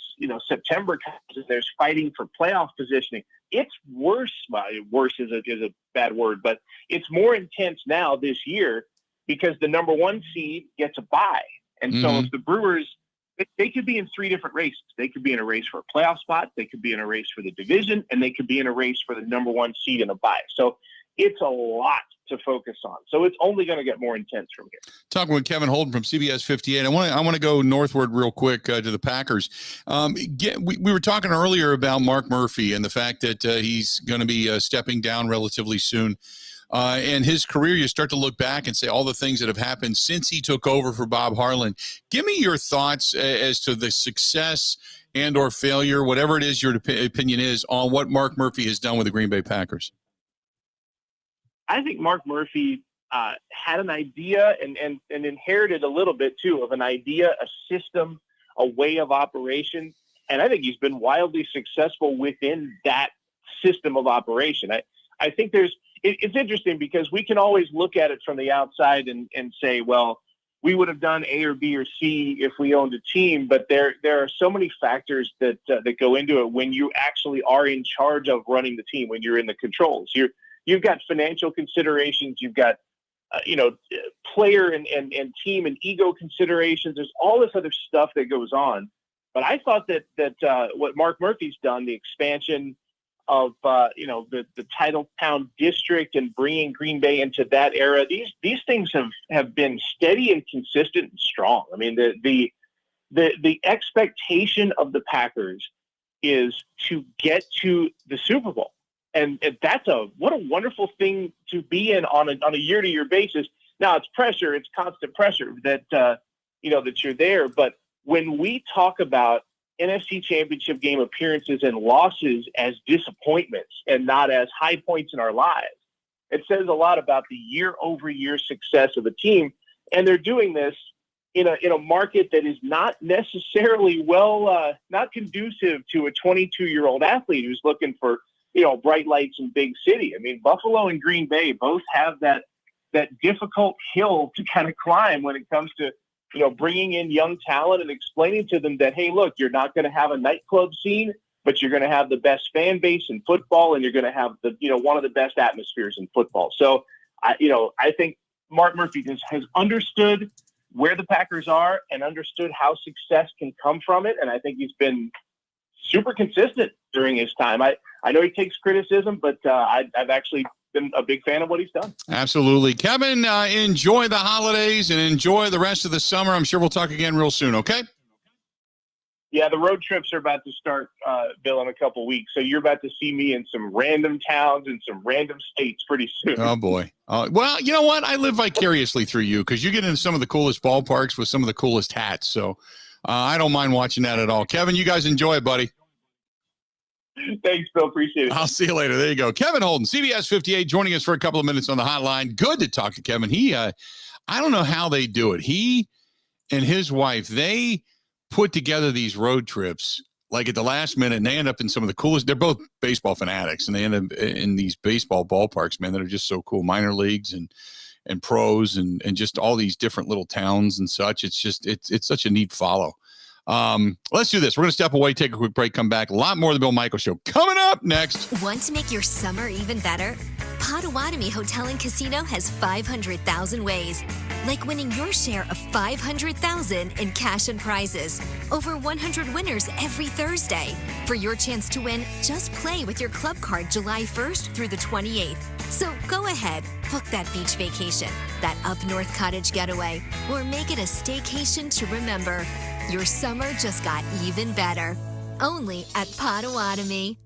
September comes and there's fighting for playoff positioning. It's worse. Well, worse is a bad word, but it's more intense now this year because the number one seed gets a bye. And so if the Brewers, they could be in three different races. They could be in a race for a playoff spot. They could be in a race for the division, and they could be in a race for the number one seed in a bye. So it's a lot to focus on. So it's only going to get more intense from here. Talking with Kevin Holden from CBS 58. I want to go northward real quick to the Packers. We were talking earlier about Mark Murphy and the fact that he's going to be stepping down relatively soon. And his career, you start to look back and say all the things that have happened since he took over for Bob Harlan. Give me your thoughts as to the success and or failure, whatever it is your opinion is, on what Mark Murphy has done with the Green Bay Packers. I think Mark Murphy had an idea and inherited a little bit, too, of an idea, a system, a way of operation. And I think he's been wildly successful within that system of operation. I think it's interesting because we can always look at it from the outside and say, well, we would have done A or B or C if we owned a team. But there are so many factors that go into it when you actually are in charge of running the team, when you're in the controls. You've got financial considerations. You've got, player and team and ego considerations. There's all this other stuff that goes on. But I thought that what Mark Murphy's done, the expansion of, the Titletown district and bringing Green Bay into that era, these things have been steady and consistent and strong. I mean, the expectation of the Packers is to get to the Super Bowl. And that's what a wonderful thing to be in on a year-to-year basis. Now it's pressure, it's constant pressure that that you're there. But when we talk about NFC Championship game appearances and losses as disappointments and not as high points in our lives, it says a lot about the year-over-year success of the team. And they're doing this in a market that is not necessarily not conducive to a 22-year-old athlete who's looking for bright lights in big city. I mean, Buffalo and Green Bay both have that difficult hill to kind of climb when it comes to, bringing in young talent and explaining to them that, hey, look, you're not going to have a nightclub scene, but you're going to have the best fan base in football, and you're going to have one of the best atmospheres in football. So, I think Mark Murphy has understood where the Packers are and understood how success can come from it. And I think he's been super consistent during his time. I know he takes criticism, but I've actually been a big fan of what he's done. Absolutely. Kevin, enjoy the holidays and enjoy the rest of the summer. I'm sure we'll talk again real soon, okay? Yeah, the road trips are about to start, Bill, in a couple weeks. So you're about to see me in some random towns and some random states pretty soon. Oh, boy. Well, you know what? I live vicariously through you because you get into some of the coolest ballparks with some of the coolest hats. So I don't mind watching that at all. Kevin, you guys enjoy it, buddy. Thanks, Bill. Appreciate it. I'll see you later. There you go. Kevin Holden, CBS 58, joining us for a couple of minutes on the hotline. Good to talk to Kevin. He, I don't know how they do it. He and his wife, they put together these road trips like at the last minute, and they end up in some of the coolest. They're both baseball fanatics, and they end up in these baseball ballparks, man, that are just so cool. Minor leagues and pros and just all these different little towns and such. It's just, it's such a neat follow. Let's do this. We're going to step away, take a quick break, come back. A lot more of the Bill Michaels Show coming up next. Want to make your summer even better? Potawatomi Hotel and Casino has 500,000 ways, like winning your share of $500,000 in cash and prizes. Over 100 winners every Thursday. For your chance to win, just play with your club card July 1st through the 28th. So go ahead, book that beach vacation, that up north cottage getaway, or make it a staycation to remember. Your summer just got even better. Only at Potawatomi.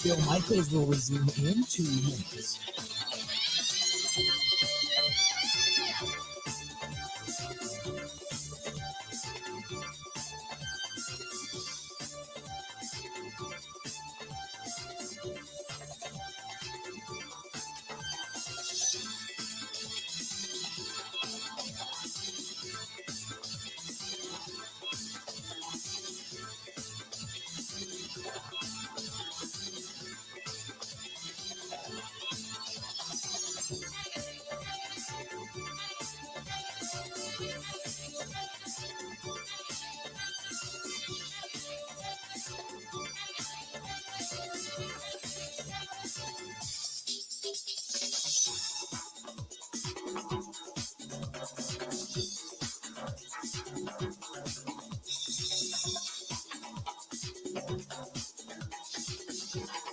Bill Michaels will resume in 2 minutes.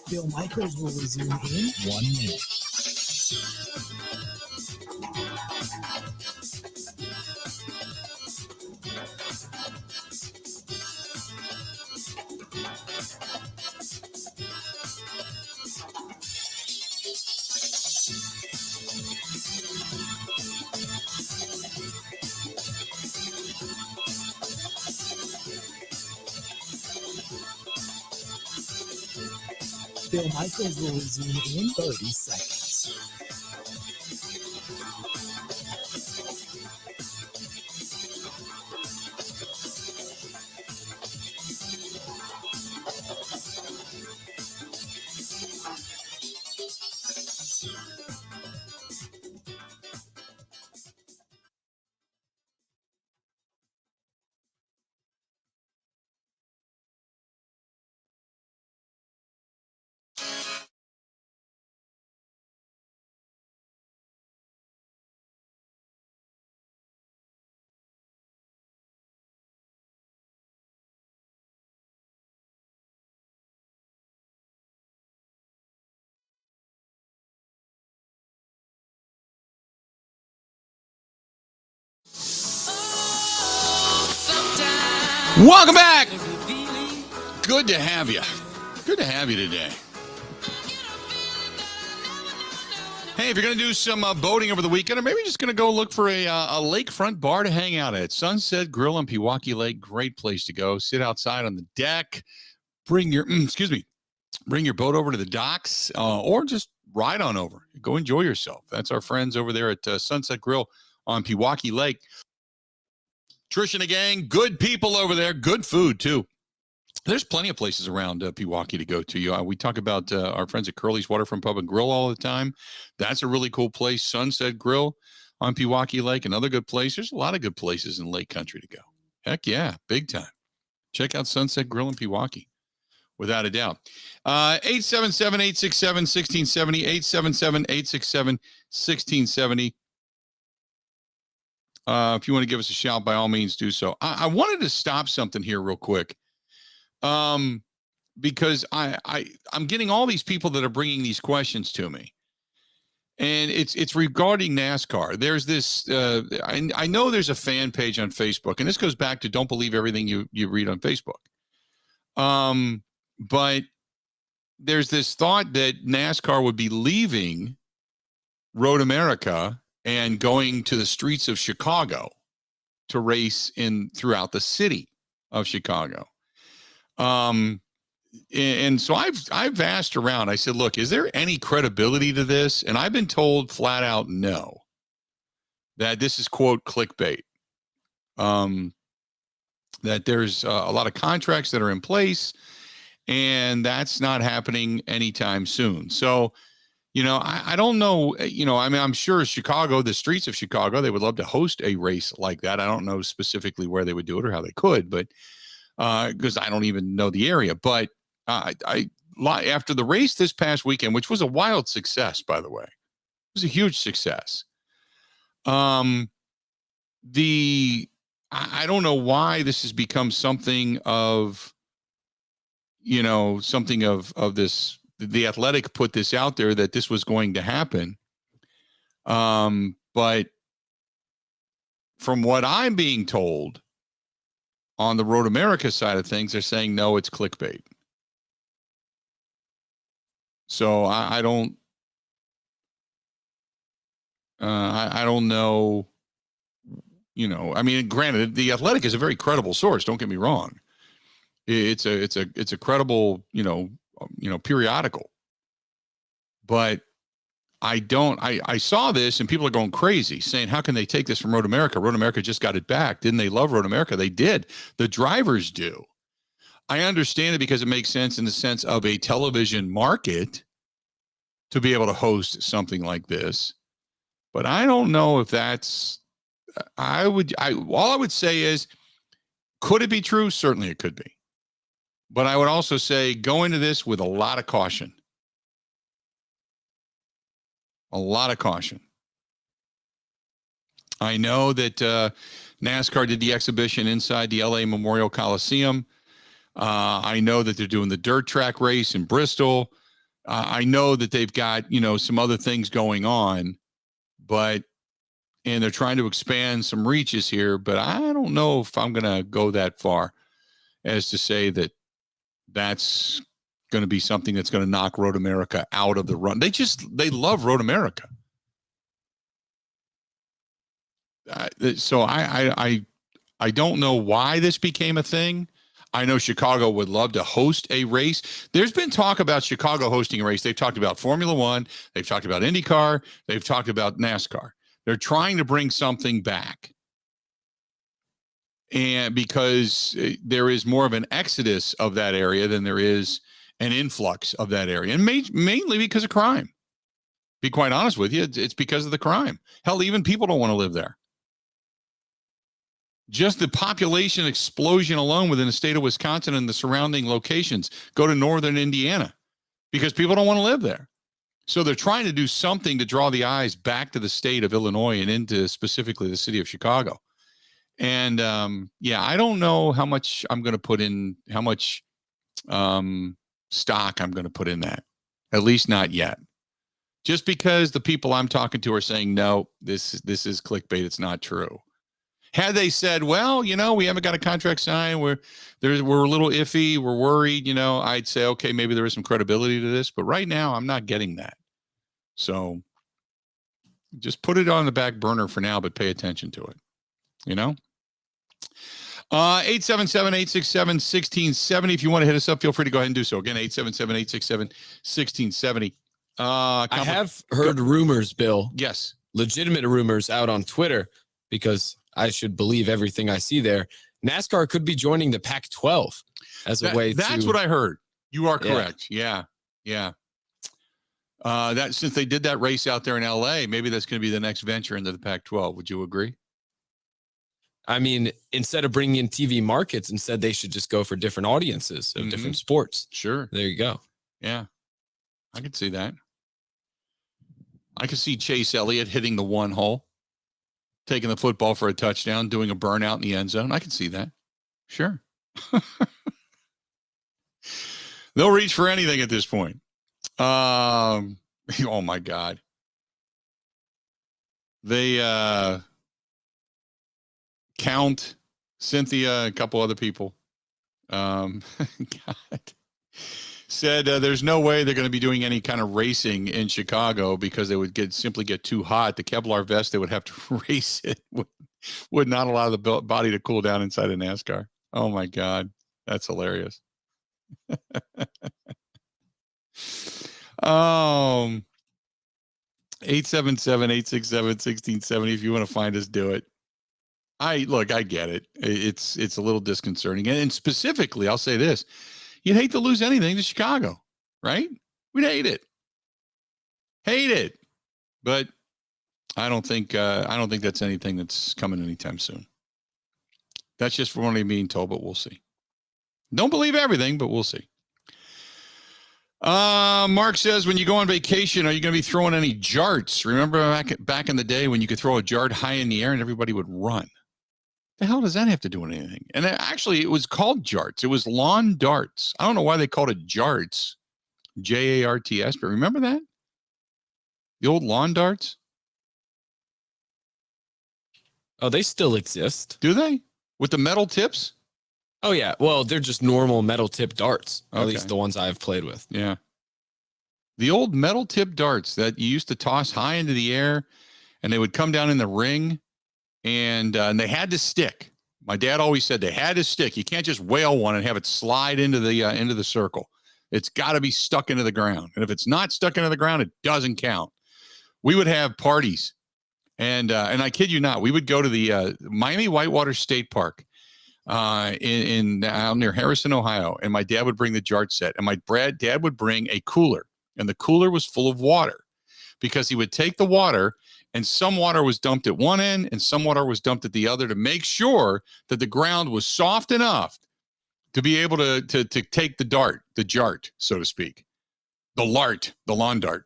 Bill Michaels will resume in 1 minute. Bill Michaels will resume in 30 seconds. Welcome back. Good to have you. Good to have you today. Hey, if you're going to do some boating over the weekend, or maybe just going to go look for a lakefront bar to hang out at, Sunset Grill on Pewaukee Lake, great place to go. Sit outside on the deck, bring your bring your boat over to the docks, or just ride on over. Go enjoy yourself. That's our friends over there at Sunset Grill on Pewaukee Lake. Trish and the gang, good people over there, good food too. There's plenty of places around Pewaukee to go to. We talk about our friends at Curly's Waterfront Pub and Grill all the time. That's a really cool place. Sunset Grill on Pewaukee Lake, another good place. There's a lot of good places in Lake Country to go. Heck yeah, big time. Check out Sunset Grill in Pewaukee, without a doubt. 877-867-1670, 877-867-1670. If you want to give us a shout, by all means, do so. I wanted to stop something here real quick, because I'm getting all these people that are bringing these questions to me, and it's regarding NASCAR. There's this. I know there's a fan page on Facebook, and this goes back to don't believe everything you read on Facebook. But there's this thought that NASCAR would be leaving Road America and going to the streets of Chicago to race throughout the city of Chicago. And so I've asked around. I said, look, is there any credibility to this? And I've been told flat out no, that this is, quote, clickbait. That there's a lot of contracts that are in place, and that's not happening anytime soon. So, I don't know, I'm sure Chicago, the streets of Chicago, they would love to host a race like that. I don't know specifically where they would do it or how they could, but because I don't even know the area. But after the race this past weekend, which was a wild success, by the way, it was a huge success. I don't know why this has become something of, something of this. The Athletic put this out there that this was going to happen. But from what I'm being told on the Road America side of things, they're saying, no, it's clickbait. So I don't know, I mean, granted, The Athletic is a very credible source. Don't get me wrong. It's a credible, periodical, but I saw this and people are going crazy saying, how can they take this from Road America? Road America just got it back. Didn't they love Road America? They did. The drivers do. I understand it because it makes sense in the sense of a television market to be able to host something like this. But I don't know if that's, all I would say is, could it be true? Certainly it could be. But I would also say go into this with a lot of caution. A lot of caution. I know that NASCAR did the exhibition inside the LA Memorial Coliseum. I know that they're doing the dirt track race in Bristol. I know that they've got, some other things going on, and they're trying to expand some reaches here, but I don't know if I'm going to go that far as to say that that's going to be something that's going to knock Road America out of the run. They love Road America. So I don't know why this became a thing. I know Chicago would love to host a race. There's been talk about Chicago hosting a race. They've talked about Formula One. They've talked about IndyCar. They've talked about NASCAR. They're trying to bring something back. And because there is more of an exodus of that area than there is an influx of that area. And mainly because of crime. Be quite honest with you, it's because of the crime. Hell, even people don't want to live there. Just the population explosion alone within the state of Wisconsin and the surrounding locations. Go to northern Indiana because people don't want to live there. So they're trying to do something to draw the eyes back to the state of Illinois and into specifically the city of Chicago. And I don't know how much I'm going to put in, how much stock I'm going to put in that. At least not yet. Just because the people I'm talking to are saying, no, this is clickbait. It's not true. Had they said, well, we haven't got a contract signed, we're a little iffy, we're worried, I'd say, okay, maybe there is some credibility to this, but right now I'm not getting that. So just put it on the back burner for now, but pay attention to it, 877-867-1670. If you want to hit us up, feel free to go ahead and do so. Again, 877-867-1670. I have heard rumors, Bill. Yes. Legitimate rumors out on Twitter, because I should believe everything I see there. NASCAR could be joining the Pac-12 as a way to... That's what I heard. You are correct. Yeah. That since they did that race out there in LA, maybe that's going to be the next venture into the Pac-12. Would you agree? I mean, instead of bringing in TV markets, instead they should just go for different audiences of different sports. Sure. There you go. Yeah. I could see that. I could see Chase Elliott hitting the one hole, taking the football for a touchdown, doing a burnout in the end zone. I can see that. Sure. They'll reach for anything at this point. Oh my God. They Count, Cynthia, a couple other people God, said there's no way they're going to be doing any kind of racing in Chicago because they would simply get too hot. The Kevlar vest, they would have to race it, would not allow the body to cool down inside a NASCAR. Oh my God. That's hilarious. 877-867-1670. If you want to find us, do it. I get it. It's a little disconcerting. And specifically, I'll say this. You'd hate to lose anything to Chicago, right? We'd hate it. Hate it. But I don't think that's anything that's coming anytime soon. That's just from what I'm being told, but we'll see. Don't believe everything, but we'll see. Mark says, when you go on vacation, are you going to be throwing any jarts? Remember back in the day when you could throw a jart high in the air and everybody would run? The hell does that have to do with anything? And actually, it was called jarts. It was lawn darts. I don't know why they called it jarts, J-A-R-T-S, but remember that? The old lawn darts? Oh, they still exist. Do they? With the metal tips? Oh, yeah. Well, they're just normal metal tip darts, at Okay. least the ones I've played with. Yeah. The old metal tip darts that you used to toss high into the air, and they would come down in the ring, and they had to stick. My dad always said they had to stick. You can't just whale one and have it slide into the circle. It's got to be stuck into the ground. And if it's not stuck into the ground, it doesn't count. We would have parties, and I kid you not, we would go to the Miami Whitewater State Park in out near Harrison, Ohio, and my dad would bring the dart set, and my dad would bring a cooler, and the cooler was full of water, because he would take the water, and some water was dumped at one end and some water was dumped at the other to make sure that the ground was soft enough to be able to take the jart, so to speak, the lawn dart.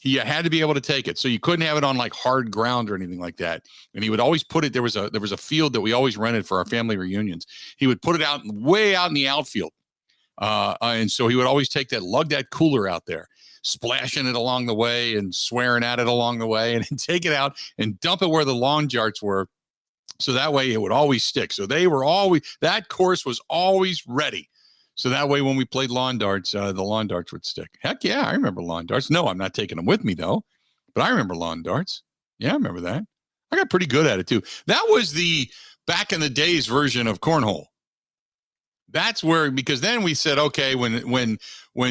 He had to be able to take it. So you couldn't have it on like hard ground or anything like that. And he would always put it, there was a field that we always rented for our family reunions. He would put it out way out in the outfield. And so he would always lug that cooler out there, splashing it along the way and swearing at it along the way, and take it out and dump it where the lawn darts were. So that way it would always stick. So that course was always ready. So that way when we played lawn darts, the lawn darts would stick. Heck yeah, I remember lawn darts. No, I'm not taking them with me though, but I remember lawn darts. Yeah, I remember that. I got pretty good at it too. That was the back in the days version of cornhole. That's where, because then we said, okay, when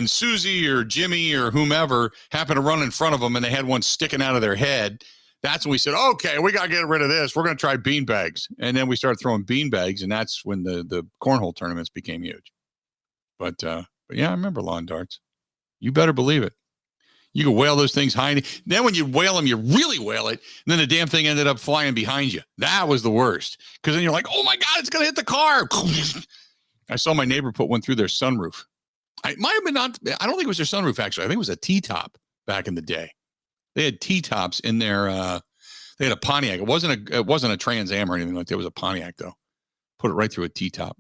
Susie or Jimmy or whomever happened to run in front of them and they had one sticking out of their head, that's when we said, okay, we got to get rid of this. We're going to try beanbags. And then we started throwing beanbags, and that's when the cornhole tournaments became huge. But yeah, I remember lawn darts. You better believe it. You could whale those things high. Then when you whale them, you really whale it. And then the damn thing ended up flying behind you. That was the worst. Because then you're like, oh my God, it's going to hit the car. I saw my neighbor put one through their sunroof. It might have been not, I don't think it was their sunroof, actually. I think it was a T-top back in the day. They had T-tops in their, they had a Pontiac. It wasn't a Trans Am or anything like that. It was a Pontiac, though. Put it right through a T-top.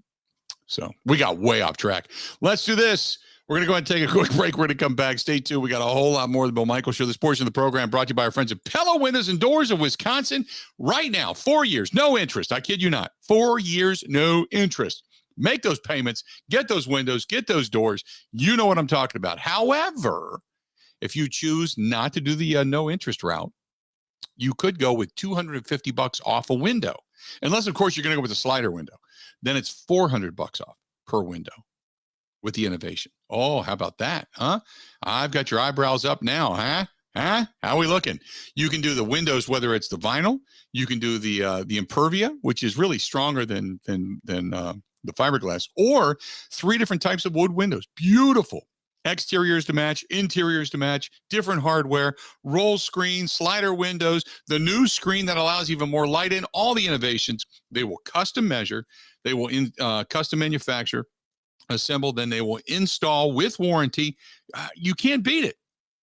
So we got way off track. Let's do this. We're going to go ahead and take a quick break. We're going to come back. Stay tuned. We got a whole lot more of the Bill Michaels Show. This portion of the program brought to you by our friends at Pella Windows and Doors of Wisconsin. Right now, 4 years, no interest. I kid you not. 4 years, no interest. Make those payments, get those windows, get those doors. You know what I'm talking about. However, if you choose not to do the no interest route, you could go with $250 off a window. Unless, of course, you're going to go with a slider window. Then it's $400 off per window with the innovation. Oh, how about that, huh? I've got your eyebrows up now, huh? How are we looking? You can do the windows, whether it's the vinyl. You can do the Impervia, which is really stronger than the fiberglass, or 3 different types of wood windows. Beautiful. Exteriors to match, interiors to match, different hardware, roll screens, slider windows, the new screen that allows even more light in, all the innovations. They will custom measure. They will custom manufacture, assemble, then they will install with warranty. You can't beat it.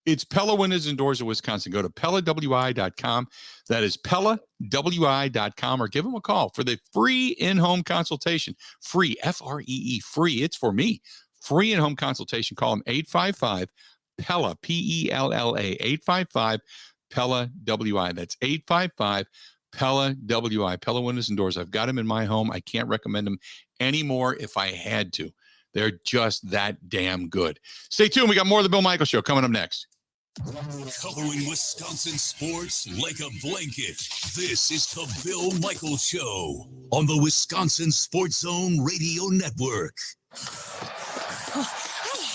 It's Pella Windows and Doors of Wisconsin. Go to PellaWI.com. That is PellaWI.com, or give them a call for the free in-home consultation. Free, F-R-E-E, free. It's for me. Free in-home consultation. Call them 855-PELLA, P-E-L-L-A, 855-PELLA-WI. That's 855-PELLA-WI. Pella Windows and Doors. I've got them in my home. I can't recommend them anymore if I had to. They're just that damn good. Stay tuned. We got more of the Bill Michaels Show coming up next. Covering Wisconsin sports like a blanket. This is the Bill Michaels Show on the Wisconsin Sports Zone Radio Network. I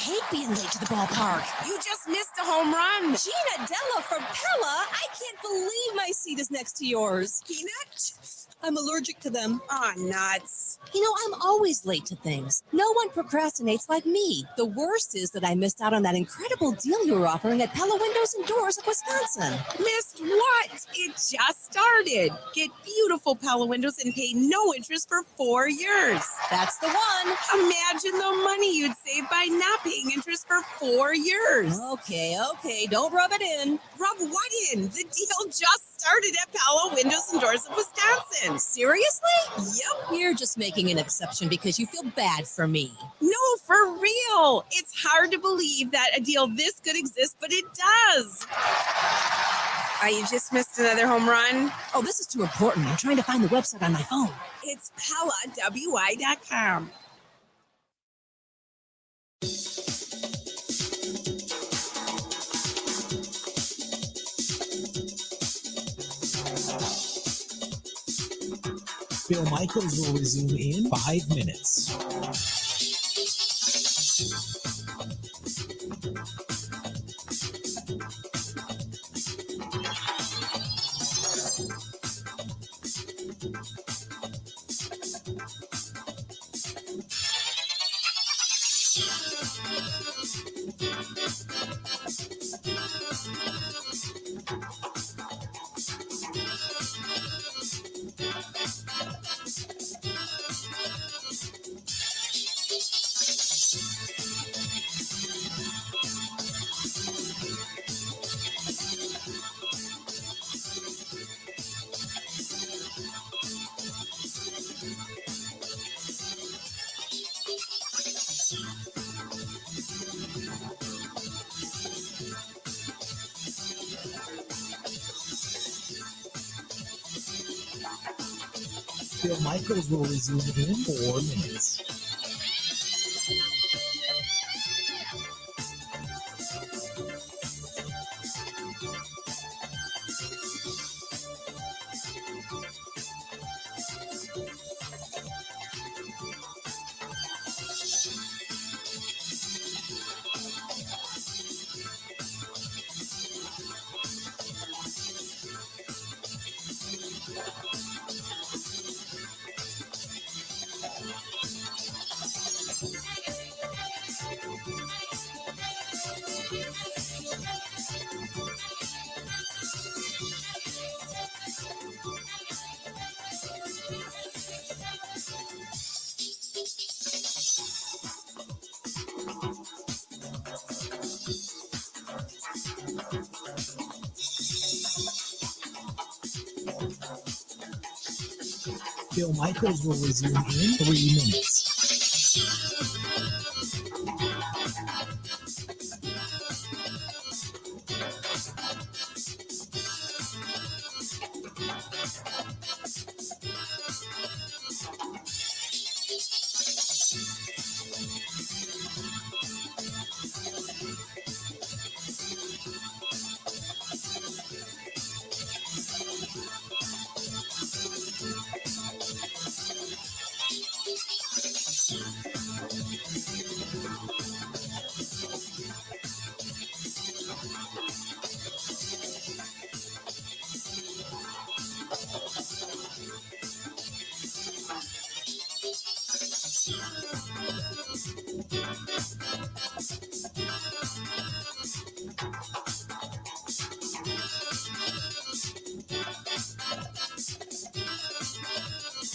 hate being late to the ballpark. You just missed a home run. Gina Della from Pella. I can't believe my seat is next to yours. Peanut? I'm allergic to them. Aw, nuts. You know, I'm always late to things. No one procrastinates like me. The worst is that I missed out on that incredible deal you were offering at Pella Windows and Doors of Wisconsin. Missed what? It just started. Get beautiful Pella windows and pay no interest for 4 years. That's the one. Imagine the money you'd save by not paying interest for 4 years. Okay. Don't rub it in. Rub what in? The deal just started at Pella Windows and Doors of Wisconsin. Seriously? Yep. You're just making an exception because you feel bad for me. No, for real. It's hard to believe that a deal this good exists, but it does. You just missed another home run. Oh, this is too important. I'm trying to find the website on my phone. It's PellaWI.com. Bill Michaels will resume in 5 minutes. Bill Michaels will resume in 4 minutes. Bill Michaels will resume in 3 minutes.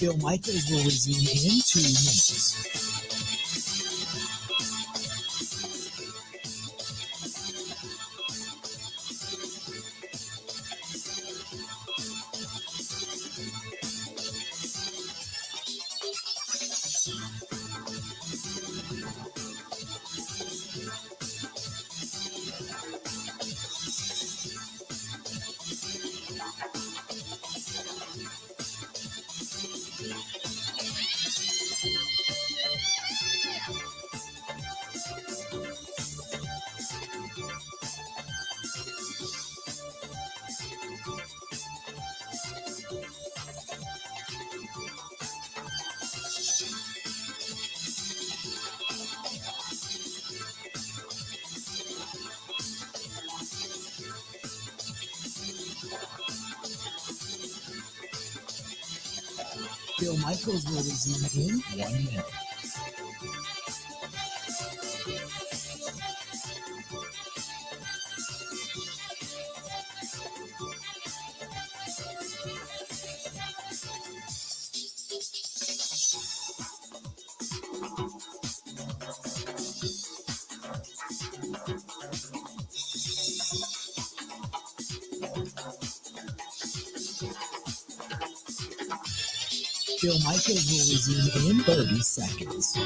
Bill Michaels will resume in 2 minutes. Bill Michaels will resume in 1 minute. Bill Michaels will resume in 30 seconds.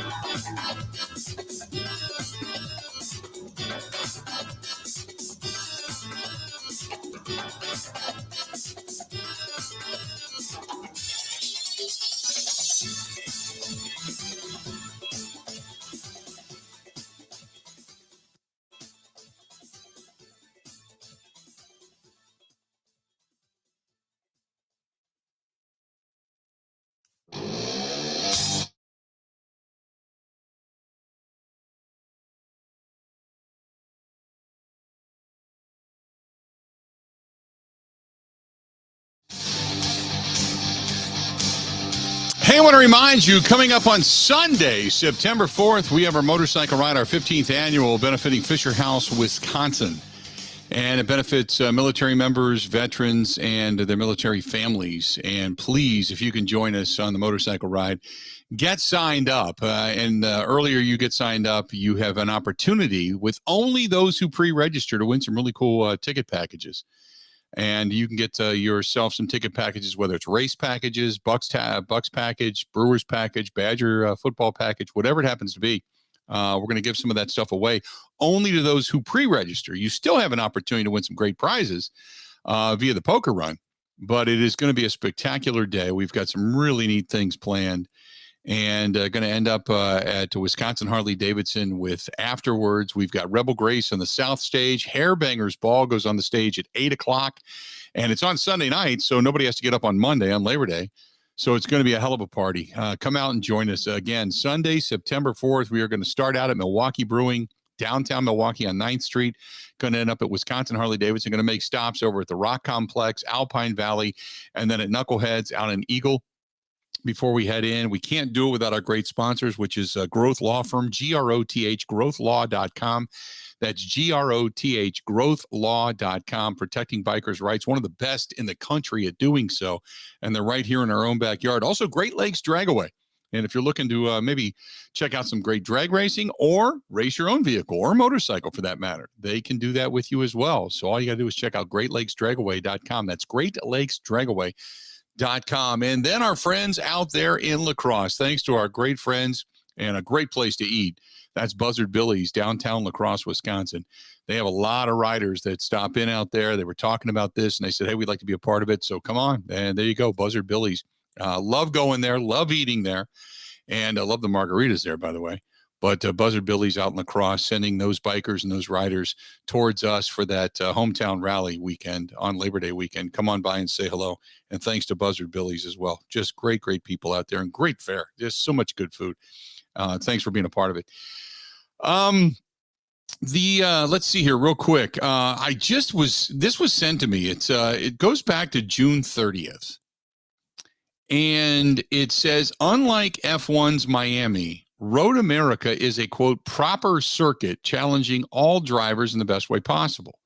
Hey, I want to remind you, coming up on Sunday, September 4th, we have our motorcycle ride, our 15th annual, benefiting Fisher House, Wisconsin. And it benefits military members, veterans, and their military families. And please, if you can join us on the motorcycle ride, get signed up. Earlier you get signed up, you have an opportunity with only those who pre-register to win some really cool ticket packages. And you can get yourself some ticket packages, whether it's race packages, Bucks package, Brewers package, Badger football package, whatever it happens to be. We're going to give some of that stuff away only to those who pre-register. You still have an opportunity to win some great prizes via the poker run, but it is going to be a spectacular day. We've got some really neat things planned, and going to end up at Wisconsin Harley-Davidson with afterwards. We've got Rebel Grace on the South Stage. Hairbangers Ball goes on the stage at 8 o'clock, and it's on Sunday night, so nobody has to get up on Monday, on Labor Day. So it's going to be a hell of a party. Come out and join us again. Sunday, September 4th, we are going to start out at Milwaukee Brewing, downtown Milwaukee on 9th Street. Going to end up at Wisconsin Harley-Davidson. Going to make stops over at the Rock Complex, Alpine Valley, and then at Knuckleheads out in Eagle. Before we head in, we can't do it without our great sponsors, which is Growth Law Firm, GROTH, growthlaw.com. That's GROTH, growthlaw.com, protecting bikers' rights. One of the best in the country at doing so. And they're right here in our own backyard. Also, Great Lakes Dragaway. And if you're looking to maybe check out some great drag racing or race your own vehicle or motorcycle for that matter, they can do that with you as well. So all you got to do is check out GreatLakesDragaway.com. That's GreatLakesDragaway.com. And then our friends out there in La Crosse, thanks to our great friends and a great place to eat. That's Buzzard Billy's, downtown La Crosse, Wisconsin. They have a lot of riders that stop in out there. They were talking about this, and they said, hey, we'd like to be a part of it. So come on. And there you go, Buzzard Billy's. Love going there, love eating there, and I love the margaritas there, by the way. But Buzzard Billy's out in La Crosse, sending those bikers and those riders towards us for that hometown rally weekend on Labor Day weekend. Come on by and say hello. And thanks to Buzzard Billy's as well. Just great, great people out there and great fare. Just so much good food. Thanks for being a part of it. Let's see here real quick. This was sent to me. It goes back to June 30th. And it says, unlike F1's Miami, Road America is a, quote, proper circuit challenging all drivers in the best way possible.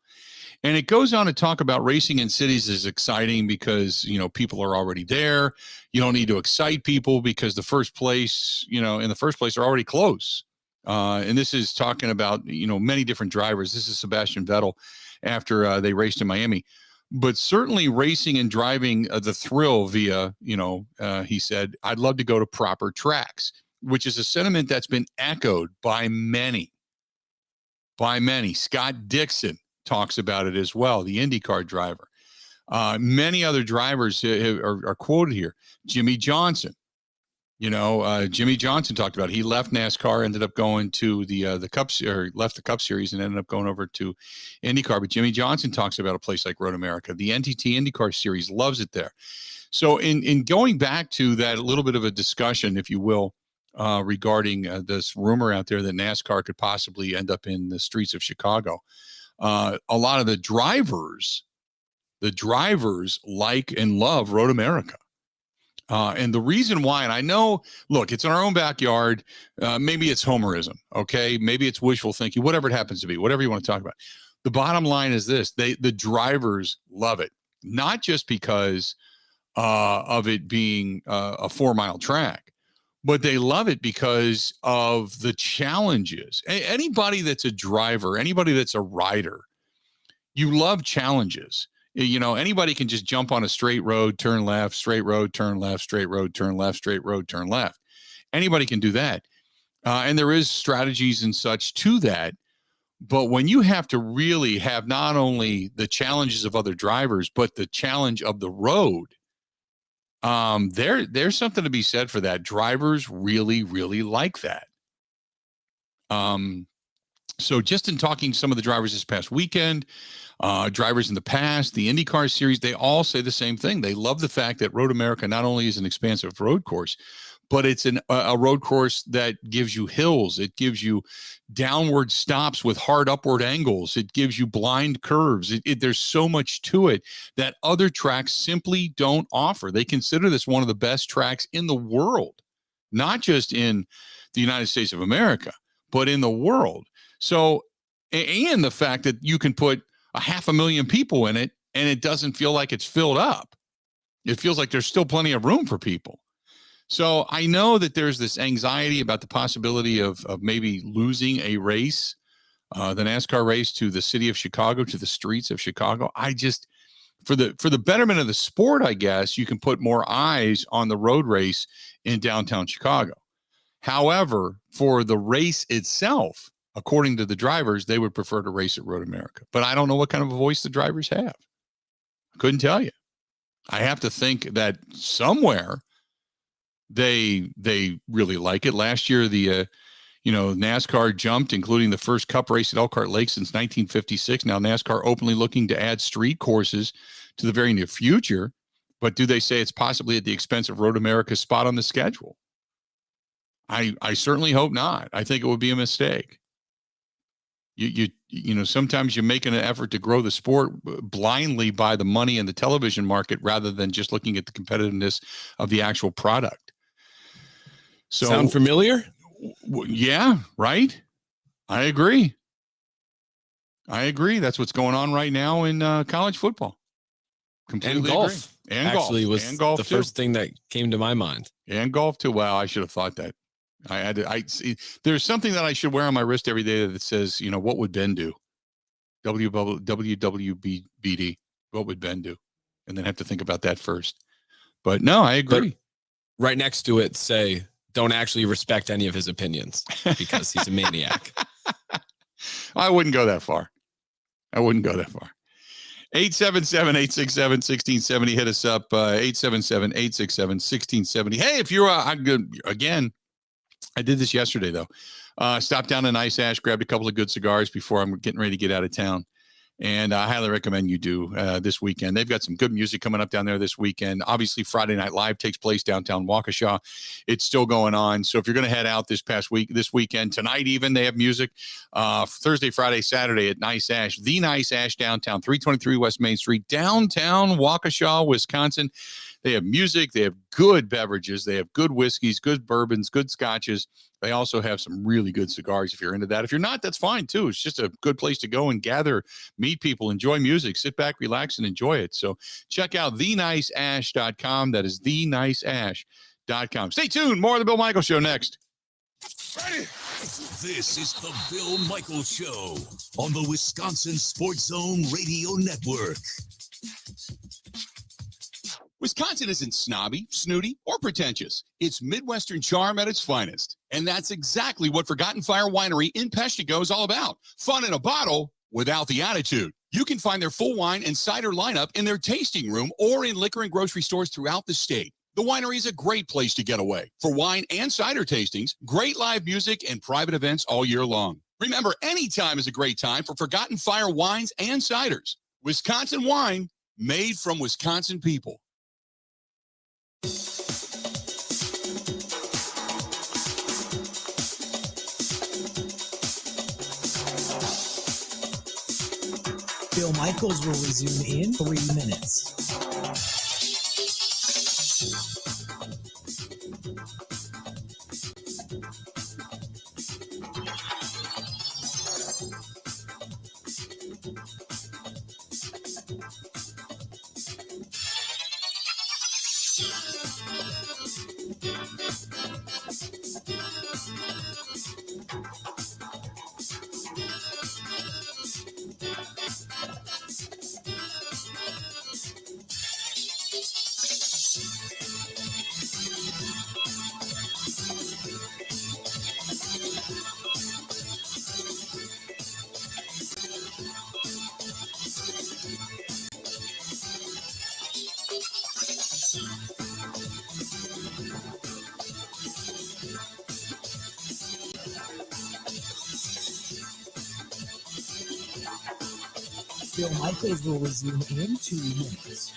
And it goes on to talk about racing in cities is exciting because, people are already there. You don't need to excite people because the first place, in the first place are already close. And this is talking about, many different drivers. This is Sebastian Vettel after they raced in Miami. But certainly racing and driving the thrill via, he said, I'd love to go to proper tracks, which is a sentiment that's been echoed by many. Scott Dixon talks about it as well, the IndyCar driver. Many other drivers are quoted here. Jimmy Johnson. Jimmy Johnson talked about it. He left NASCAR, ended up going to the Cup, or left the Cup Series and ended up going over to IndyCar. But Jimmy Johnson talks about a place like Road America. The NTT IndyCar Series loves it there. So in going back to that, a little bit of a discussion, if you will, regarding this rumor out there that NASCAR could possibly end up in the streets of Chicago. A lot of the drivers like and love Road America. And the reason why, and I know, look, it's in our own backyard. Maybe it's homerism, okay? Maybe it's wishful thinking, whatever it happens to be, whatever you want to talk about. The bottom line is this: the drivers love it, not just because of it being a 4-mile track, but they love it because of the challenges. Anybody that's a driver, anybody that's a rider, you love challenges. Anybody can just jump on a straight road, turn left, straight road, turn left, straight road, turn left, straight road, turn left. Anybody can do that. And there is strategies and such to that. But when you have to really have not only the challenges of other drivers, but the challenge of the road, there's something to be said for that. Drivers really, really like that. So just in talking to some of the drivers this past weekend, drivers in the past, the IndyCar series, they all say the same thing. They love the fact that Road America not only is an expansive road course, but it's a road course that gives you hills. It gives you downward stops with hard upward angles. It gives you blind curves. There's so much to it that other tracks simply don't offer. They consider this one of the best tracks in the world, not just in the United States of America, but in the world. So, and the fact that you can put 500,000 people in it and it doesn't feel like it's filled up. It feels like there's still plenty of room for people. So I know that there's this anxiety about the possibility of maybe losing a race, the NASCAR race, to the city of Chicago, to the streets of Chicago. I just, for the betterment of the sport, I guess you can put more eyes on the road race in downtown Chicago. However, for the race itself, according to the drivers, they would prefer to race at Road America. But I don't know what kind of a voice the drivers have. I couldn't tell you. I have to think that somewhere they really like it. Last year, the NASCAR jumped, including the first Cup race at Elkhart Lake since 1956. Now NASCAR openly looking to add street courses to the very near future. But do they say it's possibly at the expense of Road America's spot on the schedule? I certainly hope not. I think it would be a mistake. Sometimes you make an effort to grow the sport blindly by the money in the television market rather than just looking at the competitiveness of the actual product. So, sound familiar? Yeah, right. I agree. That's what's going on right now in college football. Completely and golf. Agree. And actually golf. was and golf the too. first thing that came to my mind. And golf too. Wow, I should have thought that. I had to. I see. There's something that I should wear on my wrist every day that says, what would Ben do? WWBD. What would Ben do? And then have to think about that first. But no, I agree. But right next to it, say, don't actually respect any of his opinions because he's a maniac. I wouldn't go that far. 877-867-1670. Hit us up. 877-867-1670. Hey, if you're again, I did this yesterday though. Stopped down in Ice Ash, grabbed a couple of good cigars before I'm getting ready to get out of town. And I highly recommend you do this weekend. They've got some good music coming up down there this weekend. Obviously, Friday Night Live takes place downtown Waukesha. It's still going on. So if you're going to head out this weekend, tonight even, they have music. Thursday, Friday, Saturday at Nice Ash, the Nice Ash downtown, 323 West Main Street, downtown Waukesha, Wisconsin. They have music. They have good beverages. They have good whiskeys, good bourbons, good scotches. They also have some really good cigars if you're into that. If you're not, that's fine too. It's just a good place to go and gather, meet people, enjoy music, sit back, relax, and enjoy it. So check out theniceash.com. That is theniceash.com. Stay tuned. More of the Bill Michaels Show next. Ready? This is the Bill Michaels Show on the Wisconsin Sports Zone Radio Network. Wisconsin isn't snobby, snooty, or pretentious. It's Midwestern charm at its finest. And that's exactly what Forgotten Fire Winery in Peshtigo is all about. Fun in a bottle without the attitude. You can find their full wine and cider lineup in their tasting room or in liquor and grocery stores throughout the state. The winery is a great place to get away for wine and cider tastings, great live music, and private events all year long. Remember, any time is a great time for Forgotten Fire wines and ciders. Wisconsin wine made from Wisconsin people. Bill Michaels will resume in 3 minutes. Bill Michaels will resume in 2 minutes.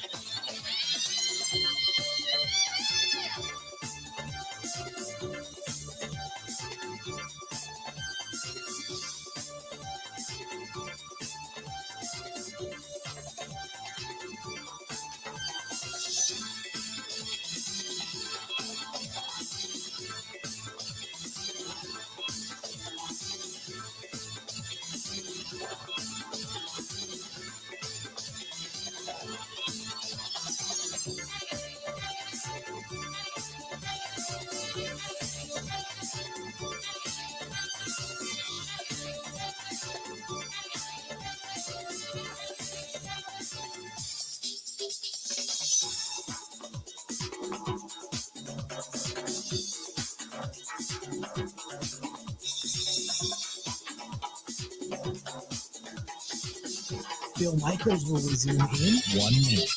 Bill Michaels will resume in 1 minute.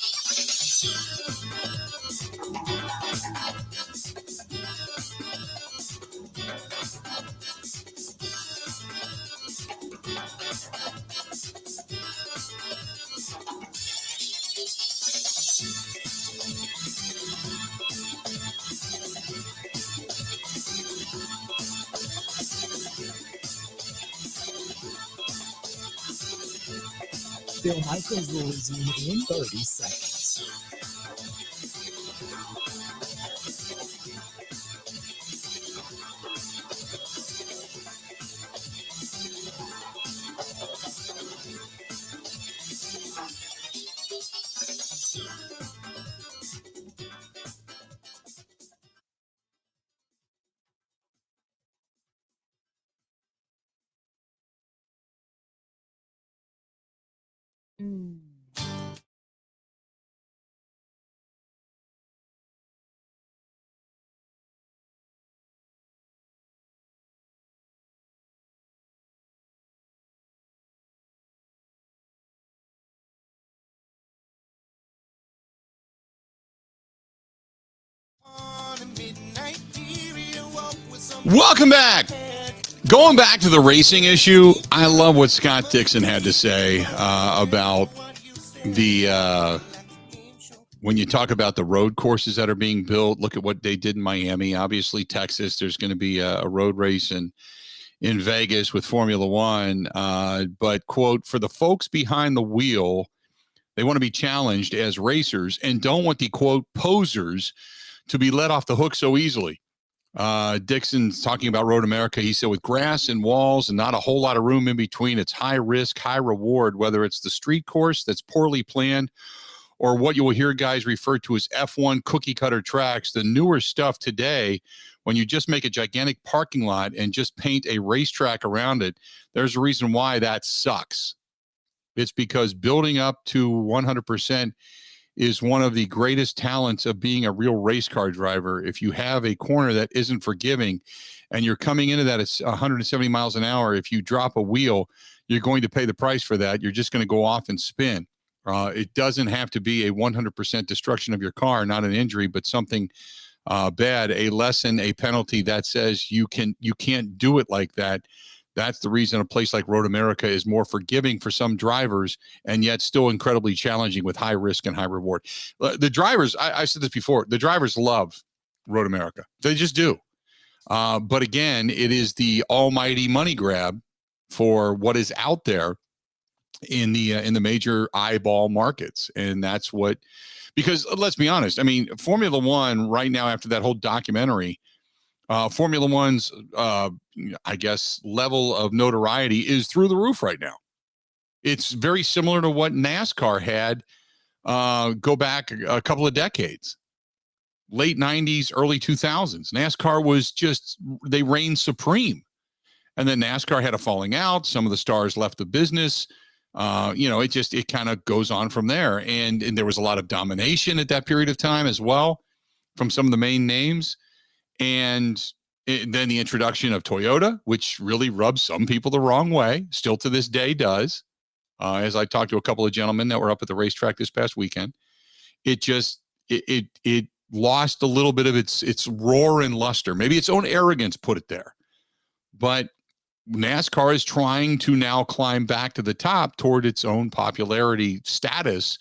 Bill Michaels will resume in 30 seconds. Welcome back. Going back to the racing issue, I love what Scott Dixon had to say about the when you talk about the road courses that are being built. Look at what they did in Miami. Obviously, Texas, there's going to be a road race in Vegas with Formula One. But, quote, for the folks behind the wheel, they want to be challenged as racers and don't want the, quote, posers to be let off the hook so easily. Dixon's talking about Road America. He said, with grass and walls and not a whole lot of room in between, it's high risk, high reward, whether it's the street course that's poorly planned or what you will hear guys refer to as F1 cookie cutter tracks. The newer stuff today, when you just make a gigantic parking lot and just paint a racetrack around it, there's a reason why that sucks. It's because building up to 100% is one of the greatest talents of being a real race car driver. If you have a corner that isn't forgiving and you're coming into that at 170 miles an hour, if you drop a wheel, you're going to pay the price for that. You're just going to go off and spin. It doesn't have to be a 100% destruction of your car, not an injury, but something bad, a lesson, a penalty that says you can't do it like that. That's the reason a place like Road America is more forgiving for some drivers and yet still incredibly challenging with high risk and high reward. The drivers, I said this before, the drivers love Road America. They just do. But again, it is the almighty money grab for what is out there in the major eyeball markets. And that's what, because let's be honest, I mean, Formula One right now, after that whole documentary, Formula One's, I guess, level of notoriety is through the roof right now. It's very similar to what NASCAR had go back a couple of decades, late 90s, early 2000s. NASCAR was just, they reigned supreme. And then NASCAR had a falling out. Some of the stars left the business. It kind of goes on from there. And there was a lot of domination at that period of time as well from some of the main names. And then the introduction of Toyota, which really rubs some people the wrong way, still to this day does. As I talked to a couple of gentlemen that were up at the racetrack this past weekend, it lost a little bit of its roar and luster. Maybe its own arrogance put it there. But NASCAR is trying to now climb back to the top toward its own popularity status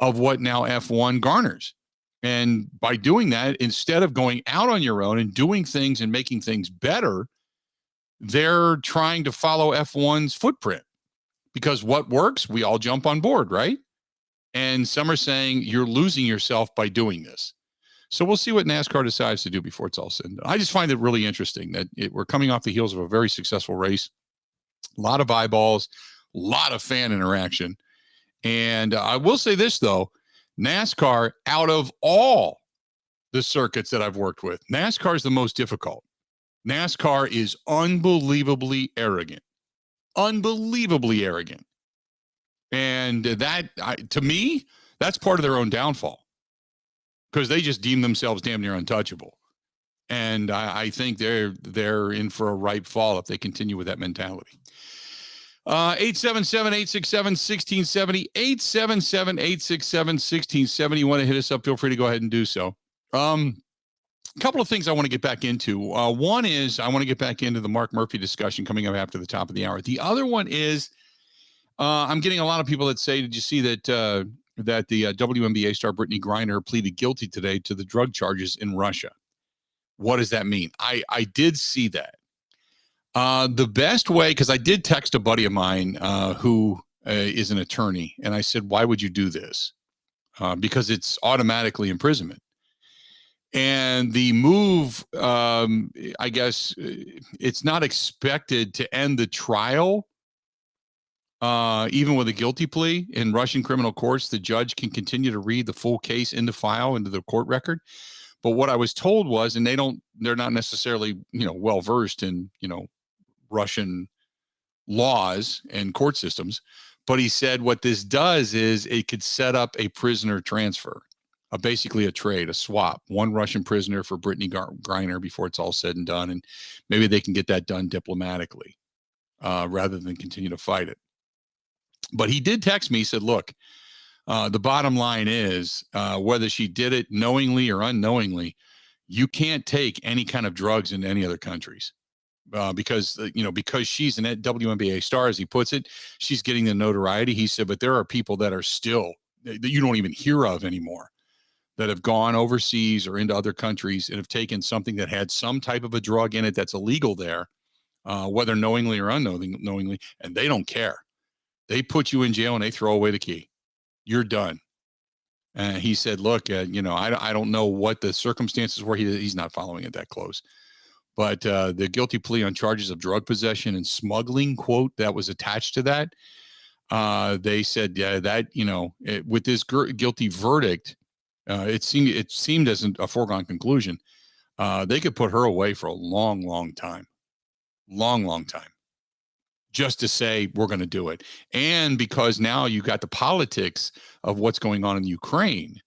of what now F1 garners. And by doing that, instead of going out on your own and doing things and making things better, they're trying to follow F1's footprint, because what works, we all jump on board, right? And some are saying you're losing yourself by doing this. So we'll see what NASCAR decides to do before it's all said and done. I just find it really interesting that we're coming off the heels of a very successful race, a lot of eyeballs, a lot of fan interaction. And I will say this, though, NASCAR, out of all the circuits that I've worked with, NASCAR is the most difficult. NASCAR is unbelievably arrogant. Unbelievably arrogant. And that, to me, that's part of their own downfall, because they just deem themselves damn near untouchable. And I think they're in for a ripe fall if they continue with that mentality. 877-867-1670, 877-867-1670. You want to hit us up, feel free to go ahead and do so. A couple of things I want to get back into. One is I want to get back into the Mark Murphy discussion coming up after the top of the hour. The other one is I'm getting a lot of people that say, did you see that the WNBA star Brittany Griner pleaded guilty today to the drug charges in Russia? What does that mean? I did see that. The best way, because I did text a buddy of mine who is an attorney, and I said, why would you do this? Because it's automatically imprisonment. And the move, I guess, it's not expected to end the trial. Even with a guilty plea in Russian criminal courts, the judge can continue to read the full case into the court record. But what I was told was, and they're not necessarily, well versed in, Russian laws and court systems. But he said what this does is it could set up a prisoner transfer, basically a trade, a swap, one Russian prisoner for Brittany Griner before it's all said and done. And maybe they can get that done diplomatically rather than continue to fight it. But he did text me, he said, look, the bottom line is whether she did it knowingly or unknowingly, you can't take any kind of drugs into any other countries because she's an WNBA star, as he puts it, she's getting the notoriety. He said, but there are people that are still, that you don't even hear of anymore, that have gone overseas or into other countries and have taken something that had some type of a drug in it that's illegal there, whether knowingly or unknowingly, and they don't care. They put you in jail and they throw away the key. You're done. He said, look, I don't know what the circumstances were. He's not following it that close. But the guilty plea on charges of drug possession and smuggling, quote, that was attached to that. They said, that, with this guilty verdict, it seemed as a foregone conclusion. They could put her away for a long, long time. Long time. Just to say we're going to do it. And because now you got the politics of what's going on in Ukraine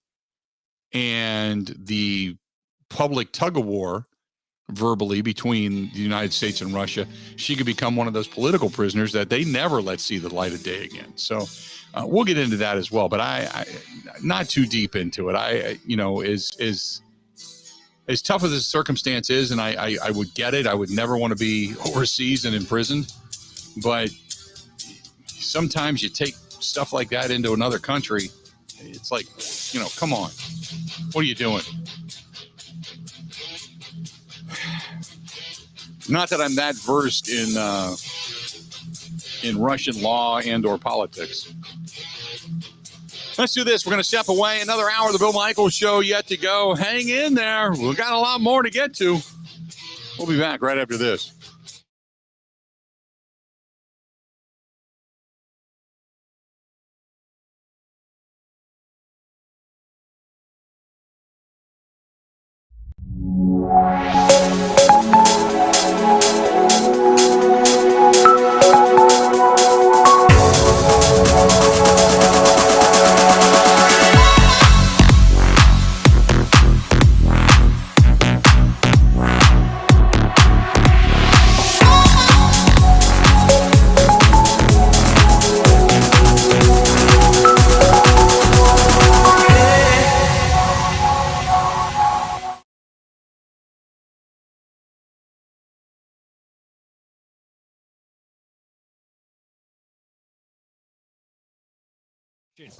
and the public tug of war verbally between the United States and Russia, she could become one of those political prisoners that they never let see the light of day again. So we'll get into that as well, but I not too deep into it. As tough as the circumstance is, and I would get it. I would never want to be overseas and imprisoned. But sometimes you take stuff like that into another country. It's like, come on. What are you doing? Not that I'm that versed in Russian law and or politics. Let's do this. We're going to step away. Another hour of the Bill Michaels Show yet to go. Hang in there. We've got a lot more to get to. We'll be back right after this.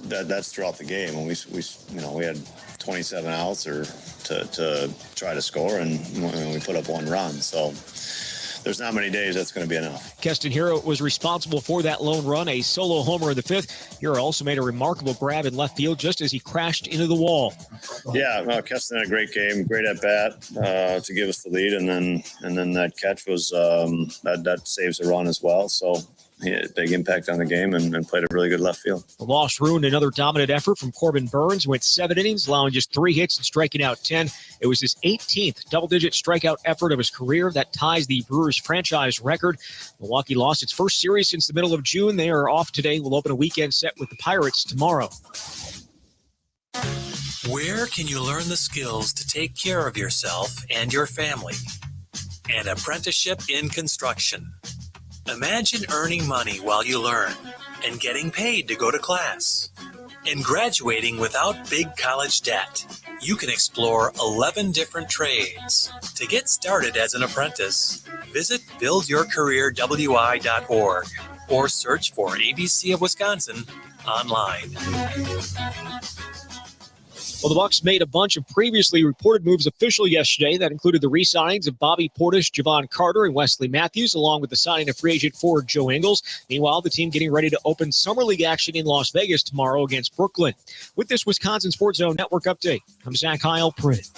That's throughout the game. When we had 27 outs or to try to score, and we put up one run. So there's not many days that's going to be enough. Keston Hiura was responsible for that lone run, a solo homer in the fifth. Hiura also made a remarkable grab in left field just as he crashed into the wall. Yeah, Keston had a great game, great at bat to give us the lead, and then that catch was that saves a run as well. So he had a big impact on the game and played a really good left field. The loss ruined another dominant effort from Corbin Burns, went 7 innings, allowing just 3 hits and striking out 10. It was his 18th double-digit strikeout effort of his career. That ties the Brewers franchise record. Milwaukee lost its first series since the middle of June. They are off today. Will open a weekend set with the Pirates tomorrow. Where can you learn the skills to take care of yourself and your family? An apprenticeship in construction. Imagine earning money while you learn and getting paid to go to class and graduating without big college debt. You can explore 11 different trades. To get started as an apprentice, visit buildyourcareerwi.org or search for ABC of Wisconsin online. Well, the Bucs made a bunch of previously reported moves official yesterday. That included the re-signings of Bobby Portis, Javon Carter, and Wesley Matthews, along with the signing of free agent forward Joe Ingles. Meanwhile, the team getting ready to open Summer League action in Las Vegas tomorrow against Brooklyn. With this Wisconsin Sports Zone Network update, I'm Zach Heilprin.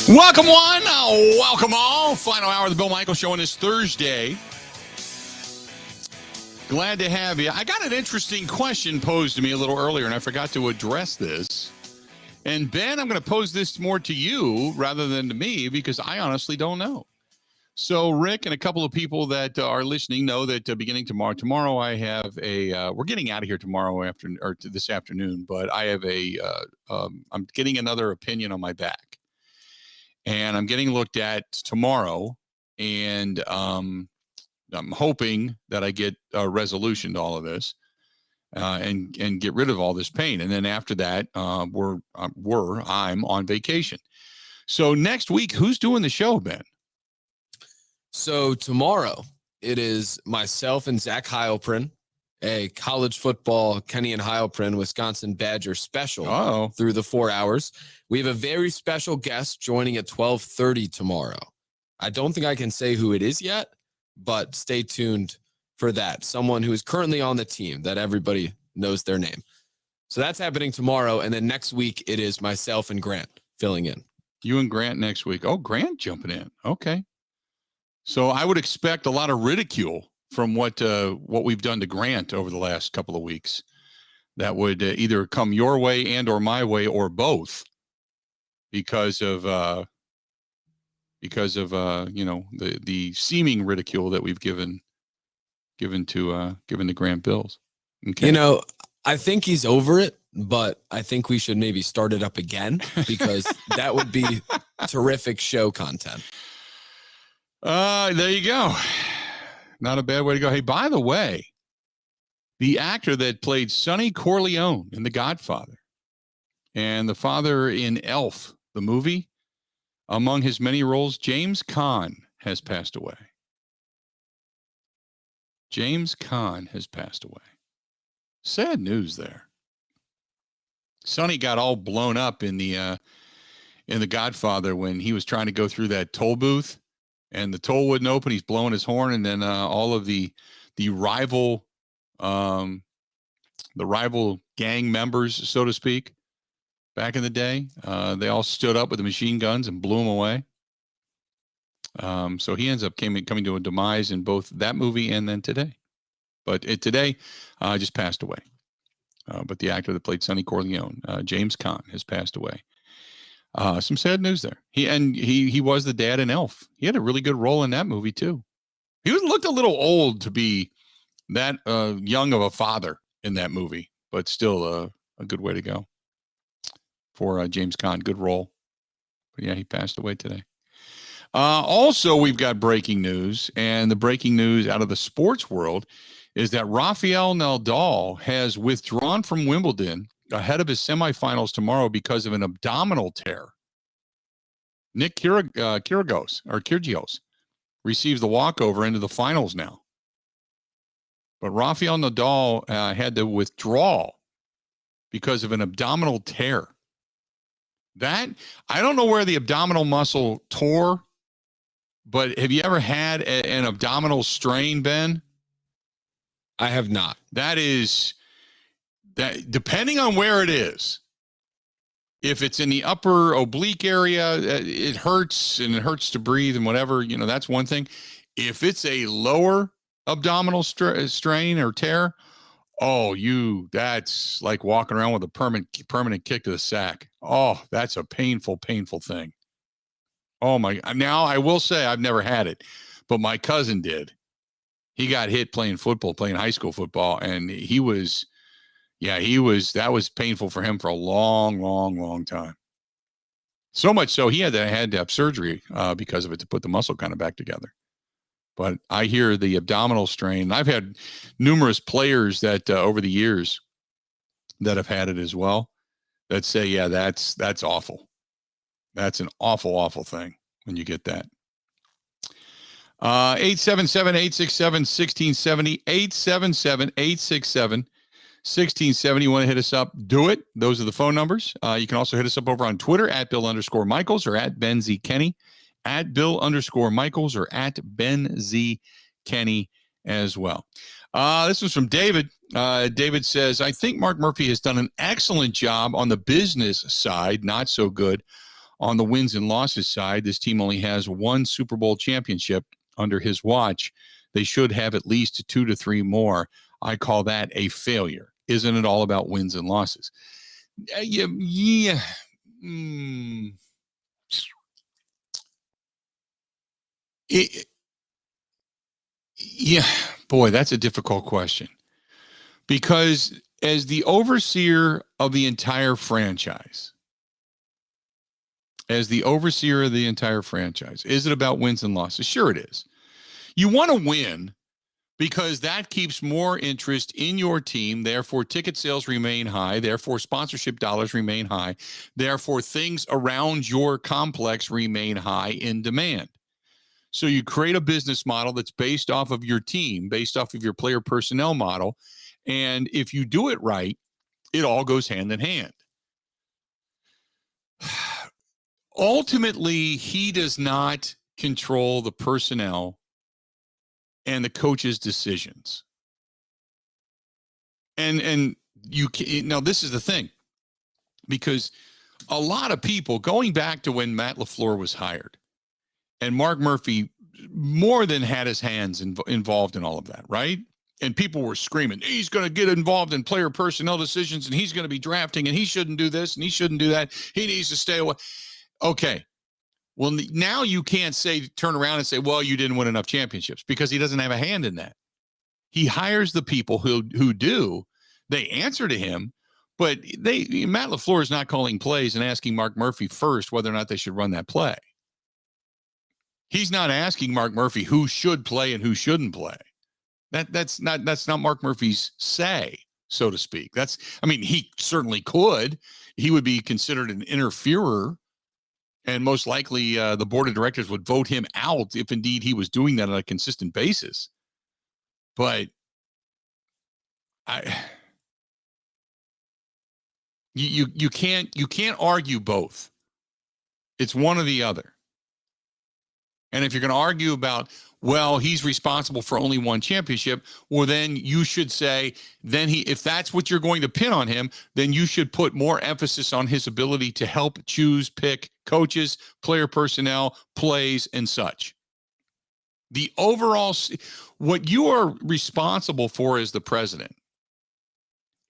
Welcome one, welcome all. Final hour of the Bill Michaels Show on this Thursday. Glad to have you. I got an interesting question posed to me a little earlier, and I forgot to address this. And Ben, I'm going to pose this more to you rather than to me because I honestly don't know. So Rick and a couple of people that are listening know that beginning tomorrow I have we're getting out of here tomorrow this afternoon, but I have I'm getting another opinion on my back. And I'm getting looked at tomorrow, and I'm hoping that I get a resolution to all of this and get rid of all this pain. And then after that, I'm on vacation. So next week, who's doing the show, Ben? So tomorrow, it is myself and Zach Heilprin, a college football Kenny and Heilprin Wisconsin Badger special through the 4 hours. We have a very special guest joining at 12:30 tomorrow. I don't think I can say who it is yet, but stay tuned for that. Someone who is currently on the team that everybody knows their name. So that's happening tomorrow. And then next week, it is myself and Grant filling in. You and Grant next week. Oh, Grant jumping in. Okay. So I would expect a lot of ridicule from what we've done to Grant over the last couple of weeks. That would either come your way and or my way or both because of the seeming ridicule that we've given to Grant Bills. Okay. I think he's over it, but I think we should maybe start it up again because that would be terrific show content. There you go. Not a bad way to go. Hey, by the way, the actor that played Sonny Corleone in The Godfather and the father in Elf, the movie, among his many roles, James Caan has passed away. James Caan has passed away. Sad news there. Sonny got all blown up in the Godfather when he was trying to go through that toll booth. And the toll wouldn't open. He's blowing his horn, and then all of the rival gang members, so to speak, back in the day, they all stood up with the machine guns and blew him away. So he ends up coming to a demise in both that movie and then today. But today, just passed away. But the actor that played Sonny Corleone, James Caan, has passed away. Some sad news there. He was the dad in Elf. He had a really good role in that movie too. He looked a little old to be that young of a father in that movie, but still a good way to go for James Caan. Good role. But yeah, he passed away today. Also, we've got breaking news, and the breaking news out of the sports world is that Rafael Nadal has withdrawn from Wimbledon ahead of his semifinals tomorrow because of an abdominal tear. Nick Kyrgios receives the walkover into the finals now. But Rafael Nadal had to withdraw because of an abdominal tear. That, I don't know where the abdominal muscle tore, but have you ever had an abdominal strain, Ben? I have not. That depending on where it is. If it's in the upper oblique area, it hurts and it hurts to breathe and whatever, that's one thing. If it's a lower abdominal strain or tear, that's like walking around with a permanent kick to the sack. Oh, that's a painful, painful thing. Oh my, now I will say I've never had it, but my cousin did. He got hit playing high school football, and that was painful for him for a long, long, long time. So much so he had to have surgery because of it to put the muscle kind of back together. But I hear the abdominal strain. I've had numerous players that over the years that have had it as well that say, that's awful. That's an awful, awful thing when you get that. 877-867-1670, 877-867-1670. You want to hit us up? Do it. Those are the phone numbers. You can also hit us up over on Twitter at Bill_Michaels or at Ben Z. Kenny, at Bill_Michaels or at Ben Z. Kenny as well. This was from David. David says, I think Mark Murphy has done an excellent job on the business side, not so good on the wins and losses side. This team only has one Super Bowl championship under his watch. They should have at least 2 to 3 more. I call that a failure. Isn't it all about wins and losses? Yeah. Boy, that's a difficult question. Because as the overseer of the entire franchise, is it about wins and losses? Sure it is. You want to win because that keeps more interest in your team. Therefore, ticket sales remain high. Therefore, sponsorship dollars remain high. Therefore, things around your complex remain high in demand. So you create a business model that's based off of your team, based off of your player personnel model. And if you do it right, it all goes hand in hand. Ultimately, he does not control the personnel and the coach's decisions. And you can, now this is the thing, because a lot of people, going back to when Matt LaFleur was hired, and Mark Murphy more than had his hands involved in all of that, right? And people were screaming, he's going to get involved in player personnel decisions, and he's going to be drafting, and he shouldn't do this, and he shouldn't do that. He needs to stay away. Okay. Well, now you can't turn around and say, well, you didn't win enough championships, because he doesn't have a hand in that. He hires the people who do. They answer to him, but Matt LaFleur is not calling plays and asking Mark Murphy first whether or not they should run that play. He's not asking Mark Murphy who should play and who shouldn't play. That's not Mark Murphy's say, so to speak. He certainly could. He would be considered an interferer. And most likely the board of directors would vote him out if indeed he was doing that on a consistent basis. But you can't argue both. It's one or the other. And if you're going to argue about, well, he's responsible for only one championship, well, then you should say, if that's what you're going to pin on him, then you should put more emphasis on his ability to help pick coaches, player personnel, plays, and such. The overall, what you are responsible for as the president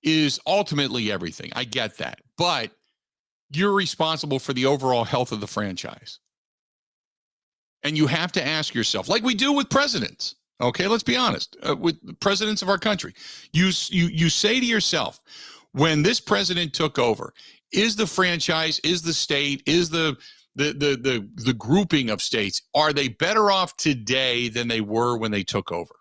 is ultimately everything. I get that. But you're responsible for the overall health of the franchise. And you have to ask yourself, like we do with presidents, okay, let's be honest, with presidents of our country, you say to yourself, when this president took over, is the franchise, is the state, is the grouping of states, are they better off today than they were when they took over?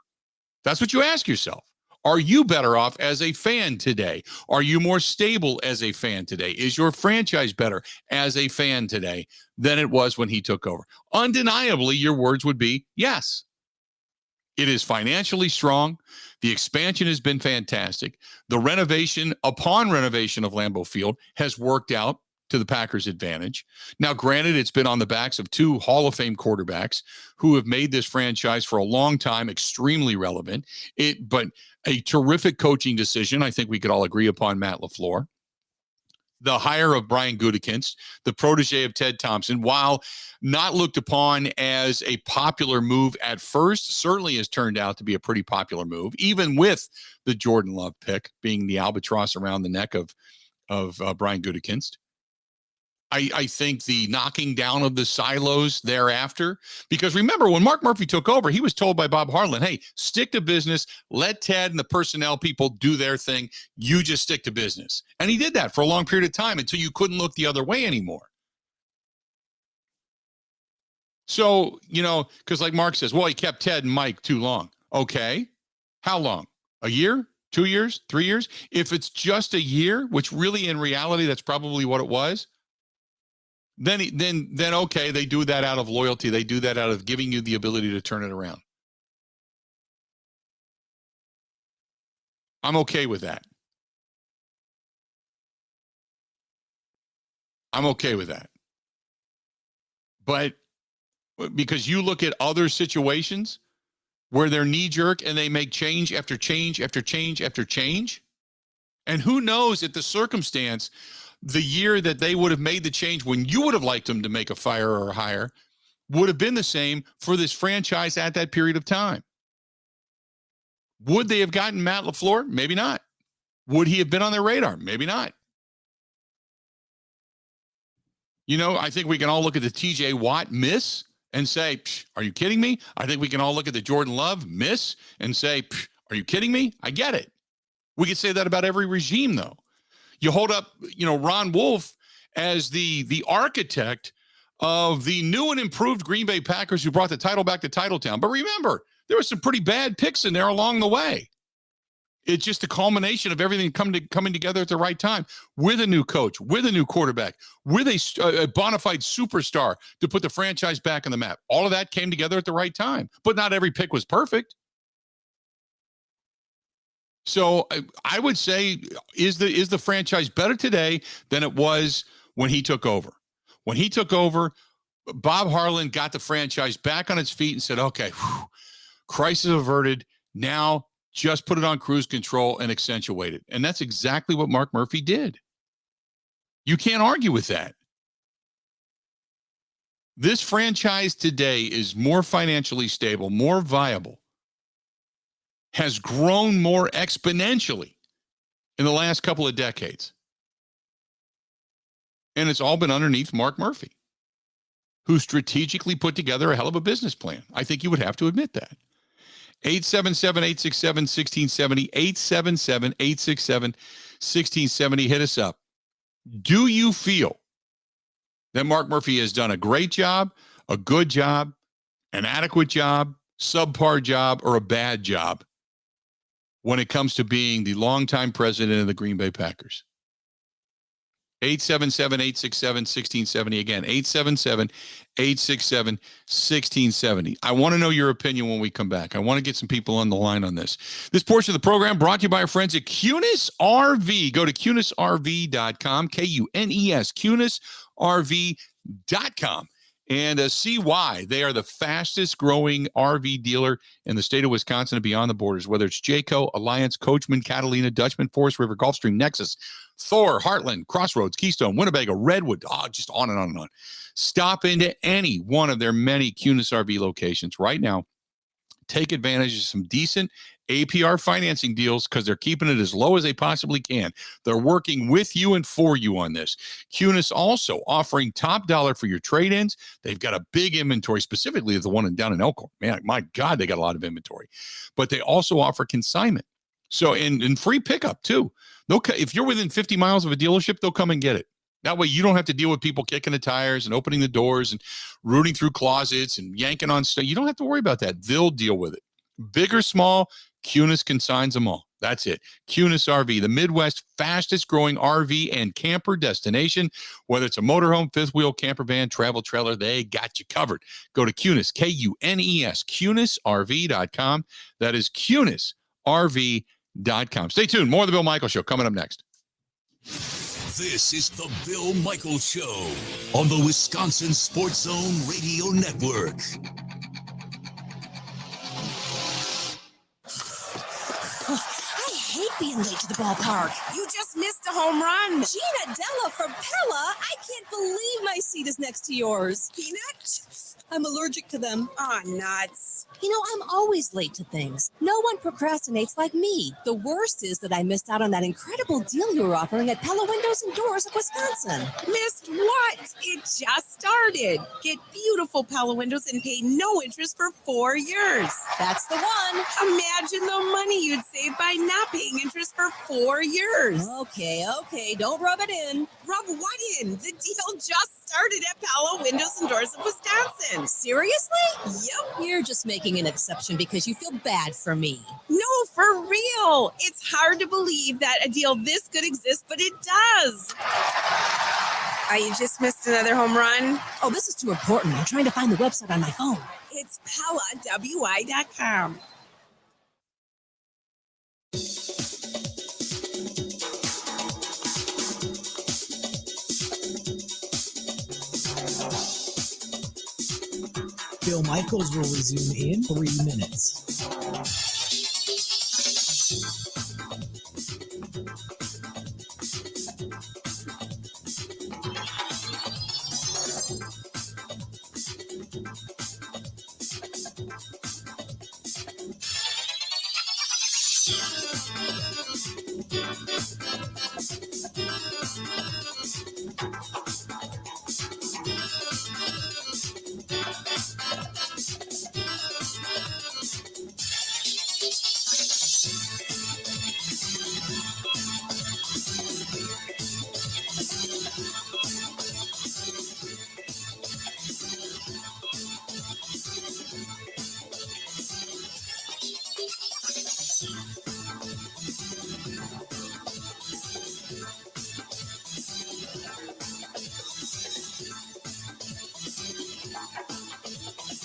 That's what you ask yourself. Are you better off as a fan today? Are you more stable as a fan today? Is your franchise better as a fan today than it was when he took over? Undeniably, your words would be yes. It is financially strong. The expansion has been fantastic. The renovation upon renovation of Lambeau Field has worked out to the Packers' advantage. Now, granted, it's been on the backs of two Hall of Fame quarterbacks who have made this franchise for a long time extremely relevant. But a terrific coaching decision. I think we could all agree upon Matt LaFleur. The hire of Brian Gutekunst, the protege of Ted Thompson, while not looked upon as a popular move at first, certainly has turned out to be a pretty popular move, even with the Jordan Love pick being the albatross around the neck of Brian Gutekunst. I think the knocking down of the silos thereafter, because remember, when Mark Murphy took over, he was told by Bob Harlan, hey, stick to business, let Ted and the personnel people do their thing, you just stick to business. And he did that for a long period of time until you couldn't look the other way anymore. So, because like Mark says, well, he kept Ted and Mike too long. Okay, how long? A year? 2 years? 3 years? If it's just a year, which really in reality, that's probably what it was, then okay, they do that out of loyalty. They do that out of giving you the ability to turn it around. I'm okay with that. I'm okay with that. But because you look at other situations where they're knee-jerk and they make change after change after change after change, and who knows if the circumstance, the year that they would have made the change when you would have liked them to make a fire or a hire, would have been the same for this franchise at that period of time. Would they have gotten Matt LaFleur? Maybe not. Would he have been on their radar? Maybe not. I think we can all look at the TJ Watt miss and say, are you kidding me? I think we can all look at the Jordan Love miss and say, are you kidding me? I get it. We could say that about every regime, though. You hold up, Ron Wolf as the architect of the new and improved Green Bay Packers who brought the title back to Titletown. But remember, there were some pretty bad picks in there along the way. It's just a culmination of everything coming together at the right time with a new coach, with a new quarterback, with a bona fide superstar to put the franchise back on the map. All of that came together at the right time, but not every pick was perfect. So I would say, is the franchise better today than it was when he took over? When he took over, Bob Harlan got the franchise back on its feet and said, okay, crisis averted. Now just put it on cruise control and accentuate it. And that's exactly what Mark Murphy did. You can't argue with that. This franchise today is more financially stable, more viable, has grown more exponentially in the last couple of decades. And it's all been underneath Mark Murphy, who strategically put together a hell of a business plan. I think you would have to admit that. 877-867-1670, 877-867-1670. Hit us up. Do you feel that Mark Murphy has done a great job, a good job, an adequate job, subpar job, or a bad job when it comes to being the longtime president of the Green Bay Packers? 877-867-1670. Again, 877-867-1670. I want to know your opinion when we come back. I want to get some people on the line on this. This portion of the program brought to you by our friends at Kunes RV. Go to KunesRV.com, K-U-N-E-S, KunesRV.com. And see why they are the fastest growing RV dealer in the state of Wisconsin and beyond the borders, whether it's Jayco, Alliance, Coachman, Catalina, Dutchman, Forest River, Gulfstream, Nexus, Thor, Heartland, Crossroads, Keystone, Winnebago, Redwood, just on and on and on. Stop into any one of their many Kunes RV locations right now. Take advantage of some decent APR financing deals because they're keeping it as low as they possibly can. They're working with you and for you on this. Kunes also offering top dollar for your trade-ins. They've got a big inventory, specifically the one down in Elkhorn. Man, my God, they got a lot of inventory. But they also offer consignment. So, and free pickup too. If you're within 50 miles of a dealership, they'll come and get it. That way you don't have to deal with people kicking the tires and opening the doors and rooting through closets and yanking on stuff. You don't have to worry about that. They'll deal with it. Big or small, Cunis consigns them all. That's it. Cunis RV, the Midwest fastest growing RV and camper destination. Whether it's a motorhome, fifth wheel, camper van, travel trailer, they got you covered. Go to Cunis, Kunes, CunisRV.com. That is CunisRV.com. Stay tuned. More of the Bill Michaels Show coming up next. This is the Bill Michaels Show on the Wisconsin Sports Zone Radio Network. I hate being late to the ballpark. You just missed a home run. Gina Della from Pella. I can't believe my seat is next to yours. Peanut? I'm allergic to them. Aw, nuts. You know, I'm always late to things. No one procrastinates like me. The worst is that I missed out on that incredible deal you were offering at Pella Windows and Doors of Wisconsin. Missed what? It just started. Get beautiful Pella windows and pay no interest for 4 years. That's the one. Imagine the money you'd save by not paying interest for 4 years. Okay, don't rub it in. Rub what in? The deal just started at Pella Windows and Doors of Wisconsin. Seriously? Yep. You're just making an exception because you feel bad for me. No, for real. It's hard to believe that a deal this good exists, but it does. You just missed another home run? Oh, this is too important. I'm trying to find the website on my phone. It's PellaWI.com. Bill Michaels will resume in 3 minutes.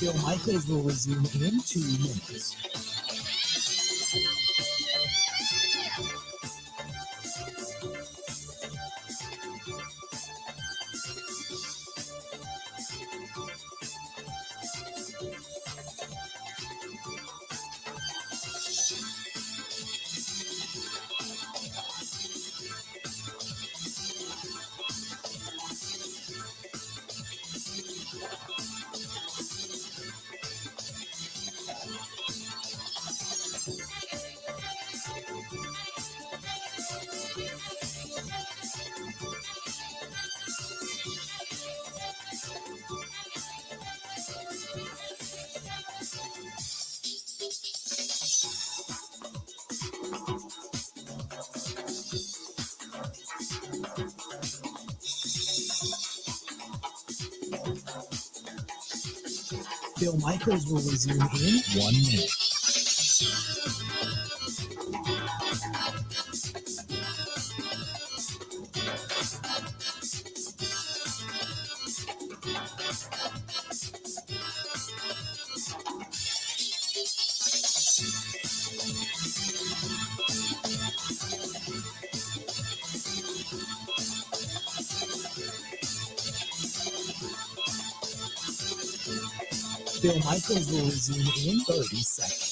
Bill Michaels will resume in 2 minutes. Bill Michaels will resume in 1 minute. Bill Michaels will resume in 30 seconds.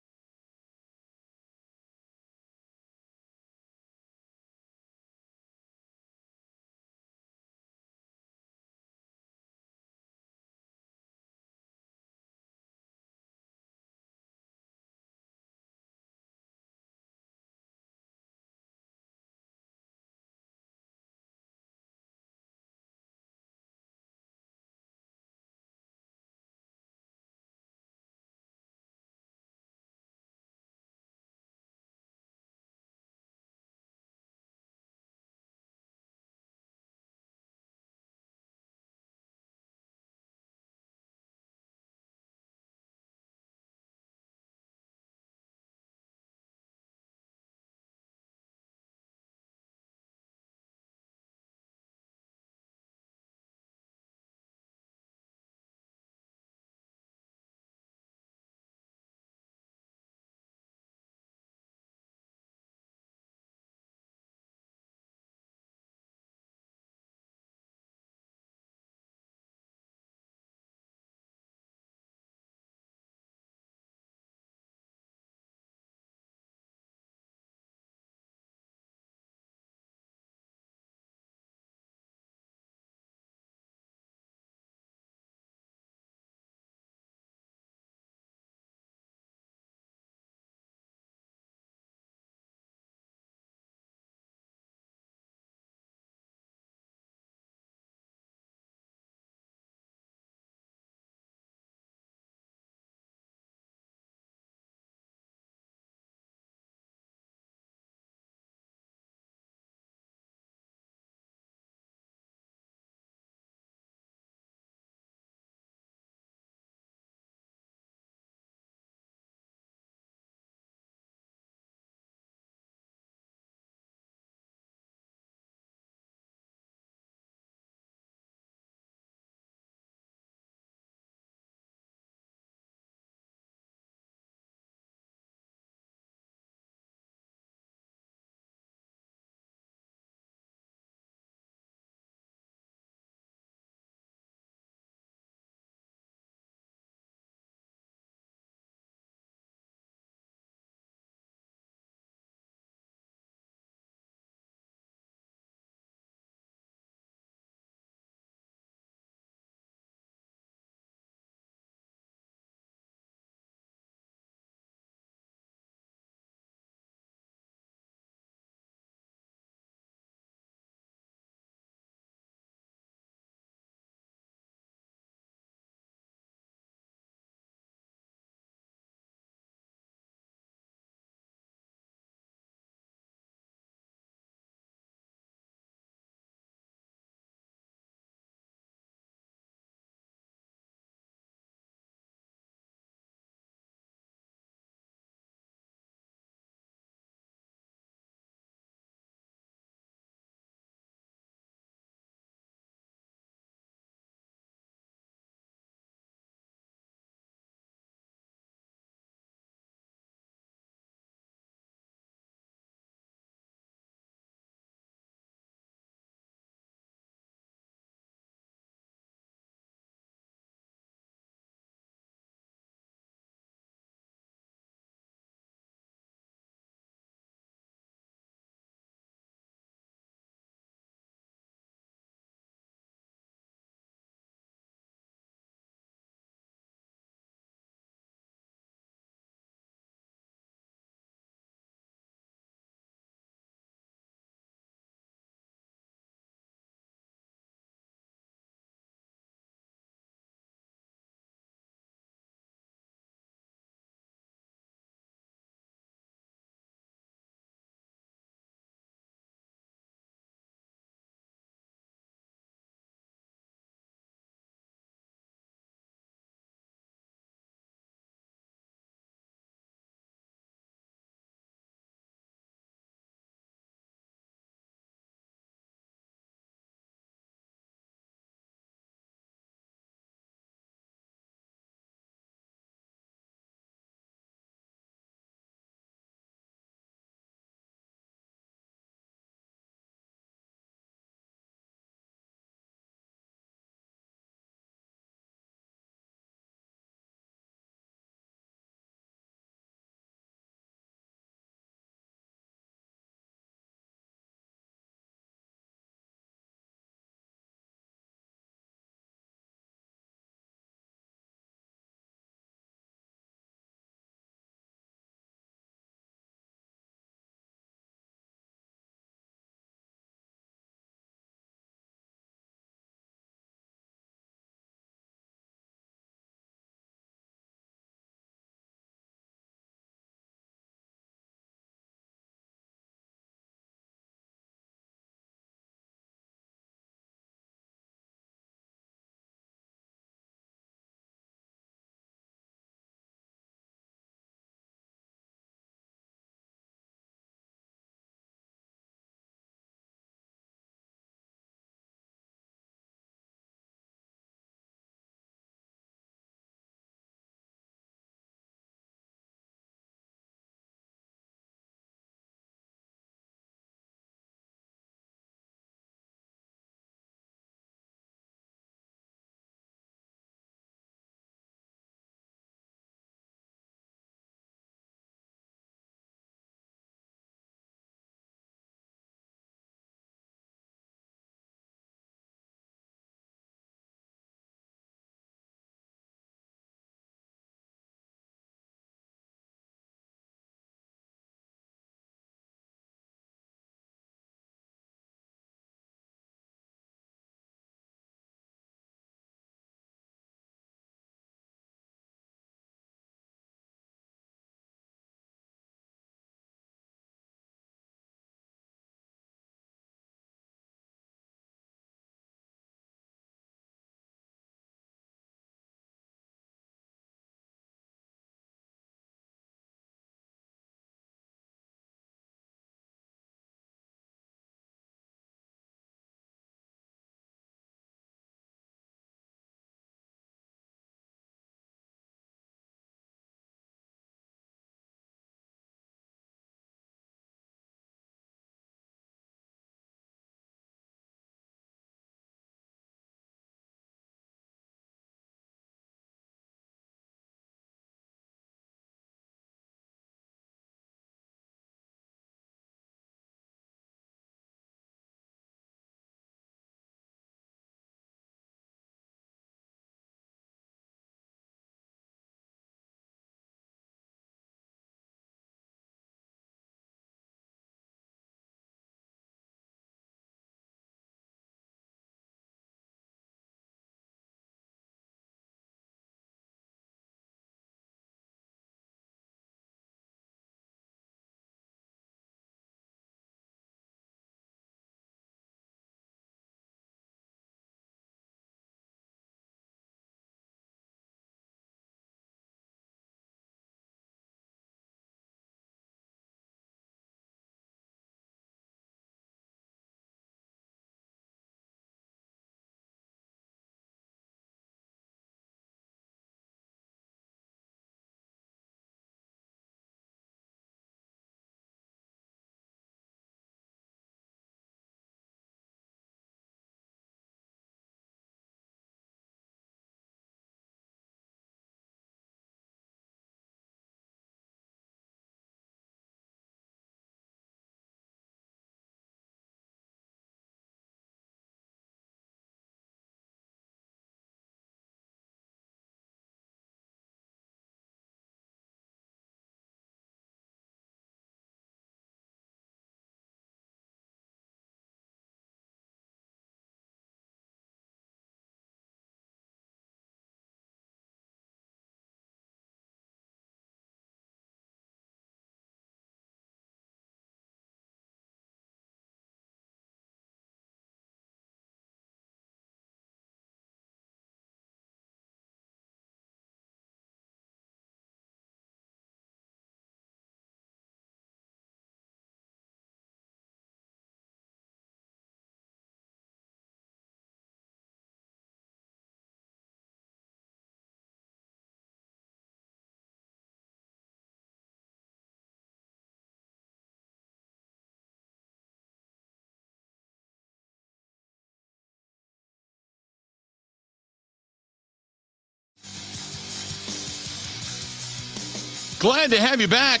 Glad to have you back.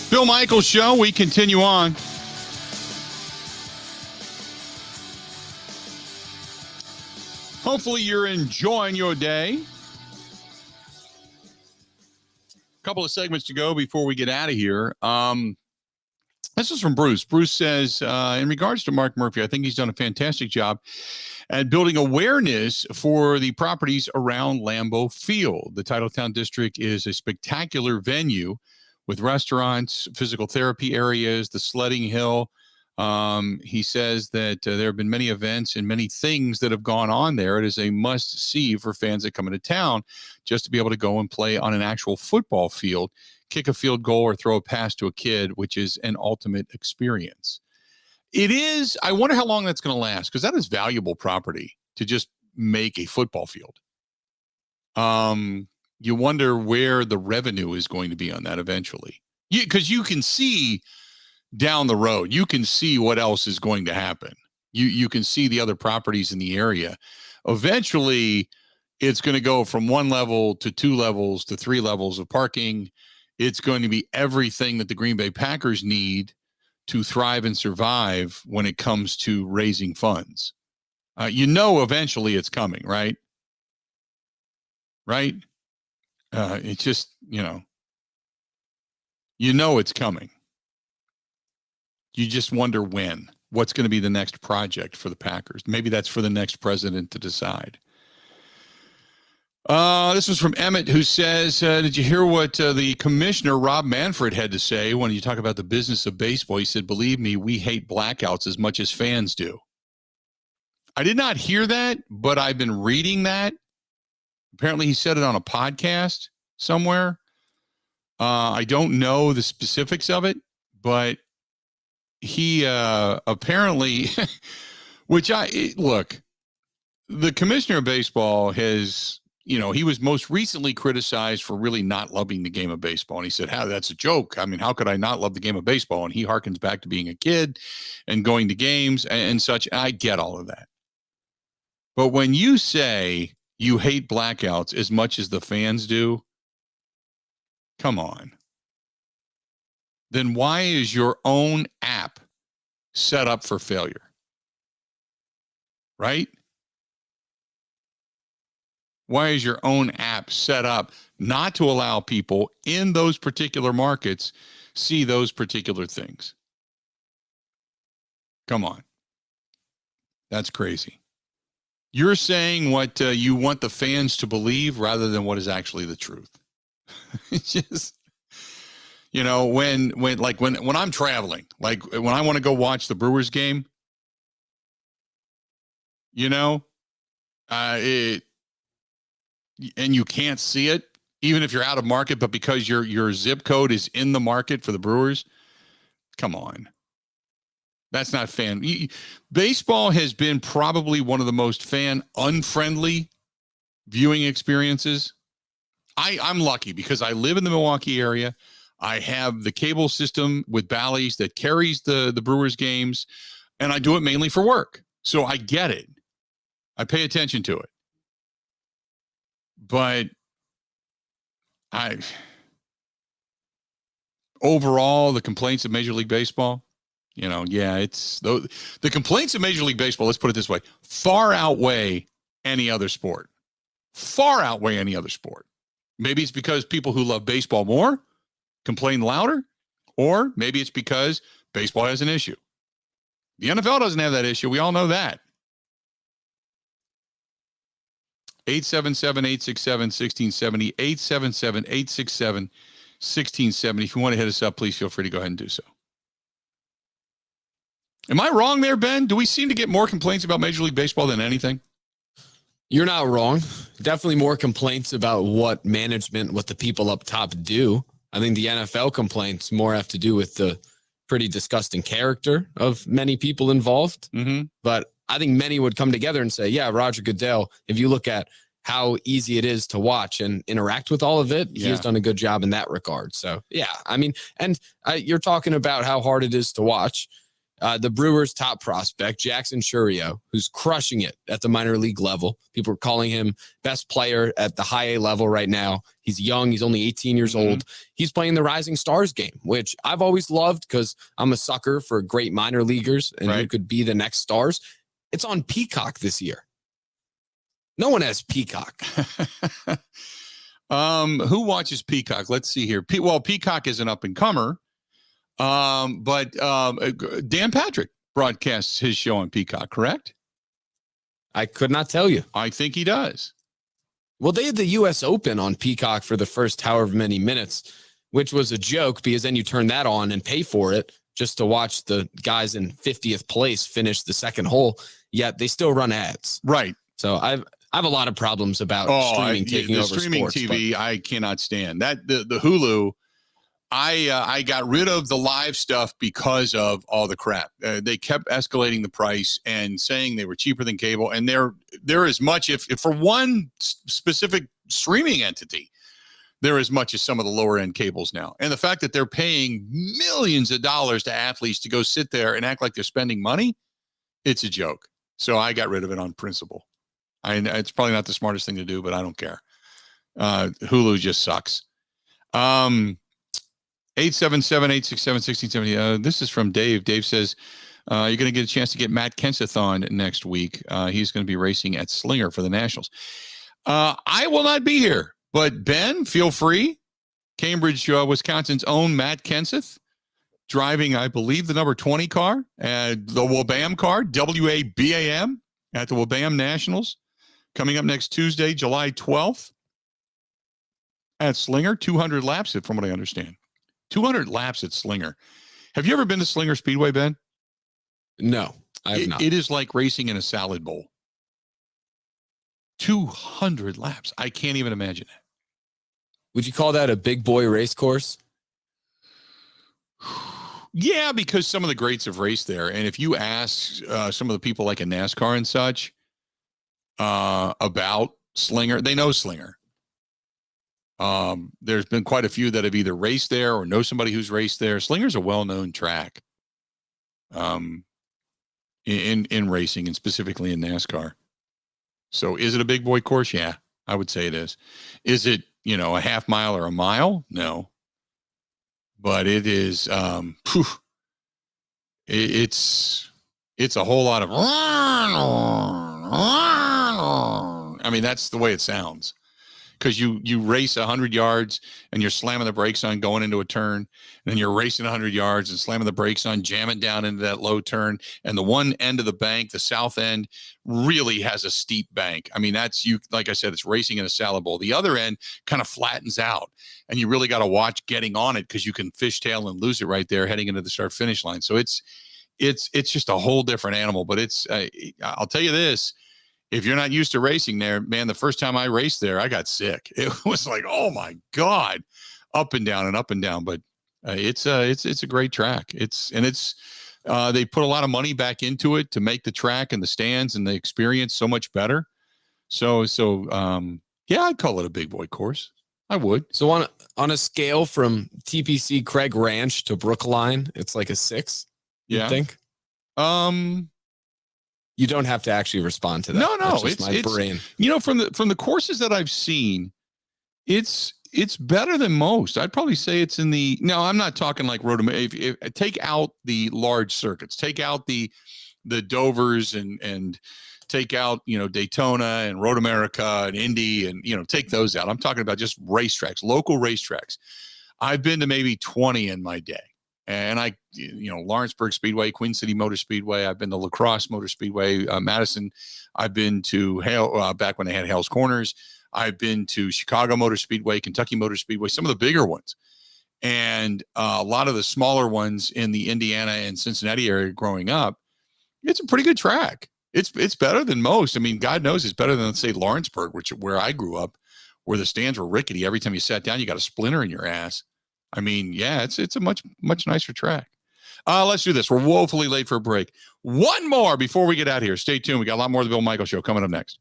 Bill Michaels Show. We continue on. Hopefully you're enjoying your day. A couple of segments to go before we get out of here. This is from Bruce. Bruce says, in regards to Mark Murphy, I think he's done a fantastic job at building awareness for the properties around Lambeau Field. The Titletown District is a spectacular venue with restaurants, physical therapy areas, the sledding hill. He says that there have been many events and many things that have gone on there. It is a must-see for fans that come into town just to be able to go and play on an actual football field, kick a field goal or throw a pass to a kid, which is an ultimate experience. It is. I wonder how long that's going to last, because that is valuable property to just make a football field. You wonder where the revenue is going to be on that eventually. Because you can see down the road, you can see what else is going to happen. You can see the other properties in the area. Eventually, it's going to go from 1 level to 2 levels to 3 levels of parking. It's going to be everything that the Green Bay Packers need to thrive and survive when it comes to raising funds. Eventually it's coming, right? Right? It's just, it's coming. You just wonder when. What's going to be the next project for the Packers? Maybe that's for the next president to decide. This is from Emmett, who says, did you hear what the commissioner, Rob Manfred, had to say when you talk about the business of baseball? He said, believe me, we hate blackouts as much as fans do. I did not hear that, but I've been reading that. Apparently he said it on a podcast somewhere. I don't know the specifics of it, but he apparently, look, the commissioner of baseball has, he was most recently criticized for really not loving the game of baseball. And he said, that's a joke. I mean, how could I not love the game of baseball? And he harkens back to being a kid and going to games and such. I get all of that. But when you say you hate blackouts as much as the fans do, come on. Then why is your own app set up for failure? Right? Why is your own app set up not to allow people in those particular markets see those particular things? Come on. That's crazy. You're saying what you want the fans to believe rather than what is actually the truth. It's just, when I'm traveling, like when I want to go watch the Brewers game, and you can't see it, even if you're out of market, but because your zip code is in the market for the Brewers, come on. That's not fan. Baseball has been probably one of the most fan unfriendly viewing experiences. I'm lucky because I live in the Milwaukee area. I have the cable system with Bally's that carries the Brewers games, and I do it mainly for work. So I get it. I pay attention to it. But overall, the complaints of Major League Baseball, it's the complaints of Major League Baseball, let's put it this way, far outweigh any other sport. Far outweigh any other sport. Maybe it's because people who love baseball more complain louder, or maybe it's because baseball has an issue. The NFL doesn't have that issue. We all know that. 877-867-1670, 877-867-1670. If you want to hit us up, please feel free to go ahead and do so. Am I wrong there, Ben? Do we seem to get more complaints about Major League Baseball than anything? You're not wrong. Definitely more complaints about what management, what the people up top do. I think the NFL complaints more have to do with the pretty disgusting character of many people involved. Mm-hmm. But I think many would come together and say, yeah, Roger Goodell, if you look at how easy it is to watch and interact with all of it, he has done a good job in that regard. So, yeah, I mean, and you're talking about how hard it is to watch. The Brewers' top prospect, Jackson Chourio, who's crushing it at the minor league level. People are calling him best player at the high A level right now. He's young. He's only 18 years old. He's playing the Rising Stars game, which I've always loved because I'm a sucker for great minor leaguers and who could be the next stars. It's on Peacock this year. No one has Peacock. Who watches Peacock? Let's see here. Well, Peacock is an up-and-comer. But Dan Patrick broadcasts his show on Peacock, correct? I could not tell you. I think he does. Well, they had the U.S. Open on Peacock for the first however many minutes, which was a joke because then you turn that on and pay for it just to watch the guys in 50th place finish the second hole, yet they still run ads. Right. So I have a lot of problems about streaming taking over streaming sports, TV. I cannot stand that. The Hulu. I got rid of the live stuff because of all the crap. They kept escalating the price and saying they were cheaper than cable. And they're as much, if for one specific streaming entity, they're as much as some of the lower end cables now. And the fact that they're paying millions of dollars to athletes to go sit there and act like they're spending money, it's a joke. So I got rid of it on principle. It's probably not the smartest thing to do, but I don't care. Hulu just sucks. 877-867-1670. This is from Dave. Dave says, you're going to get a chance to get Matt Kenseth on next week. He's going to be racing at Slinger for the Nationals. I will not be here, but Ben, feel free. Cambridge, Wisconsin's own Matt Kenseth, driving, I believe, the number 20 car, the WABAM car, WABAM, at the WABAM Nationals, coming up next Tuesday, July 12th at Slinger. 200 laps, from what I understand. 200 laps at Slinger. Have you ever been to Slinger Speedway, Ben? No, I have not. It is like racing in a salad bowl. 200 laps. I can't even imagine that. Would you call that a big boy race course? Yeah, because some of the greats have raced there. And if you ask some of the people like in NASCAR and such about Slinger, they know Slinger. There's been quite a few that have either raced there or know somebody who's raced there. Slinger's a well-known track in racing and specifically in NASCAR. So is it a big boy course? Yeah, I would say it is. Is it, a half mile or a mile? No. But it is, it's a whole lot of, I mean, that's the way it sounds. Because you race 100 yards and you're slamming the brakes on going into a turn, and then you're racing 100 yards and slamming the brakes on, jamming down into that low turn. And the one end of the bank, the south end, really has a steep bank. I mean, like I said, it's racing in a salad bowl. The other end kind of flattens out, and you really got to watch getting on it because you can fishtail and lose it right there heading into the start finish line. So it's just a whole different animal. But I'll tell you this. If you're not used to racing there, man, the first time I raced there, I got sick. It was like, oh my God, up and down and up and down. But it's a great track. They put a lot of money back into it to make the track and the stands and the experience so much better. So yeah, I'd call it a big boy course. I would. So on a scale from TPC Craig Ranch to Brookline, it's like a 6. Yeah. You think? You don't have to actually respond to that. No, it's my brain. From the courses that I've seen, it's better than most. I'd probably say it's in the. No, I'm not talking like road. If take out the large circuits, take out the Dovers and take out Daytona and Road America and Indy and take those out. I'm talking about just racetracks, local racetracks. I've been to maybe 20 in my day. And Lawrenceburg Speedway, Queen City Motor Speedway. I've been to La Crosse Motor Speedway, Madison. I've been to Hale, back when they had Hale's Corners. I've been to Chicago Motor Speedway, Kentucky Motor Speedway, some of the bigger ones. And a lot of the smaller ones in the Indiana and Cincinnati area growing up, it's a pretty good track. It's better than most. I mean, God knows it's better than, let's say, Lawrenceburg, where I grew up, where the stands were rickety. Every time you sat down, you got a splinter in your ass. I mean, yeah, it's a much nicer track. Let's do this. We're woefully late for a break. One more before we get out of here. Stay tuned. We got a lot more of the Bill Michaels Show coming up next.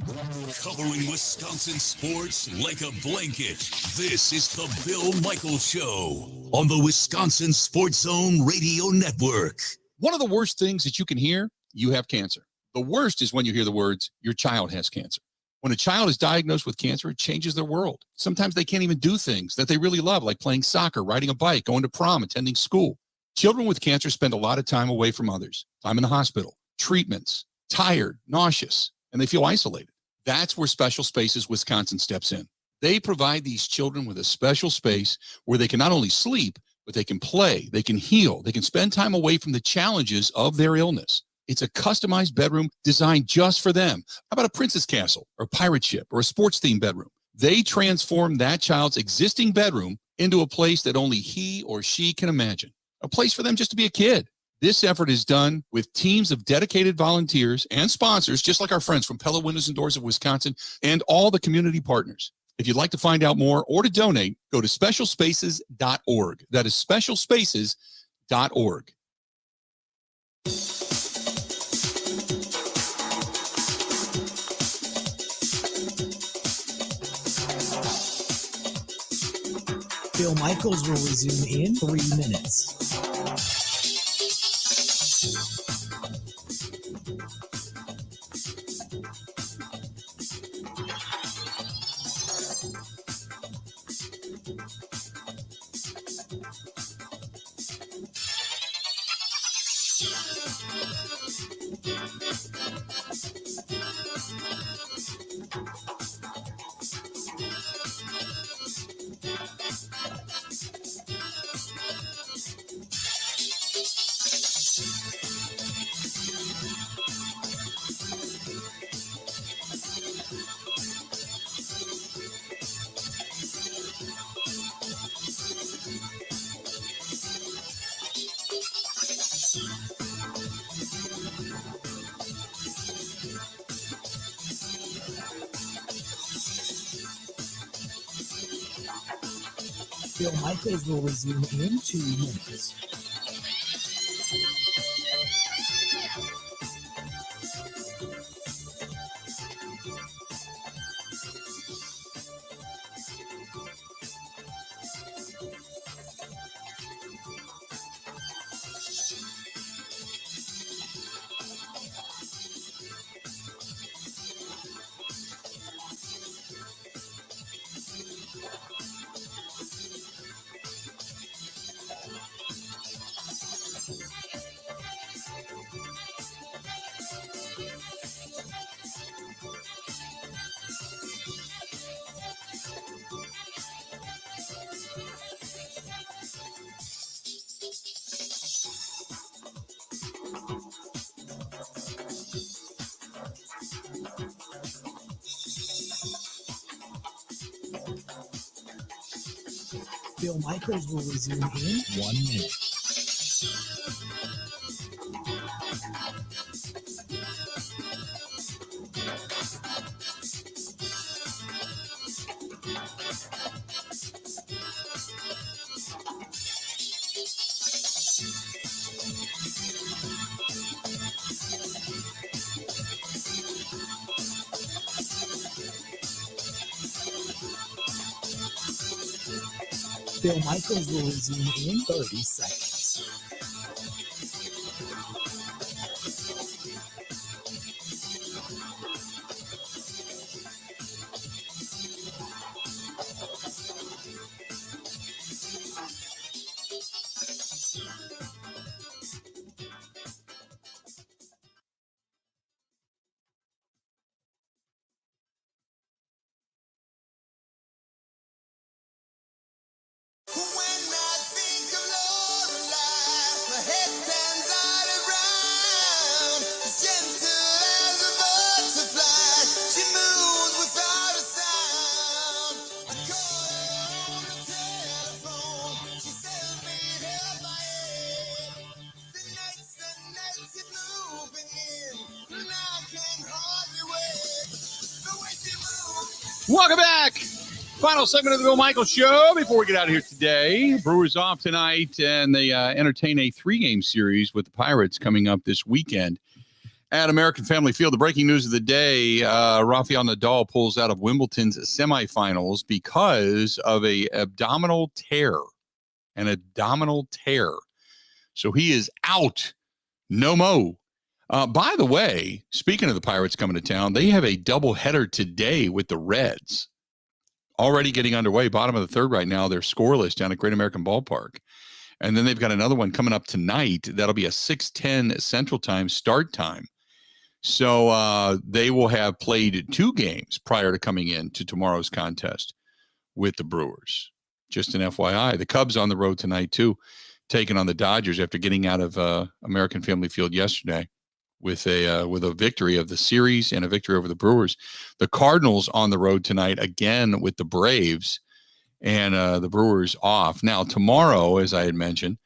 Covering Wisconsin sports like a blanket. This is the Bill Michaels Show on the Wisconsin Sports Zone Radio Network. One of the worst things that you can hear, you have cancer. The worst is when you hear the words, your child has cancer. When a child is diagnosed with cancer, it changes their world. Sometimes they can't even do things that they really love, like playing soccer, riding a bike, going to prom, attending school. Children with cancer spend a lot of time away from others, time in the hospital, treatments, tired, nauseous, and they feel isolated. That's where Special Spaces Wisconsin steps in. They provide these children with a special space where they can not only sleep, but they can play, they can heal, they can spend time away from the challenges of their illness. It's a customized bedroom designed just for them. How about a princess castle or a pirate ship or a sports-themed bedroom? They transform that child's existing bedroom into a place that only he or she can imagine, a place for them just to be a kid. This effort is done with teams of dedicated volunteers and sponsors, just like our friends from Pella Windows and Doors of Wisconsin and all the community partners. If you'd like to find out more or to donate, go to specialspaces.org. That is specialspaces.org. Bill Michaels will resume in 3 minutes. Bill Michaels will resume in 2 minutes. Bill Michaels will resume in 1 minute. Bill Michaels will resume in 30 seconds. Welcome back. Final segment of the Bill Michaels Show before we get out of here today. Brewers off tonight, and they entertain a 3-game series with the Pirates coming up this weekend. at American Family Field. The breaking news of the day, Rafael Nadal pulls out of Wimbledon's semifinals because of an abdominal tear. So he is out. No mo. By the way, speaking of the Pirates coming to town, they have a doubleheader today with the Reds. Already getting underway. Bottom of the third right now. They're scoreless down at Great American Ballpark. And then they've got another one coming up tonight. That'll be a 6:10 Central Time start time. So they will have played 2 games prior to coming in to tomorrow's contest with the Brewers. Just an FYI. The Cubs on the road tonight, too, taking on the Dodgers after getting out of American Family Field yesterday with a victory of the series and a victory over the Brewers. The Cardinals on the road tonight, again, with the Braves, and the Brewers off. Now, tomorrow, as I had mentioned,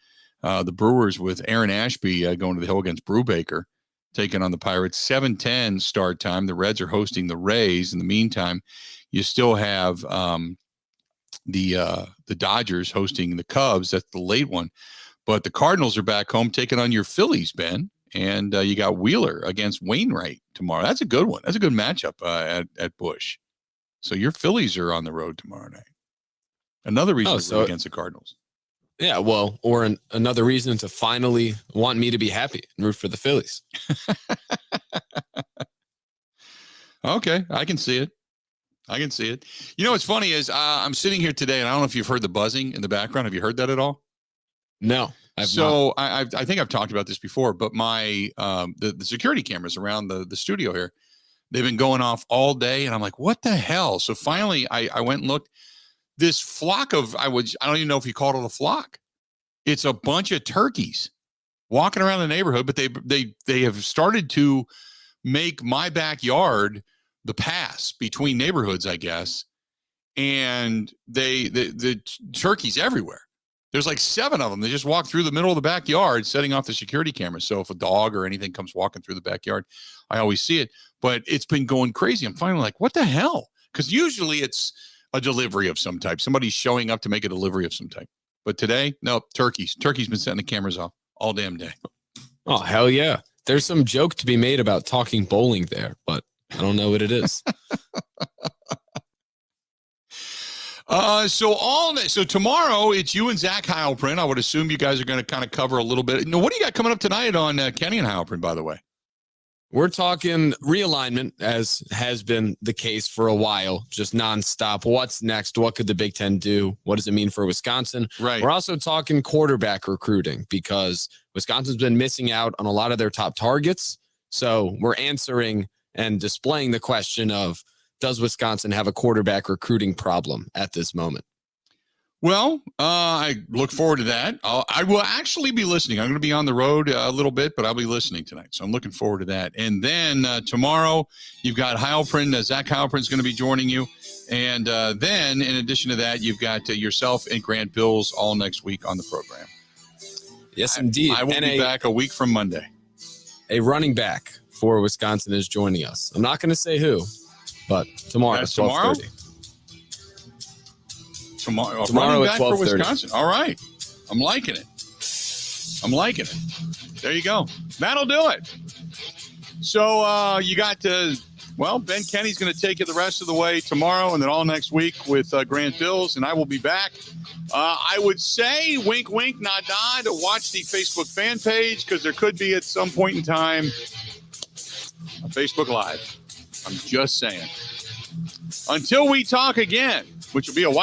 the Brewers with Aaron Ashby going to the hill against Brubaker, taking on the Pirates. 7:10 start time. The Reds are hosting the Rays. In the meantime, you still have the Dodgers hosting the Cubs. That's the late one. But the Cardinals are back home taking on your Phillies, Ben. And you got Wheeler against Wainwright tomorrow. That's a good one. That's a good matchup at Busch. So your Phillies are on the road tomorrow night. Another reason to root against the Cardinals. Yeah, well, or another reason to finally want me to be happy and root for the Phillies. Okay, I can see it. You know what's funny is I'm sitting here today, and I don't know if you've heard the buzzing in the background. Have you heard that at all? No. I think I've talked about this before, but my the security cameras around the studio here, they've been going off all day, and I'm like, what the hell? So finally, I went and looked. This flock of I don't even know if you call it a flock. It's a bunch of turkeys walking around the neighborhood, but they have started to make my backyard the pass between neighborhoods, I guess, and the turkeys everywhere. There's like 7 of them. They just walk through the middle of the backyard, setting off the security cameras. So if a dog or anything comes walking through the backyard, I always see it. But it's been going crazy. I'm finally like, what the hell? Because usually it's a delivery of some type. Somebody's showing up to make a delivery of some type. But today, no, turkeys. Turkeys been setting the cameras off all damn day. Oh, hell yeah. There's some joke to be made about talking bowling there, but I don't know what it is. So tomorrow it's you and Zach Heilprin. I would assume you guys are going to kind of cover a little bit. Now, what do you got coming up tonight on Kenny and Heilprin, by the way? We're talking realignment, as has been the case for a while, just nonstop. What's next? What could the Big Ten do? What does it mean for Wisconsin? Right. We're also talking quarterback recruiting because Wisconsin's been missing out on a lot of their top targets. So we're answering and displaying the question of, does Wisconsin have a quarterback recruiting problem at this moment? Well, I look forward to that. I will actually be listening. I'm going to be on the road a little bit, but I'll be listening tonight. So I'm looking forward to that. And then tomorrow, you've got Heilprin. Zach Heilprin is going to be joining you. And then, in addition to that, you've got yourself and Grant Bills all next week on the program. Yes, indeed. I will be back a week from Monday. A running back for Wisconsin is joining us. I'm not going to say who, but tomorrow at 12:30. Tomorrow at 12:30 for Wisconsin. All right. I'm liking it. There you go. That'll do it. So you got Ben Kenny's going to take you the rest of the way tomorrow and then all next week with Grant Bills, and I will be back. I would say wink, wink, nod, nod. Watch the Facebook fan page because there could be at some point in time a Facebook Live. I'm just saying. Until we talk again, which will be a while.